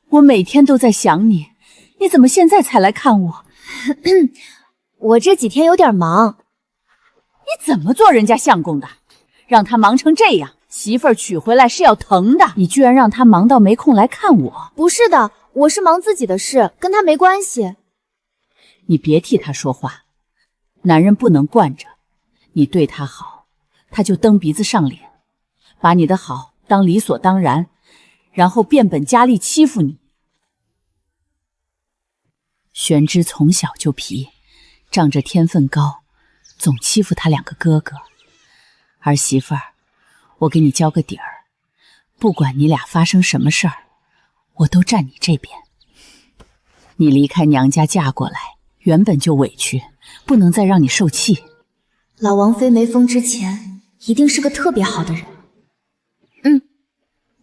我每天都在想你，你怎么现在才来看我？我这几天有点忙。你怎么做人家相公的？让他忙成这样，媳妇儿娶回来是要疼的。你居然让他忙到没空来看我。不是的，我是忙自己的事，跟他没关系。你别替他说话，男人不能惯着。你对他好，他就蹬鼻子上脸，把你的好当理所当然，然后变本加厉欺负你。玄之从小就皮，仗着天分高，总欺负他2个哥哥。儿媳妇儿，我给你交个底儿，不管你俩发生什么事儿，我都站你这边。你离开娘家嫁过来，原本就委屈，不能再让你受气。老王妃没疯之前，一定是个特别好的人。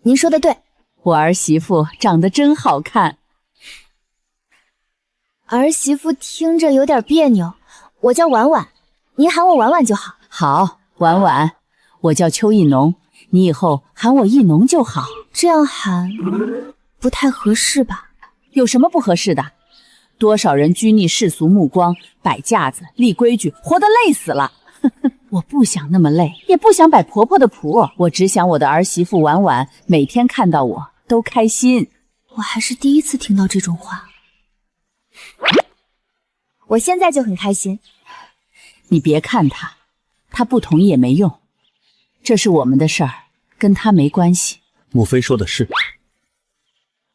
您说的对。我儿媳妇长得真好看。儿媳妇听着有点别扭，我叫婉婉，您喊我婉婉就好。好，婉婉，我叫邱意浓，你以后喊我意浓就好。这样喊不太合适吧？有什么不合适的？多少人拘泥世俗目光，摆架子，立规矩，活得累死了。我不想那么累，也不想摆婆婆的谱，我只想我的儿媳妇婉婉每天看到我都开心。我还是第一次听到这种话。我现在就很开心。你别看他，他不同意也没用，这是我们的事儿，跟他没关系。母妃说的是。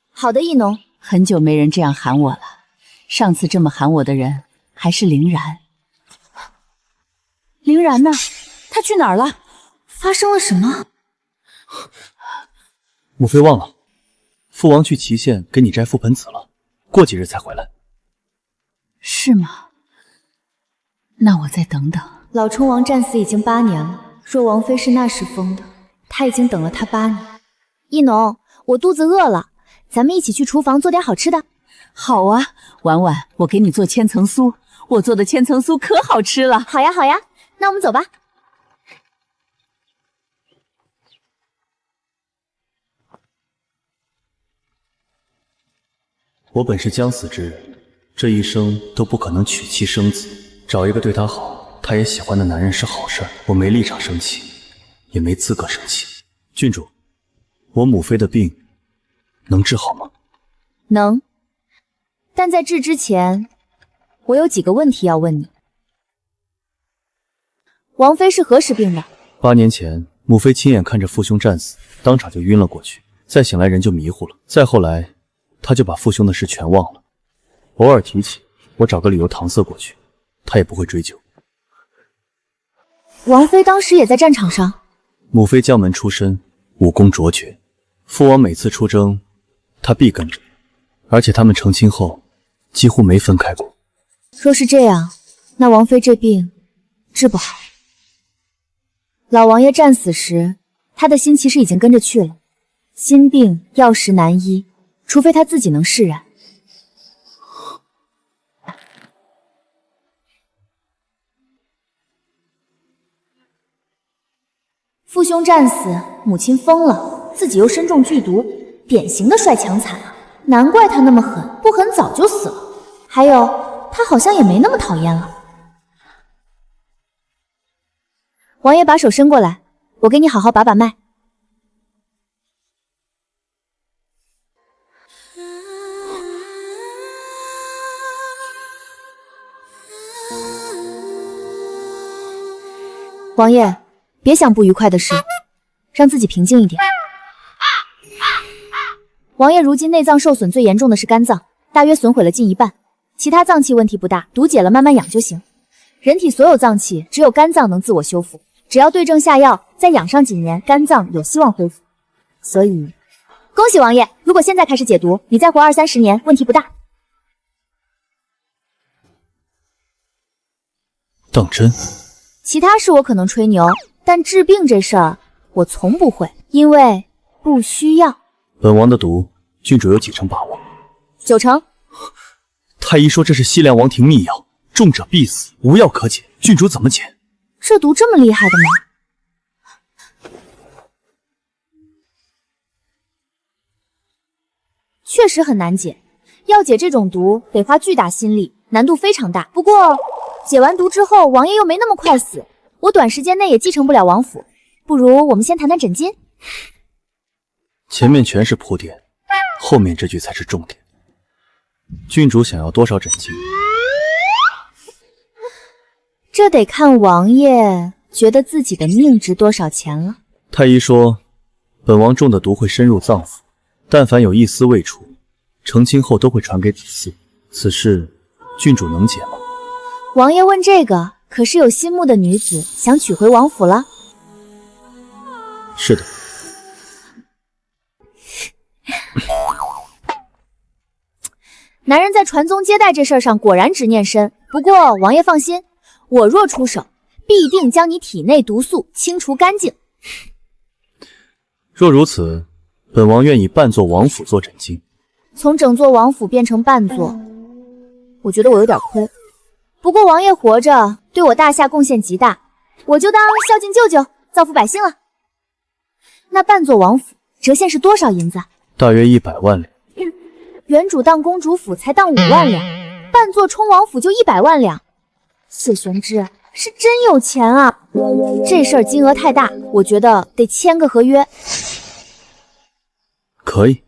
好的，意浓。很久没人这样喊我了，上次这么喊我的人还是凌然。凌然呢？他去哪儿了？发生了什么？母妃忘了，父王去祁县给你摘覆盆子了，过几日才回来。是吗？那我再等等。老冲王战死已经8年了，若王妃是那时封的，他已经等了他8年。意浓，我肚子饿了，咱们一起去厨房做点好吃的。好啊，婉婉，我给你做千层酥，我做的千层酥可好吃了。好呀，好呀，那我们走吧。我本是将死之人，这一生都不可能娶妻生子，找一个对他好，他也喜欢的男人是好事儿。我没立场生气，也没资格生气。郡主，我母妃的病能治好吗？能，但在治之前，我有几个问题要问你。王妃是何时病的？8年前，母妃亲眼看着父兄战死，当场就晕了过去，再醒来人就迷糊了。再后来，他就把父兄的事全忘了，偶尔提起，我找个理由搪塞过去，他也不会追究。王妃当时也在战场上？母妃将门出身，武功卓绝，父王每次出征，他必跟着，而且他们成亲后几乎没分开过。若是这样，那王妃这病治不好。老王爷战死时，他的心其实已经跟着去了。心病药石难医，除非他自己能释然。父兄战死，母亲疯了，自己又身中剧毒，典型的帅强惨啊！难怪他那么狠，不狠早就死了。还有，他好像也没那么讨厌了。王爷把手伸过来，我给你好好把把脉。王爷，别想不愉快的事，让自己平静一点。王爷如今内脏受损最严重的是肝脏，大约损毁了近一半，其他脏器问题不大，毒解了慢慢养就行。人体所有脏器只有肝脏能自我修复，只要对症下药，再养上几年，肝脏有希望恢复。所以，恭喜王爷，如果现在开始解毒，你再活20-30年，问题不大。当真？其他事我可能吹牛，但治病这事儿我从不会，因为不需要。本王的毒，郡主有几成把握？9成。太医说这是西凉王庭秘药，中者必死，无药可解。郡主怎么解？这毒这么厉害的吗？确实很难解，要解这种毒得花巨大心力，难度非常大。不过解完毒之后，王爷又没那么快死，我短时间内也继承不了王府，不如我们先谈谈诊金。前面全是铺垫，后面这句才是重点。郡主想要多少诊金？这得看王爷觉得自己的命值多少钱了。太医说，本王中的毒会深入脏腑，但凡有一丝未除，成亲后都会传给子嗣。此事郡主能解吗？王爷问这个，可是有心目的女子想娶回王府了？是的。男人在传宗接代这事儿上果然执念深，不过王爷放心，我若出手，必定将你体内毒素清除干净。若如此，本王愿以半座王府做诊金。从整座王府变成半座，我觉得我有点亏。不过王爷活着对我大夏贡献极大，我就当孝敬舅舅，造福百姓了。那半座王府折现是多少银子？大约100万两。原主当公主府才当5万两，半座充王府就100万两。谢玄之是真有钱啊！这事儿金额太大，我觉得得签个合约。可以。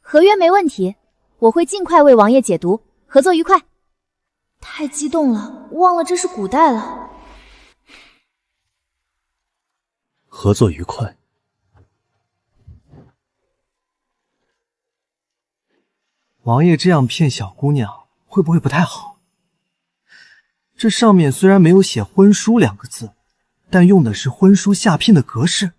合约没问题，我会尽快为王爷解毒，合作愉快。太激动了，忘了这是古代了。合作愉快。王爷这样骗小姑娘，会不会不太好？这上面虽然没有写婚书2个字，但用的是婚书下聘的格式。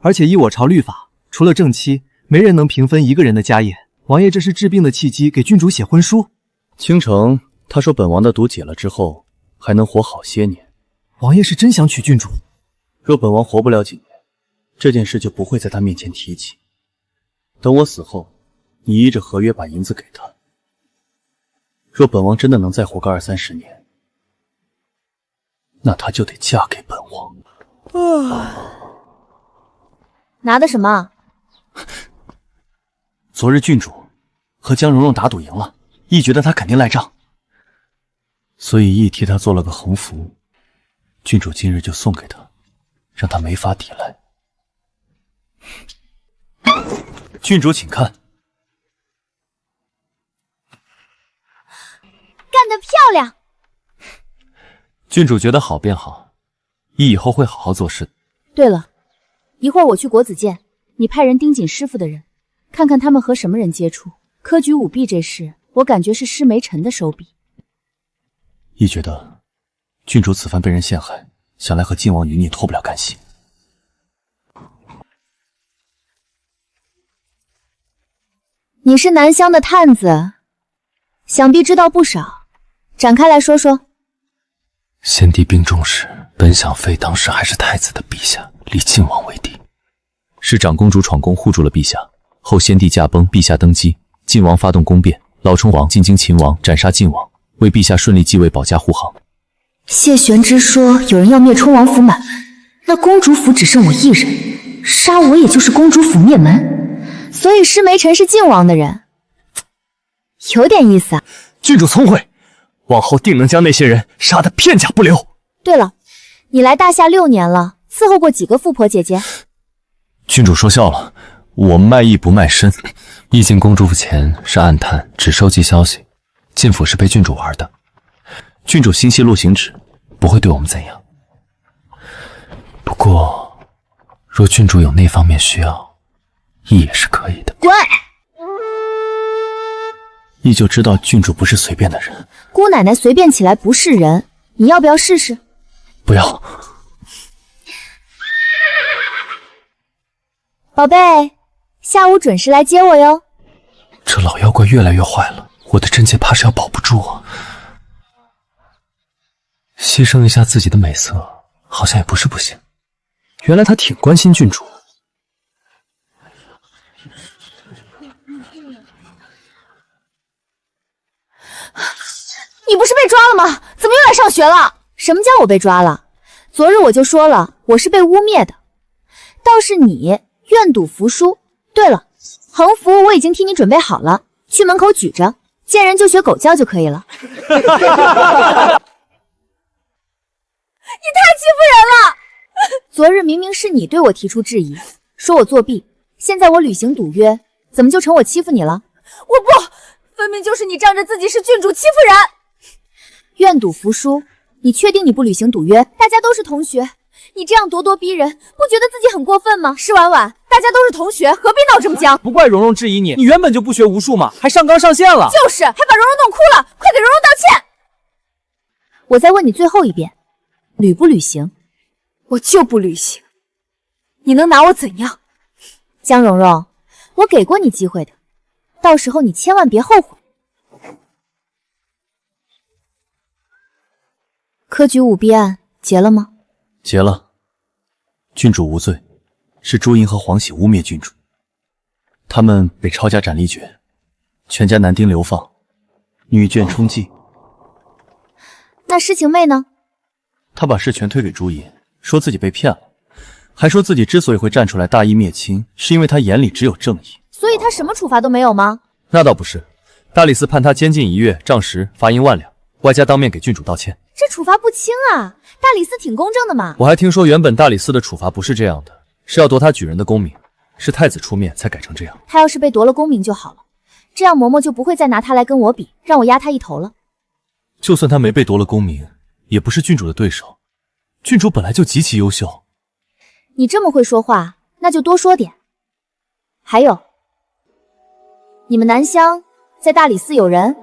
而且依我朝律法，除了正妻，没人能平分一个人的家业。王爷这是治病的契机，给郡主写婚书。倾城他说本王的毒解了之后，还能活好些年。王爷是真想娶郡主？若本王活不了几年，这件事就不会在他面前提起。等我死后，你依着合约把银子给他。若本王真的能再活个20-30年，那她就得嫁给本王。拿的什么？昨日郡主和江蓉蓉打赌赢了，义觉得她肯定赖账，所以义替她做了个横幅，郡主今日就送给她，让她没法抵赖。郡主请看。干得漂亮！郡主觉得好便好，义以后会好好做事的。对了，一会儿我去国子监，你派人盯紧师傅的人，看看他们和什么人接触。科举舞弊这事，我感觉是施梅尘的手笔。义觉得郡主此番被人陷害，想来和晋王余孽脱不了干系。你是南乡的探子，想必知道不少，展开来说说。先帝病重时，本想废当时还是太子的陛下，立晋王为帝。是长公主闯宫护住了陛下，后先帝驾崩，陛下登基，晋王发动宫变，老冲王进京秦王，斩杀晋王，为陛下顺利继位保驾护航。谢玄之说有人要灭冲王府满门，那公主府只剩我一人，杀我也就是公主府灭门，所以施梅尘是晋王的人，有点意思啊。郡主聪慧，往后定能将那些人杀得片甲不留。对了，你来大夏6年了，伺候过几个富婆姐姐？郡主说笑了，我卖艺不卖身。一进公主府前是暗探，只收集消息；进府是被郡主玩的。郡主心系陆行止，不会对我们怎样。不过，若郡主有那方面需要，义也是可以的。滚！义就知道郡主不是随便的人。姑奶奶随便起来不是人，你要不要试试？不要。宝贝，下午准时来接我哟。这老妖怪越来越坏了，我的贞洁怕是要保不住啊。牺牲一下自己的美色，好像也不是不行。原来他挺关心郡主。你不是被抓了吗？怎么又来上学了？什么叫我被抓了？昨日我就说了，我是被污蔑的。倒是你愿赌服输。对了，横幅我已经替你准备好了，去门口举着，见人就学狗叫就可以了。你太欺负人了！昨日明明是你对我提出质疑，说我作弊，现在我履行赌约，怎么就成我欺负你了？我不，分明就是你仗着自己是郡主欺负人。愿赌服输，你确定你不履行赌约？大家都是同学，你这样咄咄逼人，不觉得自己很过分吗？施婉婉，大家都是同学，何必闹这么僵？不怪蓉蓉质疑你，你原本就不学无术嘛，还上纲上线了。就是，还把蓉蓉弄哭了，快给蓉蓉道歉！我再问你最后一遍，履不履行？我就不履行，你能拿我怎样？江蓉蓉，我给过你机会的，到时候你千万别后悔。科举舞弊案结了吗？结了，郡主无罪，是朱茵和黄喜污蔑郡主，他们被抄家斩立决，全家男丁流放，女眷充妓。那诗晴妹呢？她把事全推给朱茵，说自己被骗了，还说自己之所以会站出来大义灭亲，是因为她眼里只有正义。所以她什么处罚都没有吗？那倒不是，大理寺判她监禁1月，杖10，罚银1万两，外加当面给郡主道歉。这处罚不轻啊！大理寺挺公正的嘛。我还听说原本大理寺的处罚不是这样的，是要夺他举人的功名，是太子出面才改成这样。他要是被夺了功名就好了，这样嬷嬷就不会再拿他来跟我比，让我压他一头了。就算他没被夺了功名，也不是郡主的对手。郡主本来就极其优秀。你这么会说话，那就多说点。还有，你们南乡在大理寺有人？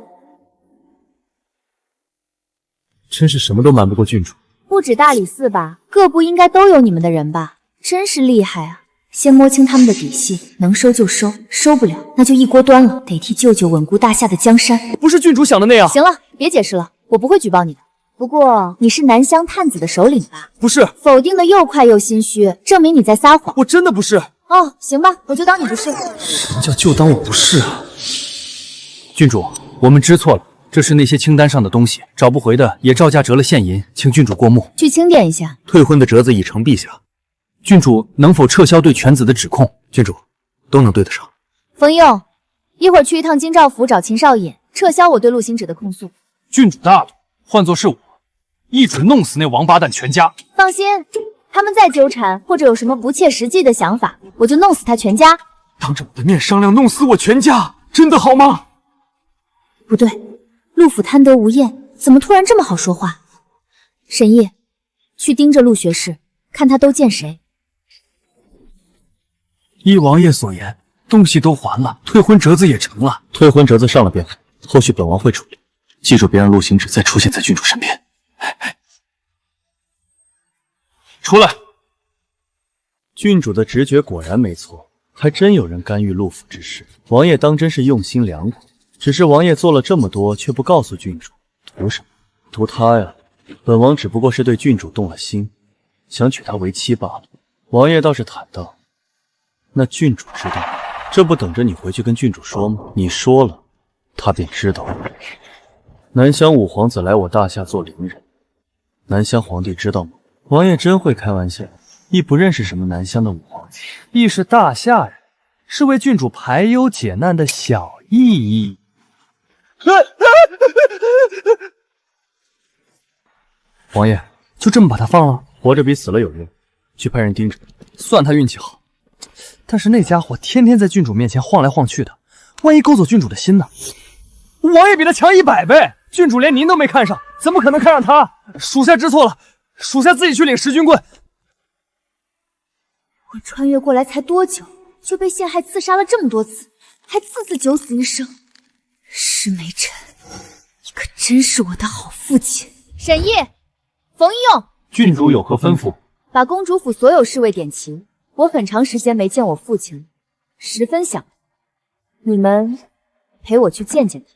真是什么都瞒不过郡主。不止大理寺吧，各部应该都有你们的人吧？真是厉害啊！先摸清他们的底细，能收就收，收不了那就一锅端了。得替舅舅稳固大夏的江山。不是郡主想的那样。行了，别解释了，我不会举报你的。不过你是南乡探子的首领吧？不是。否定的又快又心虚，证明你在撒谎。我真的不是。哦，行吧，我就当你不是。什么叫就当我不是啊？郡主，我们知错了。这是那些清单上的东西，找不回的也照价折了现银，请郡主过目。去清点一下。退婚的折子已呈陛下，郡主能否撤销对犬子的指控？郡主都能对得上。冯佑，一会儿去一趟京兆府找秦少隐，撤销我对陆行止的控诉。郡主大度，换作是我，一准弄死那王八蛋全家。放心，他们再纠缠或者有什么不切实际的想法，我就弄死他全家。当着我的面商量弄死我全家，真的好吗？不对。陆府贪得无厌，怎么突然这么好说话？沈烨，去盯着陆学士，看他都见谁。依王爷所言，东西都还了，退婚折子也成了。退婚折子上了便后续本王会处理。记住，别让陆行止再出现在郡主身边。出来！郡主的直觉果然没错，还真有人干预陆府之事。王爷当真是用心良苦，只是王爷做了这么多，却不告诉郡主，图什么？图他呀！本王只不过是对郡主动了心，想娶她为妻罢了。王爷倒是坦荡。那郡主知道吗？这不等着你回去跟郡主说吗？你说了，她便知道了。南乡五皇子来我大夏做邻人，南乡皇帝知道吗？王爷真会开玩笑，亦不认识什么南乡的五皇子，亦是大夏人，是为郡主排忧解难的小意义。王爷就这么把他放了？活着比死了有用，去派人盯着。算他运气好，但是那家伙天天在郡主面前晃来晃去的，万一勾走郡主的心呢？王爷比他强100倍，郡主连您都没看上，怎么可能看上他？属下知错了，属下自己去领10军棍。我穿越过来才多久，就被陷害自杀了这么多次，还次次九死一生。施梅尘，你可真是我的好父亲。沈毅，冯一用，郡主有何吩咐？把公主府所有侍卫点齐。我很长时间没见我父亲了，十分想你们陪我去见见他。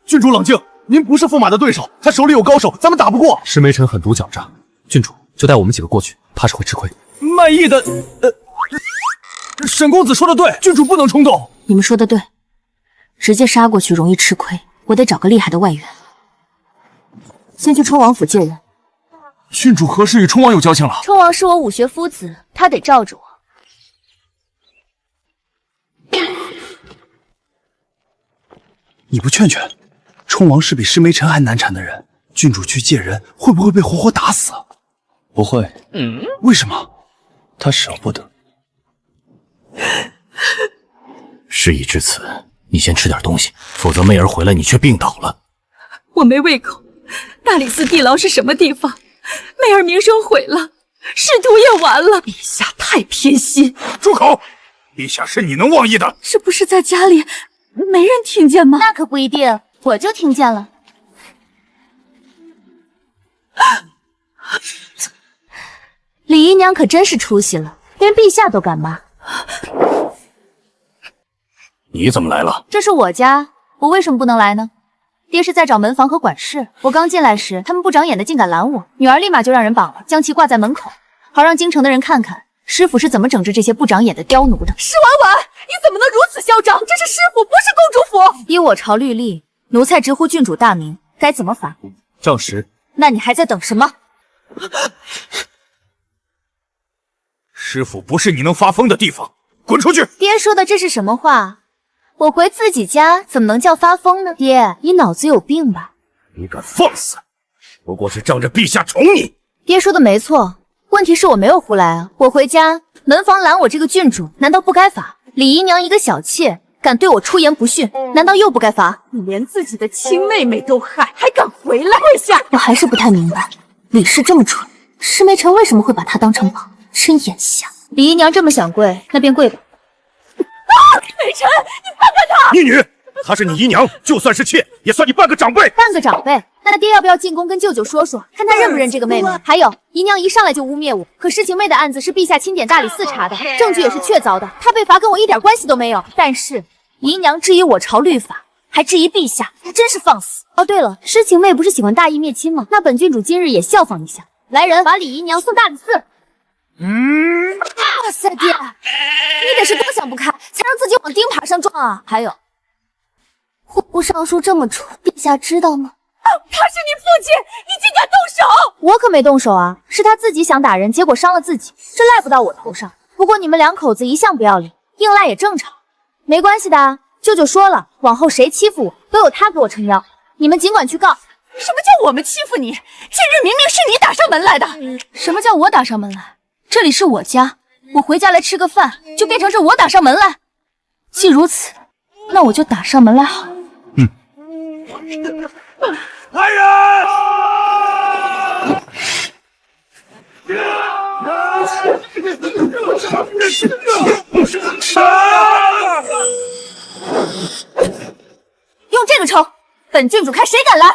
郡主冷静，您不是驸马的对手，他手里有高手，咱们打不过。石梅尘狠毒狡诈，郡主就带我们几个过去，怕是会吃亏。卖艺的，沈公子说的对，郡主不能冲动。你们说的对，直接杀过去容易吃亏，我得找个厉害的外援。先去冲王府借人。郡主何时与冲王有交情了？冲王是我武学夫子，他得罩着我。你不劝劝？冲王是比施梅尘还难缠的人，郡主去借人，会不会被活活打死？不会。为什么？他舍不得。事已至此，你先吃点东西，否则媚儿回来你却病倒了。我没胃口。大理寺地牢是什么地方？媚儿名声毁了，仕途也完了。陛下太偏心。住口！陛下是你能妄议的？这不是在家里没人听见吗？那可不一定，我就听见了。李姨娘可真是出息了，连陛下都敢骂。你怎么来了？这是我家，我为什么不能来呢？爹是在找门房和管事，我刚进来时，他们不长眼的竟敢拦我，女儿立马就让人绑了，将其挂在门口，好让京城的人看看师傅是怎么整治这些不长眼的刁奴的。施婉婉，你怎么能如此嚣张？这是师傅，不是公主府。依我朝律例，奴才直呼郡主大名，该怎么罚？杖10。那你还在等什么？师傅不是你能发疯的地方，滚出去！爹说的这是什么话？我回自己家怎么能叫发疯呢？爹，你脑子有病吧？你敢放肆，不过是仗着陛下宠你。爹说的没错，问题是我没有胡来啊！我回家，门房拦我这个郡主，难道不该罚？李姨娘一个小妾，敢对我出言不逊，难道又不该罚？你连自己的亲妹妹都害，还敢回来？跪下！我还是不太明白，李氏这么蠢，施梅尘为什么会把她当成宝？真眼瞎！李姨娘这么想跪，那便跪吧。梅尘，你放开他！逆女，她是你姨娘，就算是妾，也算你半个长辈。半个长辈？那爹要不要进宫跟舅舅说说，看他认不认这个妹妹？还有，姨娘一上来就污蔑我，可施晴妹的案子是陛下钦点大理寺查的，证据也是确凿的，她被罚跟我一点关系都没有。但是姨娘质疑我朝律法，还质疑陛下，真是放肆！哦，对了，施晴妹不是喜欢大义灭亲吗？那本郡主今日也效仿一下，来人，把李姨娘送大理寺。哇塞，爹，你得是多想不开，才让自己往钉耙上撞啊！还有，户部尚书这么蠢，陛下知道吗？他是你父亲，你竟敢动手！我可没动手啊，是他自己想打人，结果伤了自己，这赖不到我头上。不过你们两口子一向不要脸，硬赖也正常，没关系的。舅舅说了，往后谁欺负我，都有他给我撑腰。你们尽管去告。什么叫我们欺负你？近日明明是你打上门来的。什么叫我打上门来？这里是我家，我回家来吃个饭，就变成是我打上门来。既如此，那我就打上门来好了。来人！用这个抽，本郡主看谁敢来！